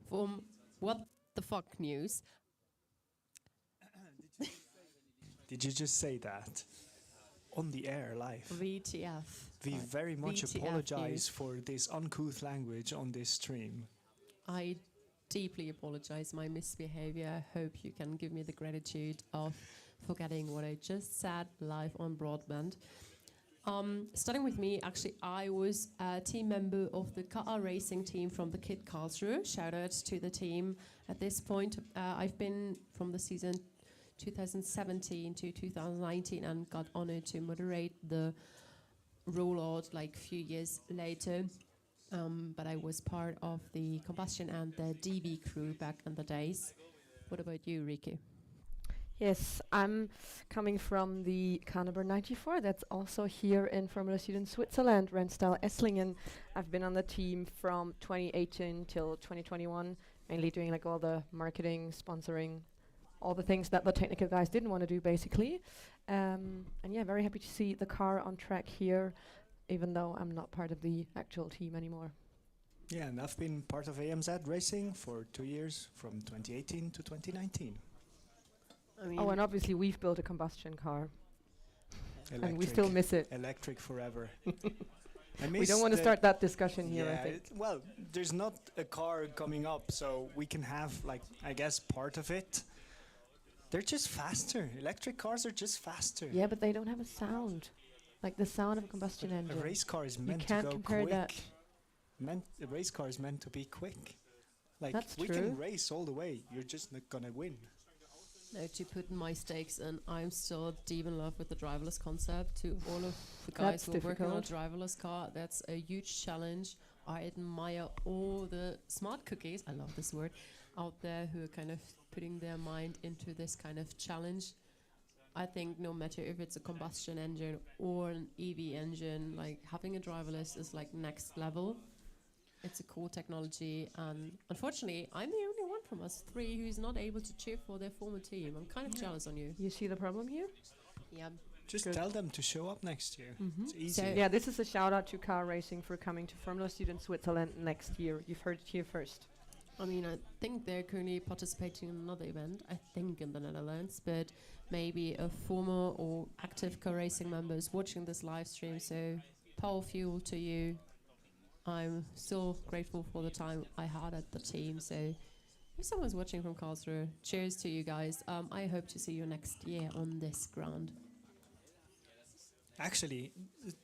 from What the Fuck News? Did you just say that? On the air, live. VTF. We very much VTF apologize news. for this uncouth language on this stream. I deeply apologize my misbehavior. I hope you can give me the gratitude of forgetting what I just said live on broadband. Starting with me, actually, I was a team member of the car racing team from the Kid Karlsruhe. Shout out to the team. At this point, I've been from the season 2017 to 2019 and got honored to moderate the rollout like a few years later. But I was part of the combustion and the DB crew back in the days. What about you, Ricky? Yes, I'm coming from the car number 94. That's also here in Formula Student Switzerland, Rennstall Esslingen. I've been on the team from 2018 till 2021, mainly doing like all the marketing, sponsoring, all the things that the technical guys didn't want to do, basically. And yeah, very happy to see the car on track here, even though I'm not part of the actual team anymore. Yeah, and I've been part of AMZ Racing for 2 years, from 2018 to 2019. I mean, Oh, and obviously we've built a combustion car, and we Electric. still miss it. Electric forever. We don't want to start that discussion here, I think. Well, there's not a car coming up, so we can have, like, I guess, part of it. They're just faster. Electric cars are just faster. Yeah, but they don't have a sound, like the sound of a combustion A engine. race car is meant to can't go compare quick. that. A race car is meant to be quick. Like, That's we true. can race all the way. You're just not gonna win. no, to put in my stakes, and I'm still deep in love with the driverless concept. To all of the guys That's who are working on a difficult. driverless car, that's a huge challenge. I admire all the smart cookies, I love this word, out there who are kind of putting their mind into this kind of challenge. I think no matter if it's a combustion engine or an EV engine, like having a driverless is like next level. It's a cool technology, and unfortunately, I'm the only one from us three who's not able to cheer for their former team. I'm kind of jealous on you. You see the problem here? Yeah. Just Good. tell them to show up next year. Mm-hmm. It's easy. So- Yeah, this is a shout out to car racing for coming to Formula Student Switzerland next year. You've heard it here first. I mean, I think they're currently participating in another event, I think in the Netherlands, but maybe a former or active car racing member is watching this live stream, so power fuel to you. I'm still grateful for the time I had at the team, so If someone's watching from Karlsruhe, cheers to you guys. I hope to see you next year on this ground. Actually,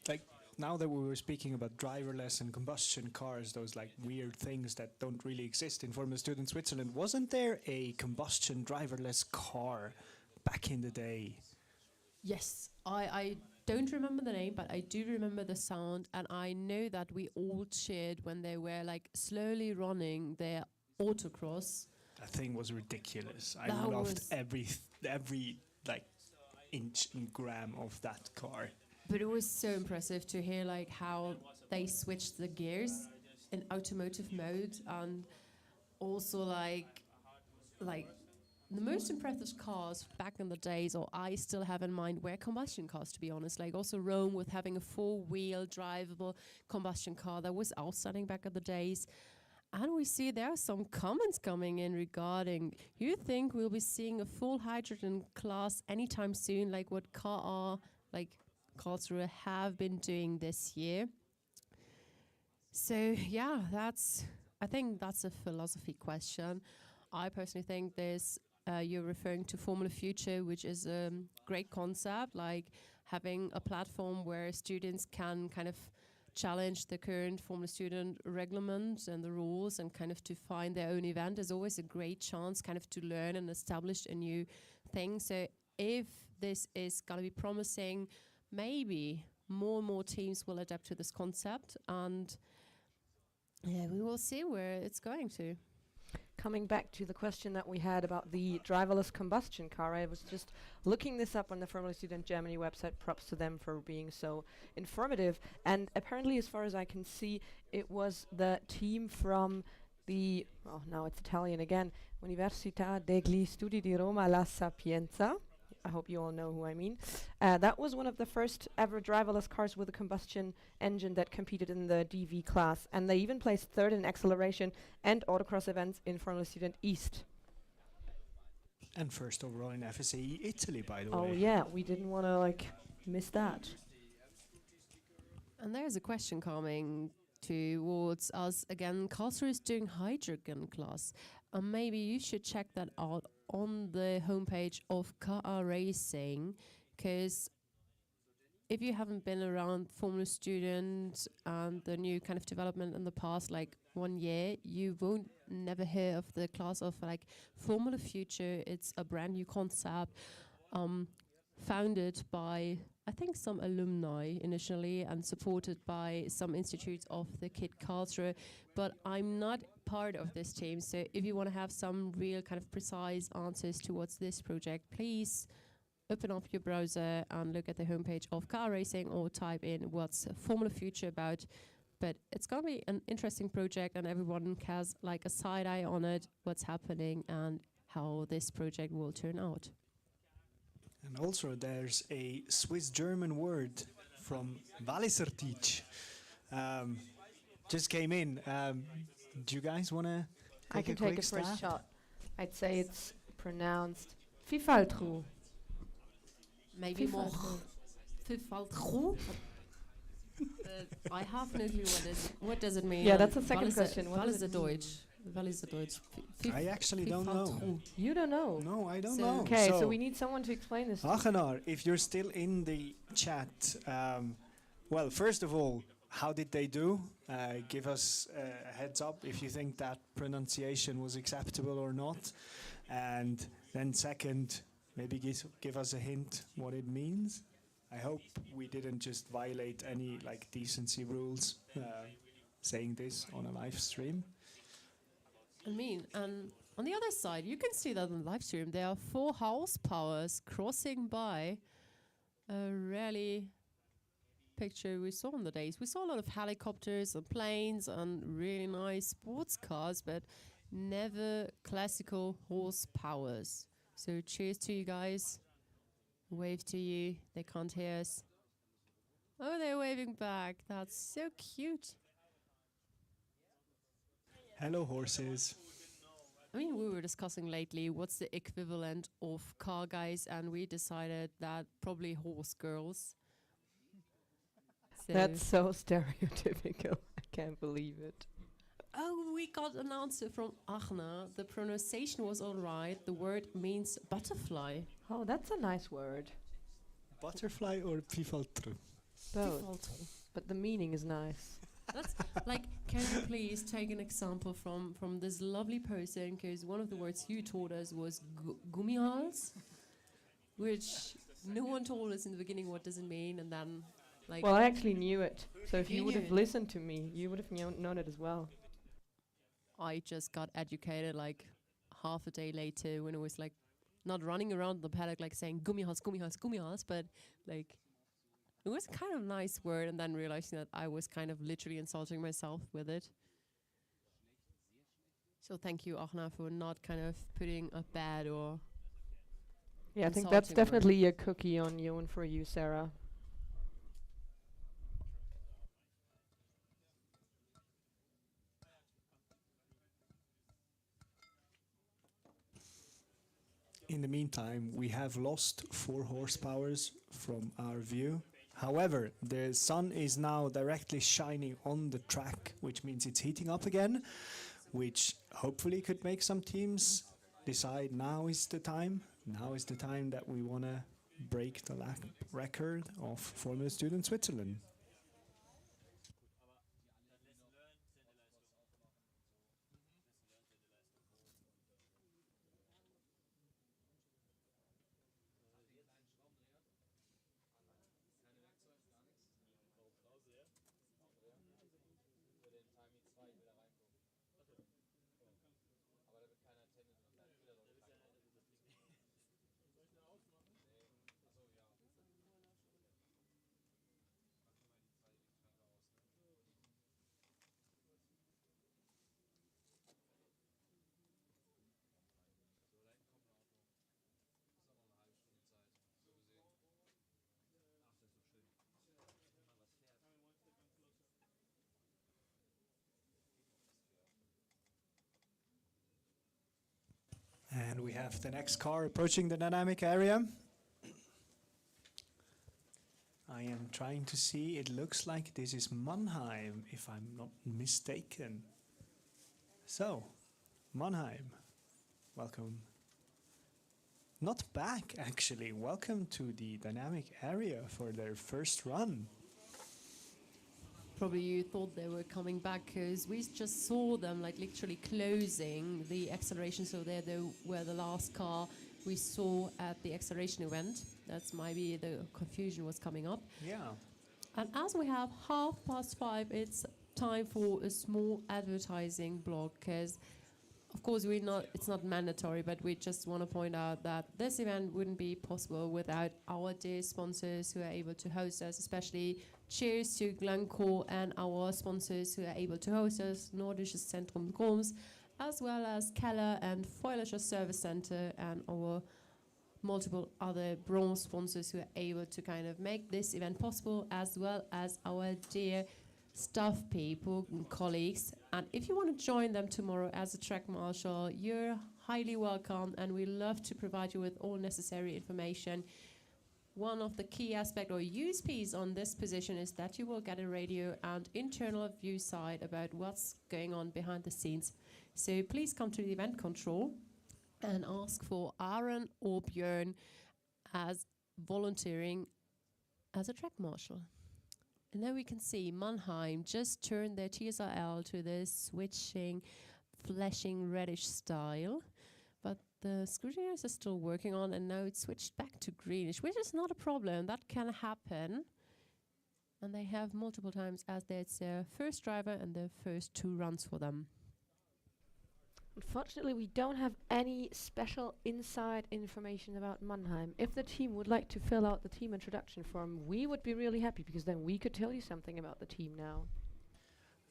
like now that we were speaking about driverless and combustion cars, those like weird things that don't really exist in Formula Student Switzerland, wasn't there a combustion driverless car back in the day? Yes, I don't remember the name, but I do remember the sound, and I know that we all cheered when they were like slowly running their Autocross. That thing was ridiculous. I That loved was- every like inch and gram of that car. But it was so impressive to hear like how they switched the gears in automotive mode, and also like the most impressive cars back in the days, or I still have in mind, were combustion cars, to be honest. Like also Rome with having a four-wheel drivable combustion car that was outstanding back in the days. And we see there are some comments coming in regarding, you think we'll be seeing a full hydrogen class anytime soon, like what like Karlsruhe have been doing this year? So yeah, I think that's a philosophy question. I personally think you're referring to Formula Future, which is a great concept, like having a platform where students can kind of challenge the current Formula Student regulations and the rules, and kind of to find their own event is always a great chance kind of to learn and establish a new thing. So if this is going to be promising, maybe more and more teams will adapt to this concept, and yeah, we will see where it's going to. Coming back to the question that we had about the driverless combustion car, I was just looking this up on the Formula Student Germany website. Props to them for being so informative. And apparently, as far as I can see, it was the team from the, oh, now it's Italian again, Università degli Studi di Roma La Sapienza. I hope you all know who I mean. That was one of the first ever driverless cars with a combustion engine that competed in the DV class, and they even placed third in acceleration and autocross events in Formula Student East. And first overall in FSCH Italy, by the Oh way. yeah, we didn't want to miss that. And there's a question coming towards us again. Karlsruhe is doing hydrogen class. Maybe you should check that out on the homepage of KA Racing, because if you haven't been around Formula Student and the new kind of development in the past, like 1 year, you won't never hear of the class of like Formula Future. It's a brand new concept, founded by, I think, some alumni initially and supported by some institutes of the KIT Karlsruhe. But I'm not part of this team, so if you want to have some real kind of precise answers towards this project, please open up your browser and look at the homepage of Car Racing, or type in what's Formula Future about. But it's going to be an interesting project, and everyone has like a side eye on it, what's happening and how this project will turn out. And also there's a Swiss-German word from Wallisertich. Just came in. Do you guys want to I can take a first shot. I'd say it's pronounced Fifaltru. Maybe more Fifaltru. I have no clue what does it mean. Yeah, that's the second question. What What does is it the mean? Deutsch? What is the Deutsch? I actually don't know. You don't know? No, I don't So- know. Okay, so we need someone to explain this. Achenar, if you're still in the chat, well, first of all, how did they do? Give us a heads up if you think that pronunciation was acceptable or not. And then second, maybe give us a hint what it means. I hope we didn't just violate any like decency rules saying this on a live stream. I mean, and on the other side, you can see that on the live stream, there are 4 horsepowers crossing by. A rarely picture we saw in the days. We saw a lot of helicopters and planes and really nice sports cars, but never classical horsepowers. So cheers to you guys. Wave to you. They can't hear us. Oh, they're waving back. That's so cute. Hello, horses. I mean, we were discussing lately what's the equivalent of car guys, and we decided that probably horse girls. So That's so stereotypical. I can't believe it. oh, we got an answer from Achna. The pronunciation was all right. The word means butterfly. Oh, that's a nice word. Butterfly or pifaltru? Both. But the meaning is nice. That's like, can you please take an example from this lovely person? Because one of the words you taught us was gummihals, which no one told us in the beginning what does it mean, and then like. Well, I actually knew it. So if You you would knew have it. listened to me, you would have known it as well. I just got educated like half a day later when it was like not running around the paddock like saying gummihals, gummihals, gummihals, but like it was kind of a nice word, and then realizing that I was kind of literally insulting myself with it. So thank you, Achna, for not kind of putting a bad or Yeah, I think that's insulting word. definitely a cookie on you and for you, Sarah. In the meantime, we have lost 4 horsepowers from our view. However, the sun is now directly shining on the track, which means it's heating up again, which hopefully could make some teams decide now is the time. Now is the time that we want to break the record of Formula Student Switzerland. And we have the next car approaching the dynamic area. I am trying to see, it looks like this is Mannheim, if I'm not mistaken. So, Mannheim, welcome. Not back, actually. Welcome to the dynamic area for their first run. Probably you thought they were coming back because we just saw them like literally closing the acceleration. So they were the last car we saw at the acceleration event. That's maybe the confusion was coming up. Yeah. And as we have 5:30, it's time for a small advertising block because, of course, it's not mandatory, but we just want to point out that this event wouldn't be possible without our dear sponsors who are able to host us, especially cheers to Glencore and our sponsors who are able to host us, Nordisches Zentrum Groms, as well as Keller and Feuerlöscher Service Center and our multiple other bronze sponsors who are able to kind of make this event possible, as well as our dear staff people and colleagues. And if you want to join them tomorrow as a track marshal, you're highly welcome, and we love to provide you with all necessary information. One of the key aspects or USPs on this position is that you will get a radio and internal view side about what's going on behind the scenes. So please come to the event control and ask for Aaron or Björn as volunteering as a track marshal. And now we can see Mannheim just turned their TSRL to this switching, flashing reddish style. But the scrutineers are still working on, and now it's switched back to greenish, which is not a problem. That can happen. And they have multiple times as it's their first driver and their first 2 runs for them. Unfortunately, we don't have any special inside information about Mannheim. If the team would like to fill out the team introduction form, we would be really happy, because then we could tell you something about the team now.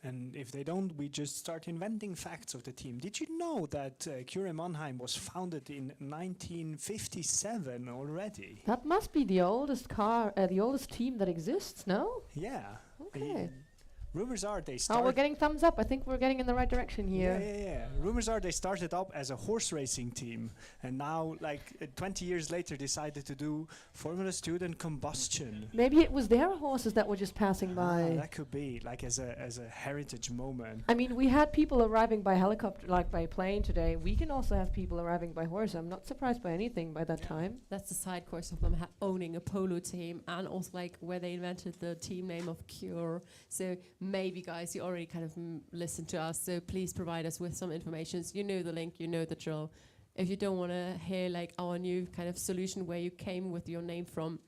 And if they don't, we just start inventing facts of the team. Did you know that Cure Mannheim was founded in 1957 already? That must be the oldest car, the oldest team that exists, no? Yeah. Okay. Rumors are they Oh, we're started. getting thumbs up. I think we're getting in the right direction here. Yeah. Rumors are they started up as a horse racing team, and now, like 20 years later, decided to do Formula Student combustion. Maybe it was their horses that were just passing by. That could be like as a heritage moment. I mean, we had people arriving by helicopter, like by plane today. We can also have people arriving by horse. I'm not surprised by anything by that time. That's the side course of them owning a polo team, and also like where they invented the team name of Cure. So maybe, guys, you already kind of listened to us, so please provide us with some information. You know the link, you know the drill. If you don't want to hear like our new kind of solution where you came with your name from,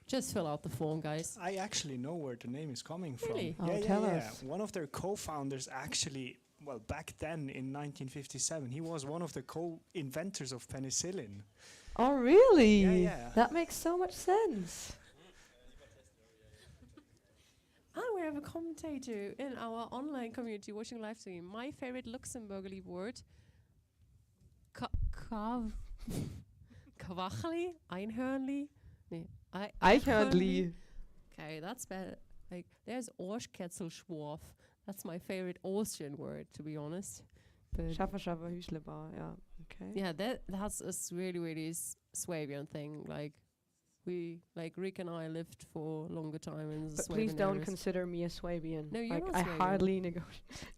just fill out the form, guys. I actually know where the name is coming Really? from. Oh, tell us. One of their co-founders actually, well, back then in 1957, he was one of the co-inventors of penicillin. Oh, really? Yeah. That makes so much sense. And we have a commentator in our online community watching live stream. My favorite Luxembourgly word, Kawachli, Einhörnli. Nee, Eichhörnli. Okay, that's better. Like, there's Ohrsketzelschworf. That's my favorite Austrian word, to be honest. But Schaffer, Hüschlebar, yeah. Okay. yeah, that's a really, really Swabian thing. Like, Rick and I lived for a longer time in the But Swabian please don't areas. consider me a Swabian. No, you're like, not I Swabian. hardly Me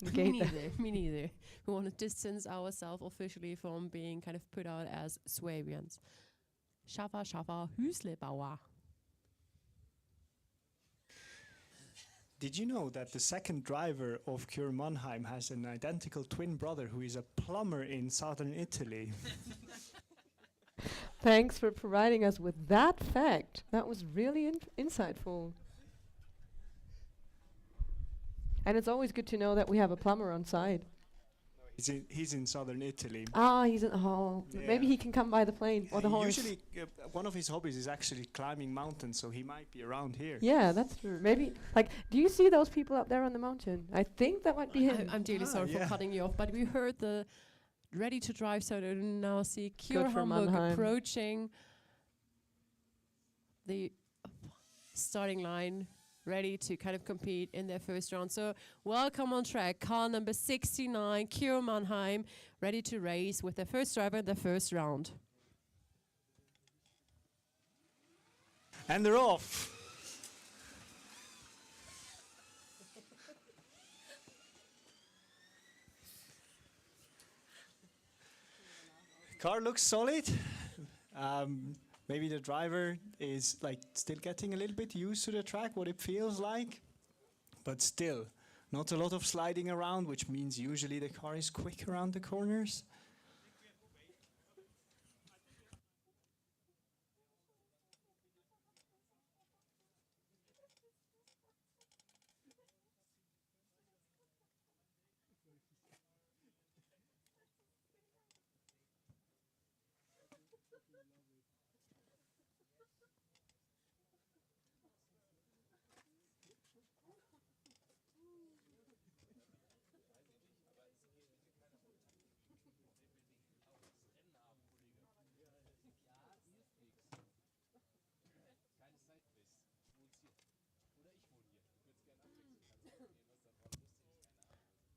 negate that. neither. Me neither. We want to distance ourselves officially from being kind of put out as Swabians. Schaffer, Hüslebauer. Did you know that the second driver of Cure Mannheim has an identical twin brother who is a plumber in southern Italy? Thanks for providing us with that fact. That was really insightful. And it's always good to know that we have a plumber on site. He's in southern Italy. Ah, he's in the hall. Yeah. Maybe he can come by the plane or the horse. Usually, one of his hobbies is actually climbing mountains, so he might be around here. Yeah, that's true. Maybe, like, do you see those people up there on the mountain? I think that might be him. I'm dearly sorry for cutting you off, but we heard the ready to drive, so I now see Cure Good for Hamburg Mannheim. approaching the starting line, ready to kind of compete in their first round. So welcome on track, car number 69, Cure Mannheim, ready to race with their first driver in the first round. And they're off. Car looks solid. Maybe the driver is like still getting a little bit used to the track, what it feels like. But still, not a lot of sliding around, which means usually the car is quick around the corners.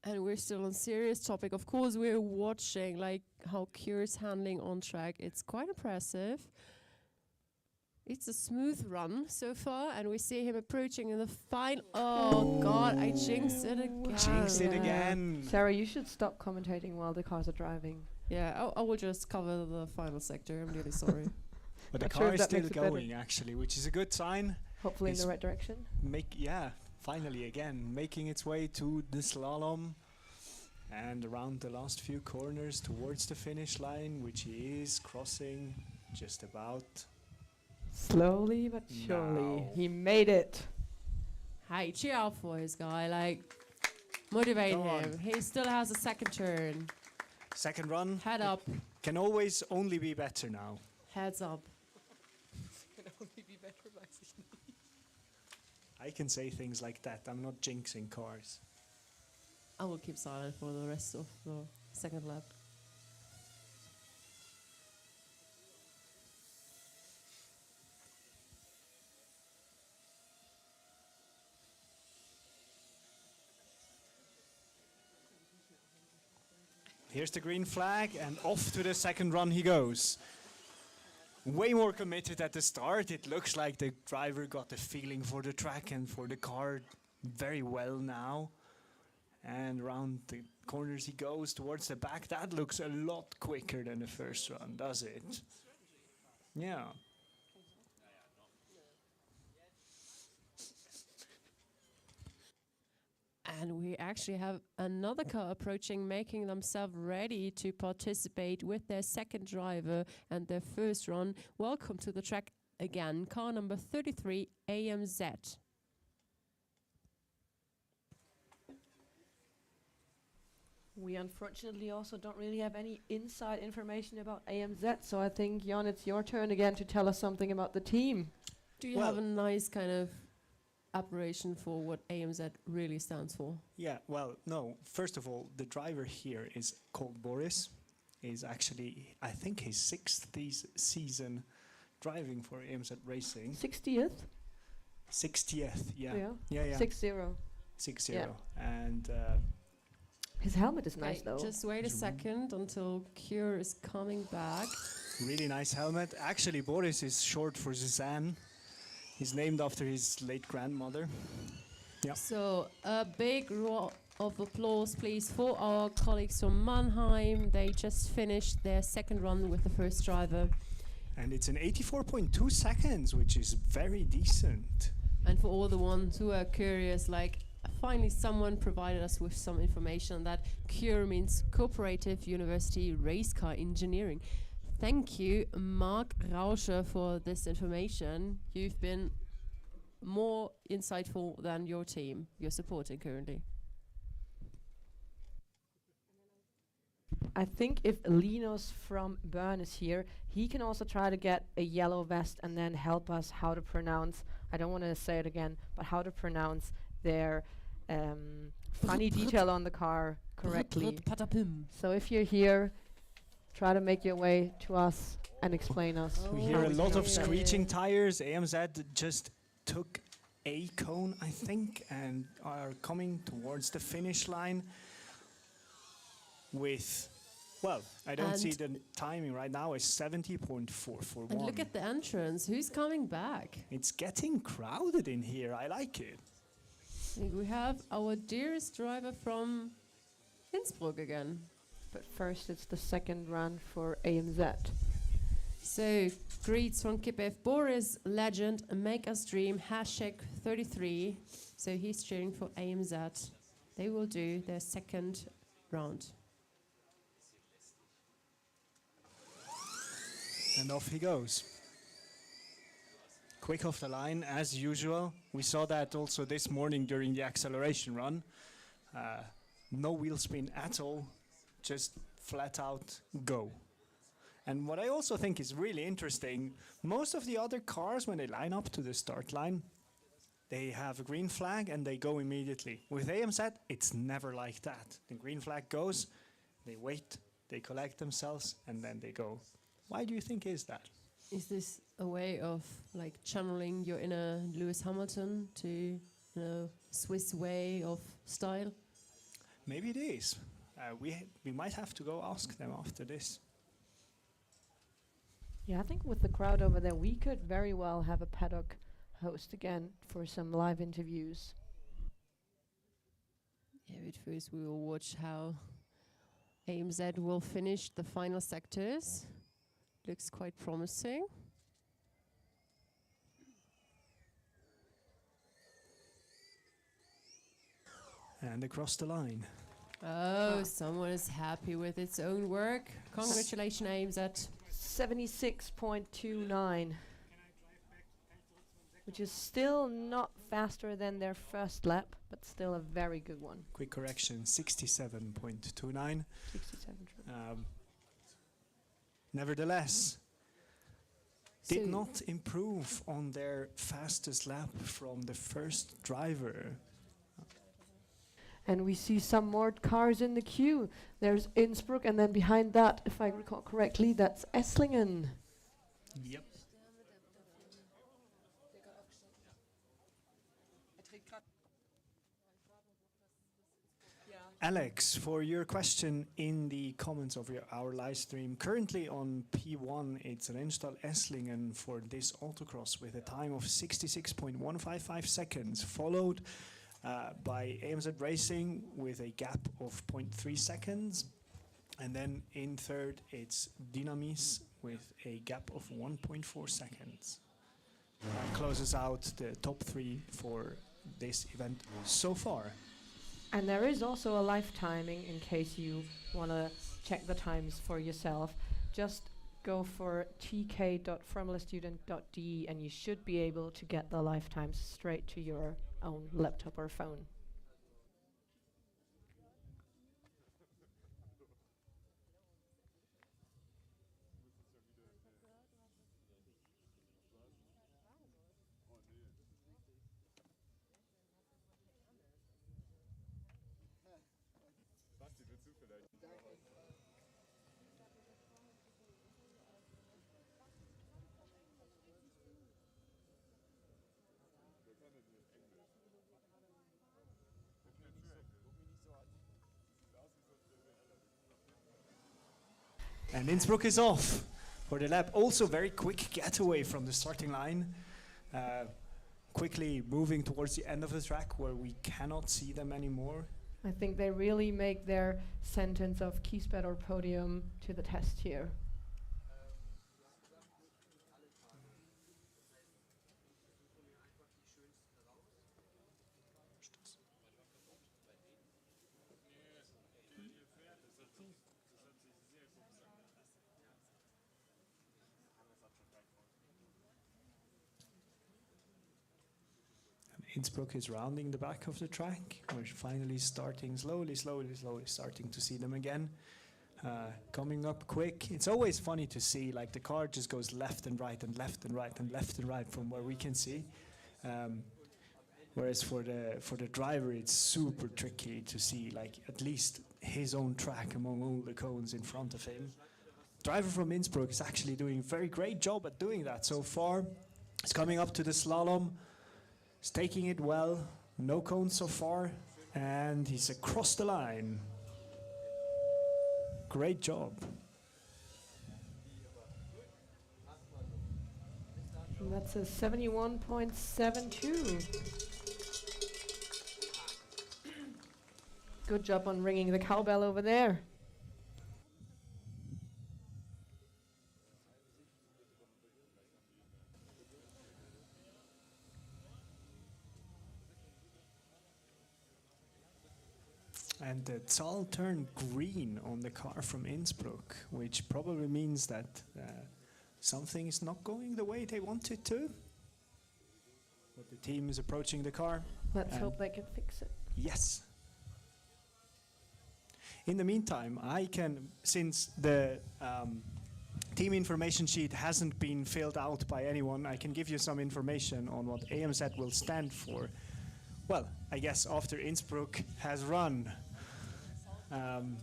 And we're still on serious topic. Of course, we're watching like how Cure's handling on track. It's quite impressive. It's a smooth run so far, and we see him approaching in the final. Oh God, I jinxed it again. Jinxed it again. Sarah, you should stop commentating while the cars are driving. Yeah, I will just cover the final sector. I'm really sorry. But the Not sure car if is that still makes it better. going, actually, which is a good sign. Hopefully in It's the right direction. Finally again, making its way to the slalom and around the last few corners towards the finish line, which he is crossing just about. Slowly but surely. Now. He made it. Hey, cheer out for his guy. Like, motivate Go him. on. He still has a second turn. Second run Head up. can always only be better now. Heads up. I can say things like that. I'm not jinxing cars. I will keep silent for the rest of the second lap. Here's the green flag, and off to the second run he goes. Way more committed at the start. It looks like the driver got the feeling for the track and for the car very well now. And around the corners he goes towards the back. That looks a lot quicker than the first run, does it? Yeah. And we actually have another car approaching, making themselves ready to participate with their second driver and their first run. Welcome to the track again, car number 33, AMZ. We unfortunately also don't really have any inside information about AMZ, so I think, Jan, it's your turn again to tell us something about the team. Do you have a nice kind of aberration for what AMZ really stands for? Yeah, well, no. First of all, the driver here is called Boris. Is actually, I think, his 6th season driving for AMZ Racing. 60th? 60th, yeah. Yeah. Yeah. 6-0. 6-0. Yeah. And his helmet is nice, though. Just wait a second until Cure is coming back. really nice helmet. Actually, Boris is short for Suzanne. He's named after his late grandmother. Yeah. So a big round of applause, please, for our colleagues from Mannheim. They just finished their second run with the first driver. And it's in 84.2 seconds, which is very decent. And for all the ones who are curious, like, finally someone provided us with some information that CURE means Cooperative University Race Car Engineering. Thank you, Mark Rauscher, for this information. You've been more insightful than your team you're supporting currently. I think if Linus from Bern is here, he can also try to get a yellow vest and then help us how to pronounce, I don't want to say it again, but how to pronounce their funny detail on the car correctly. So if you're here, try to make your way to us and explain us. We how hear a we lot of pronounce that. screeching tires. AMZ just took a cone, I think, and are coming towards the finish line with, well, I don't see the timing right now, is 70.441. And look at the entrance. Who's coming back? It's getting crowded in here. I like it. I think we have our dearest driver from Innsbruck again. But first, it's the second run for AMZ. So, greets from Kipef. Boris, legend, make us dream, #33. So he's cheering for AMZ. They will do their second round. And off he goes. Quick off the line, as usual. We saw that also this morning during the acceleration run. No wheel spin at all, just flat out go. And what I also think is really interesting, most of the other cars, when they line up to the start line, they have a green flag and they go immediately. With AMZ, it's never like that. The green flag goes, they wait, they collect themselves, and then they go. Why do you think is that? Is this a way of like channeling your inner Lewis Hamilton to, you know, Swiss way of style? Maybe it is. We might have to go ask them after this. Yeah, I think with the crowd over there, we could very well have a paddock host again for some live interviews. Yeah, but first we will watch how AMZ will finish the final sectors. Looks quite promising. And across the line. Oh, someone is happy with its own work. Congratulations, AMZ. 76.29, which is still not faster than their first lap, but still a very good one. Quick correction, 67.29. 67, true. Nevertheless, did So- not improve on their fastest lap from the first driver. And we see some more cars in the queue. There's Innsbruck, and then behind that, if I recall correctly, that's Esslingen. Yep. Alex, for your question in the comments of our live stream, currently on P1, it's Rennstall Esslingen for this autocross with a time of 66.155 seconds, followed by AMZ Racing with a gap of 0.3 seconds. And then in third, it's Dynamis with a gap of 1.4 seconds. That closes out the top 3 for this event so far. And there is also a live timing in case you want to check the times for yourself. Just go for tk.formulastudent.de and you should be able to get the live times straight to your own laptop or phone. And Innsbruck is off for the lap. Also very quick getaway from the starting line. Quickly moving towards the end of the track where we cannot see them anymore. I think they really make their sentence of Kiesbett or podium to the test here. Innsbruck is rounding the back of the track. We're finally starting slowly starting to see them again. Coming up quick. It's always funny to see, like the car just goes left and right and left and right and left and right from where we can see. Whereas for the driver, it's super tricky to see, like at least his own track among all the cones in front of him. Driver from Innsbruck is actually doing a very great job at doing that so far. He's coming up to the slalom. He's taking it well, no cones so far, and he's across the line. Great job. And that's a 71.72. Good job on ringing the cowbell over there. And the Zahl turned green on the car from Innsbruck, which probably means that something is not going the way they want it to. But the team is approaching the car. Let's hope they can fix it. Yes. In the meantime, I can, since the team information sheet hasn't been filled out by anyone, I can give you some information on what AMZ will stand for. Well, I guess after Innsbruck has run. And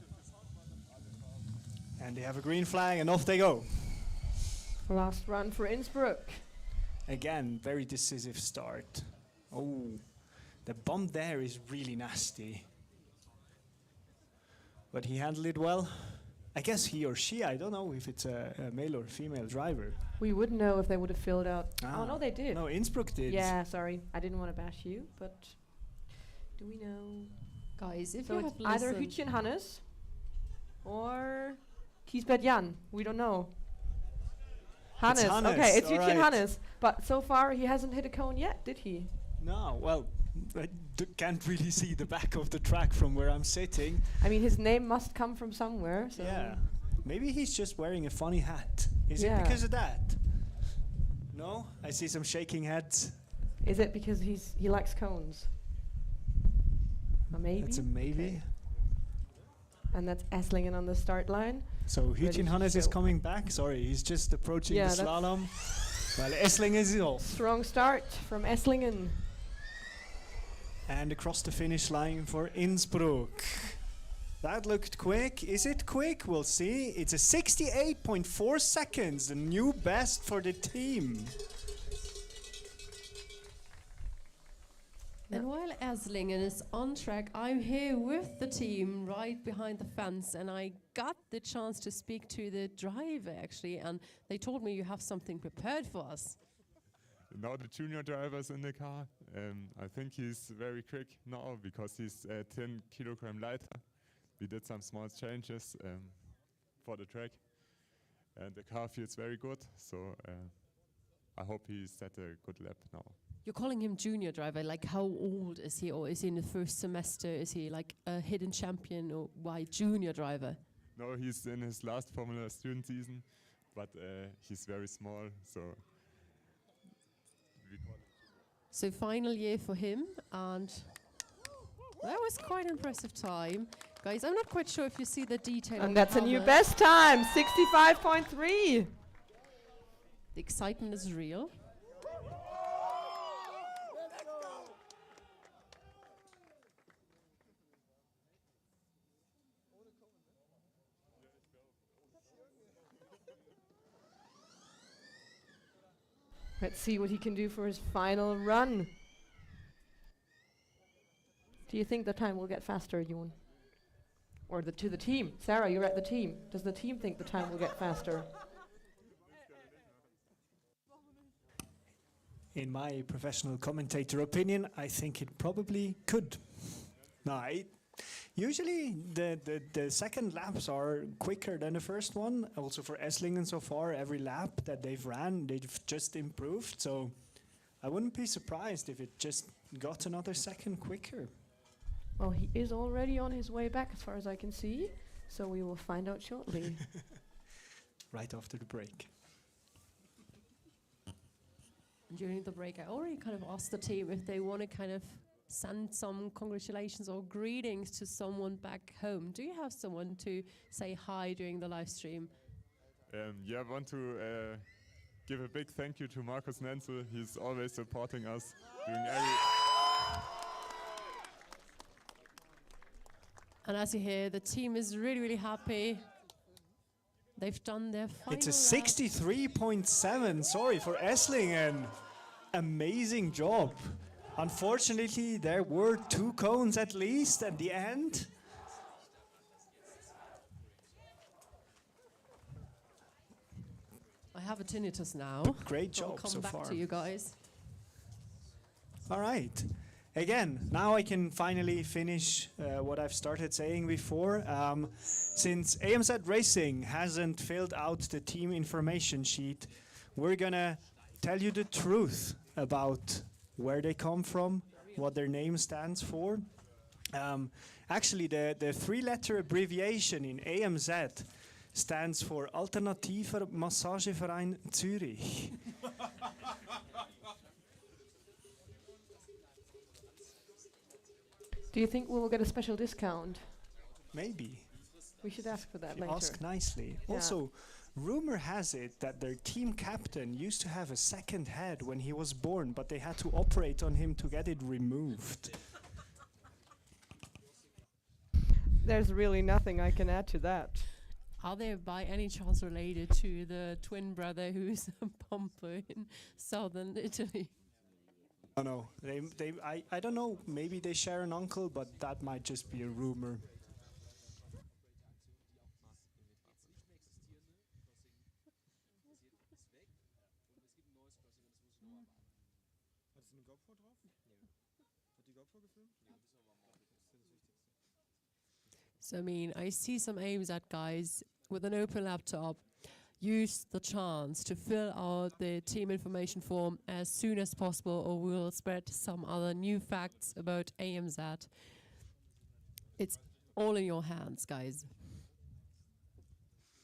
they have a green flag and off they go. Last run for Innsbruck. Again, very decisive start. Oh, the bump there is really nasty. But he handled it well. I guess he or she, I don't know if it's a male or female driver. We wouldn't know if they would have filled out. Oh, no, they did. No, Innsbruck did. Yeah, sorry. I didn't want to bash you, but do we know? Guys, if So you it's have either listened, Hütchen Hannes or Kiesbett Jan. We don't know. Hannes. Hannes, Okay, it's all Hütchen right. Hannes. But so far he hasn't hit a cone yet, did he? No, well, I can't really see the back of the track from where I'm sitting. I mean, his name must come from somewhere. So Yeah. Maybe he's just wearing a funny hat. Is Yeah. it because of that? No? I see some shaking heads. Is it because he likes cones? Or maybe. That's a maybe. Okay. And that's Esslingen on the start line. So Ready Hütchen to Hannes is show. coming back. Sorry, he's just approaching Yeah, the that's- slalom. While Esslingen is off. Strong start from Esslingen. And across the finish line for Innsbruck. That looked quick. Is it quick? We'll see. It's a 68.4 seconds, the new best for the team. and while Eslingen is on track. I'm here with the team right behind the fence, and I got the chance to speak to the driver actually, and they told me you have something prepared for us. Now the junior driver's in the car. I think he's very quick now because he's 10 kilogram lighter. We did some small changes for the track, and the car feels very good. So I hope he set a good lap now. You're calling him junior driver, like how old is he, or is he in the first semester? Is he like a hidden champion, or why junior driver? No, he's in his last Formula student season, but he's very small, so we call him. So final year for him, and that was quite impressive time. Guys, I'm not quite sure if you see the detail. And that's a new best time, 65.3. The excitement is real. Let's see what he can do for his final run. Do you think the time will get faster, Jon? Or to the team? Sarah, you're at the team. Does the team think the time will get faster? In my professional commentator opinion, I think it probably could. Now, usually the second laps are quicker than the first one. Also for Esslingen so far, every lap that they've ran, they've just improved. So I wouldn't be surprised if it just got another second quicker. Well, he is already on his way back as far as I can see. So we will find out shortly. Right after the break. During the break, I already kind of asked the team if they want to kind of send some congratulations or greetings to someone back home. Do you have someone to say hi during the live stream? Yeah, I want to give a big thank you to Markus Nenzel. He's always supporting us doing every. And as you hear, the team is really, really happy. They've done their final It's a 63.7, sorry, for Esslingen. Amazing job. Unfortunately, there were 2 cones at least at the end. I have a tinnitus now. Great I'll job come so back far. to you guys. All right. Again, now I can finally finish what I've started saying before. Since AMZ Racing hasn't filled out the team information sheet, we're gonna tell you the truth about where they come from, what their name stands for. Actually, the 3-letter abbreviation in AMZ stands for Alternativer Massageverein Zürich. Do you think we will get a special discount? Maybe. We should ask for that You later. ask nicely. Yeah. Also, rumor has it that their team captain used to have a second head when he was born, but they had to operate on him to get it removed. There's really nothing I can add to that. Are they by any chance related to the twin brother who's a pumper in southern Italy? Oh no, I don't know, maybe they share an uncle, but that might just be a rumor. So I mean, I see some AMZ guys with an open laptop use the chance to fill out the team information form as soon as possible, or we'll spread some other new facts about AMZ. It's all in your hands, guys.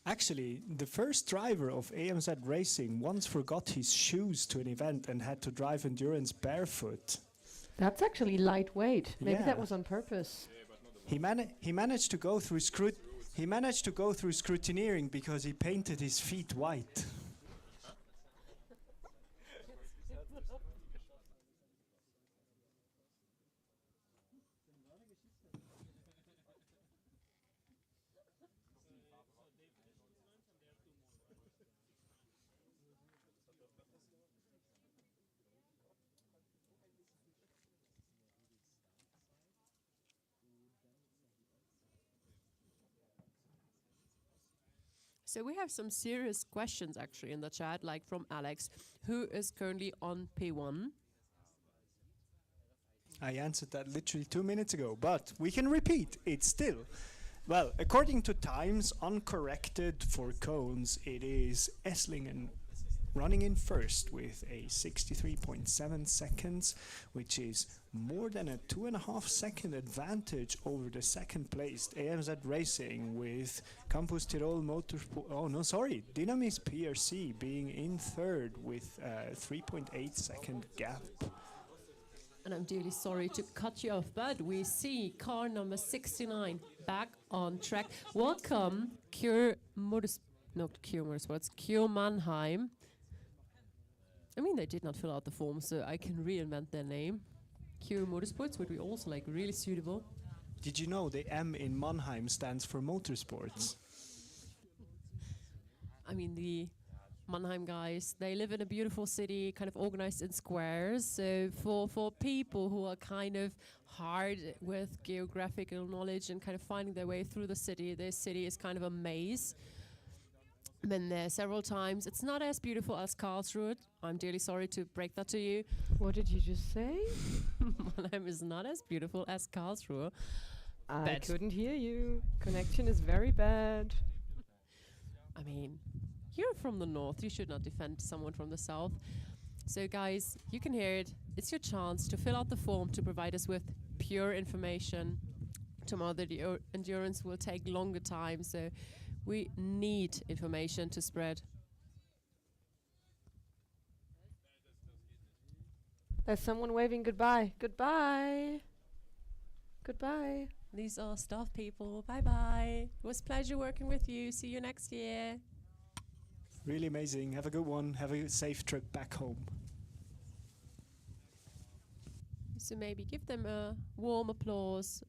Actually, the first driver of AMZ Racing once forgot his shoes to an event and had to drive endurance barefoot. That's actually lightweight. Maybe Yeah. that was on purpose. He managed to go through scrutineering because he painted his feet white. So we have some serious questions actually in the chat, like from Alex, who is currently on P1. I answered that literally 2 minutes ago, but we can repeat. It's still, well, according to times, uncorrected for cones, it is Esslingen running in first with a 63.7 seconds, which is more than a 2.5 second advantage over the second placed AMZ Racing, with Campus Tirol Motorsport, Dynamis PRC being in third with a 3.8 second gap. And I'm dearly sorry to cut you off, but we see car number 69 back on track. Welcome, Cure Motorsports, Cure Mannheim. I mean, they did not fill out the form, so I can reinvent their name. Cure Motorsports would be also like really suitable. Did you know the M in Mannheim stands for Motorsports? I mean, the Mannheim guys, they live in a beautiful city, kind of organized in squares. So for people who are kind of hard with geographical knowledge and kind of finding their way through the city, this city is kind of a maze. Been there several times. It's not as beautiful as Karlsruhe. I'm dearly sorry to break that to you. What did you just say? Mannheim is not as beautiful as Karlsruhe. I couldn't hear you. Connection is very bad. I mean, you're from the north. You should not defend someone from the south. So guys, you can hear it. It's your chance to fill out the form to provide us with pure information. Tomorrow the endurance will take longer time, so we need information to spread. There's someone waving goodbye. Goodbye. Goodbye. These are staff people. Bye-bye. It was a pleasure working with you. See you next year. Really amazing. Have a good one. Have a safe trip back home. So maybe give them a warm applause.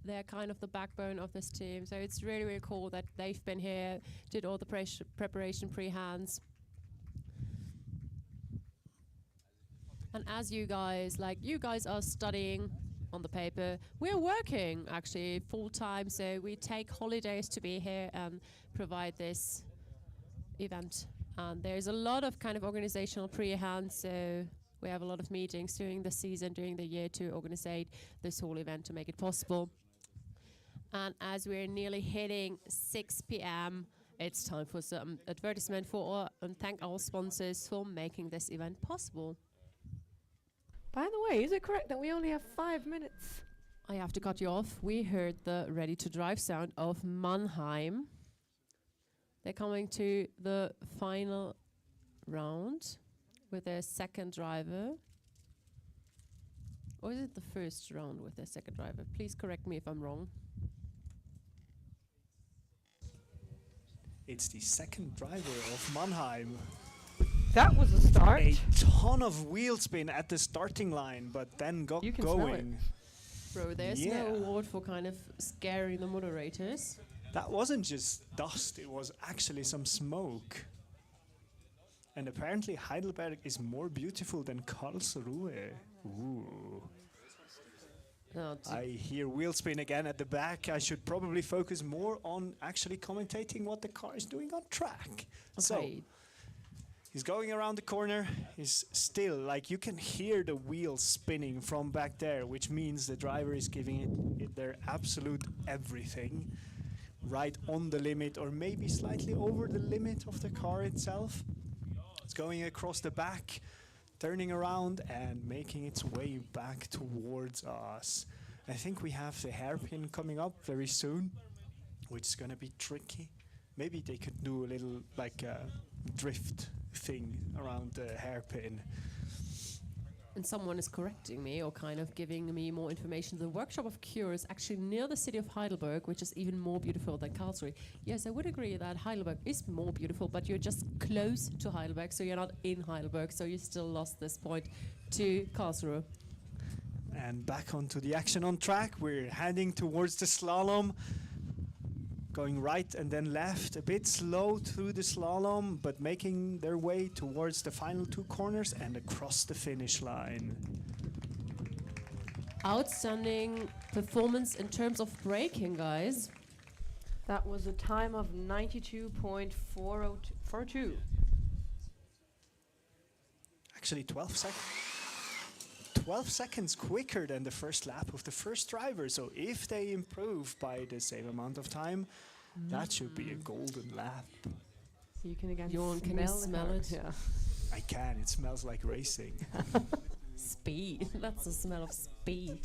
They're kind of the backbone of this team. So it's really, really cool that they've been here, did all the preparation pre-hands. And as you guys are studying on the paper, we're working actually full-time. So we take holidays to be here and provide this event. And there's a lot of kind of organizational pre-hands, so we have a lot of meetings during the season, during the year, to organize this whole event to make it possible. And as we're nearly hitting 6 p.m., it's time for some advertisement and thank our sponsors for making this event possible. By the way, is it correct that we only have 5 minutes? I have to cut you off. We heard the ready to drive sound of Mannheim. They're coming to the final round with their second driver. Or is it the first round with their second driver? Please correct me if I'm wrong. It's the second driver of Mannheim. That was a start. A ton of wheel spin at the starting line, but then got You can smell going. Bro, there's no award for kind of scaring the moderators. That wasn't just dust, it was actually some smoke. And apparently Heidelberg is more beautiful than Karlsruhe. Ooh. I hear wheel spin again at the back. I should probably focus more on actually commentating what the car is doing on track. Okay. So, he's going around the corner. He's still, like, you can hear the wheels spinning from back there, which means the driver is giving it their absolute everything. Right on the limit, or maybe slightly over the limit of the car itself. It's going across the back, turning around and making its way back towards us. I think we have the hairpin coming up very soon, which is going to be tricky. Maybe they could do a little like drift thing around the hairpin. And someone is correcting me or kind of giving me more information. The workshop of Cure is actually near the city of Heidelberg, which is even more beautiful than Karlsruhe. Yes, I would agree that Heidelberg is more beautiful, but you're just close to Heidelberg, so you're not in Heidelberg, so you still lost this point to Karlsruhe. And back onto the action on track. We're heading towards the slalom. Going right and then left, a bit slow through the slalom, but making their way towards the final 2 corners and across the finish line. Outstanding performance in terms of braking, guys. That was a time of 92.442. Actually, 12 seconds quicker than the first lap of the first driver. So if they improve by the same amount of time, that should be a golden lap. You can again Jorn, can you smell car. it? Yeah. I can. It smells like racing. Speed. That's the smell of speed.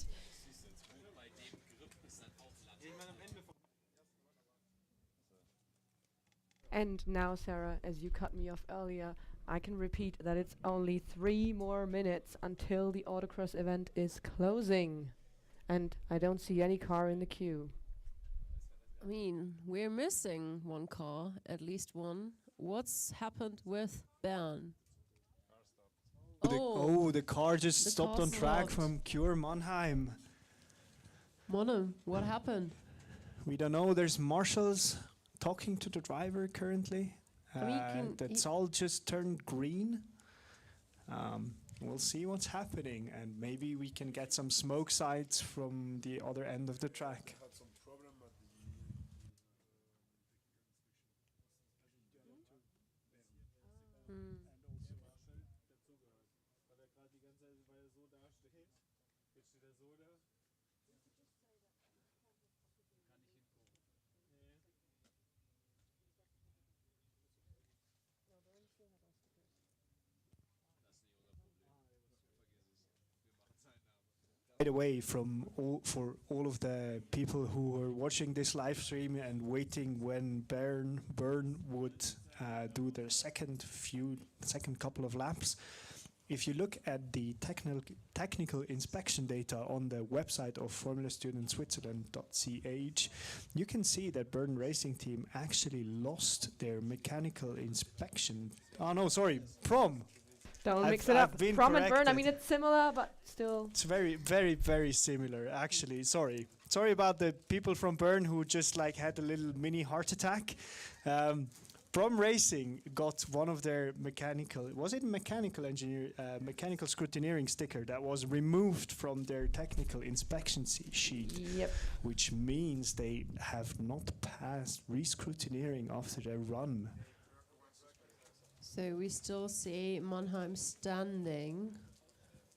And now, Sarah, as you cut me off earlier, I can repeat that it's only 3 more minutes until the Autocross event is closing. And I don't see any car in the queue. I mean, we're missing one car, at least one. What's happened with Bern? The car just The stopped car on track stopped. from Cure Mannheim. Mono, what happened? We don't know. There's marshals talking to the driver currently. I mean, That's all just turned green. We'll see what's happening, and maybe we can get some smoke sights from the other end of the track. By the way, for all of the people who were watching this live stream and waiting when Bern would do their second couple of laps, if you look at the technical inspection data on the website of formulastudentswitzerland.ch, you can see that Bern Racing Team actually lost their mechanical inspection. Oh no, sorry, Prom. Don't mix it up. I've been Prom and Bern, I corrected. mean, it's similar, but still. It's very, very, very similar, actually. Sorry about the people from Bern who just like had a little mini heart attack. Prom Racing got one of their mechanical scrutineering sticker that was removed from their technical inspection sheet. Yep. Which means they have not passed re-scrutineering after their run. So we still see Mannheim standing,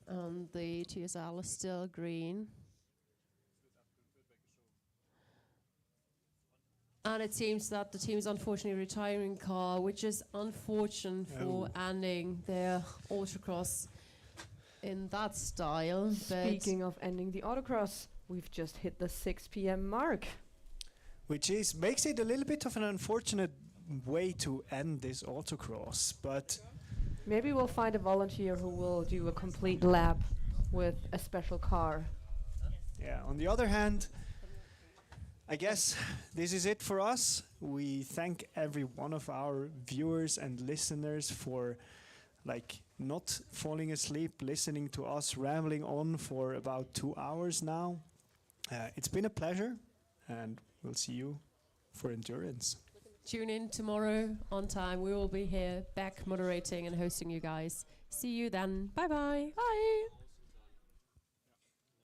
and the TSL is still green. And it seems that the team is unfortunately retiring car, which is unfortunate for ending their Autocross in that style. Speaking of ending the Autocross, we've just hit the 6 p.m. mark. Which makes it a little bit of an unfortunate way to end this Autocross, but Maybe we'll find a volunteer who will do a complete lap with a special car. yeah, on the other hand, I guess this is it for us. We thank every one of our viewers and listeners for not falling asleep, listening to us rambling on for about 2 hours now. It's been a pleasure, and we'll see you for endurance. Tune in tomorrow on time. We will be here back moderating and hosting you guys. See you then. Bye-bye. Bye.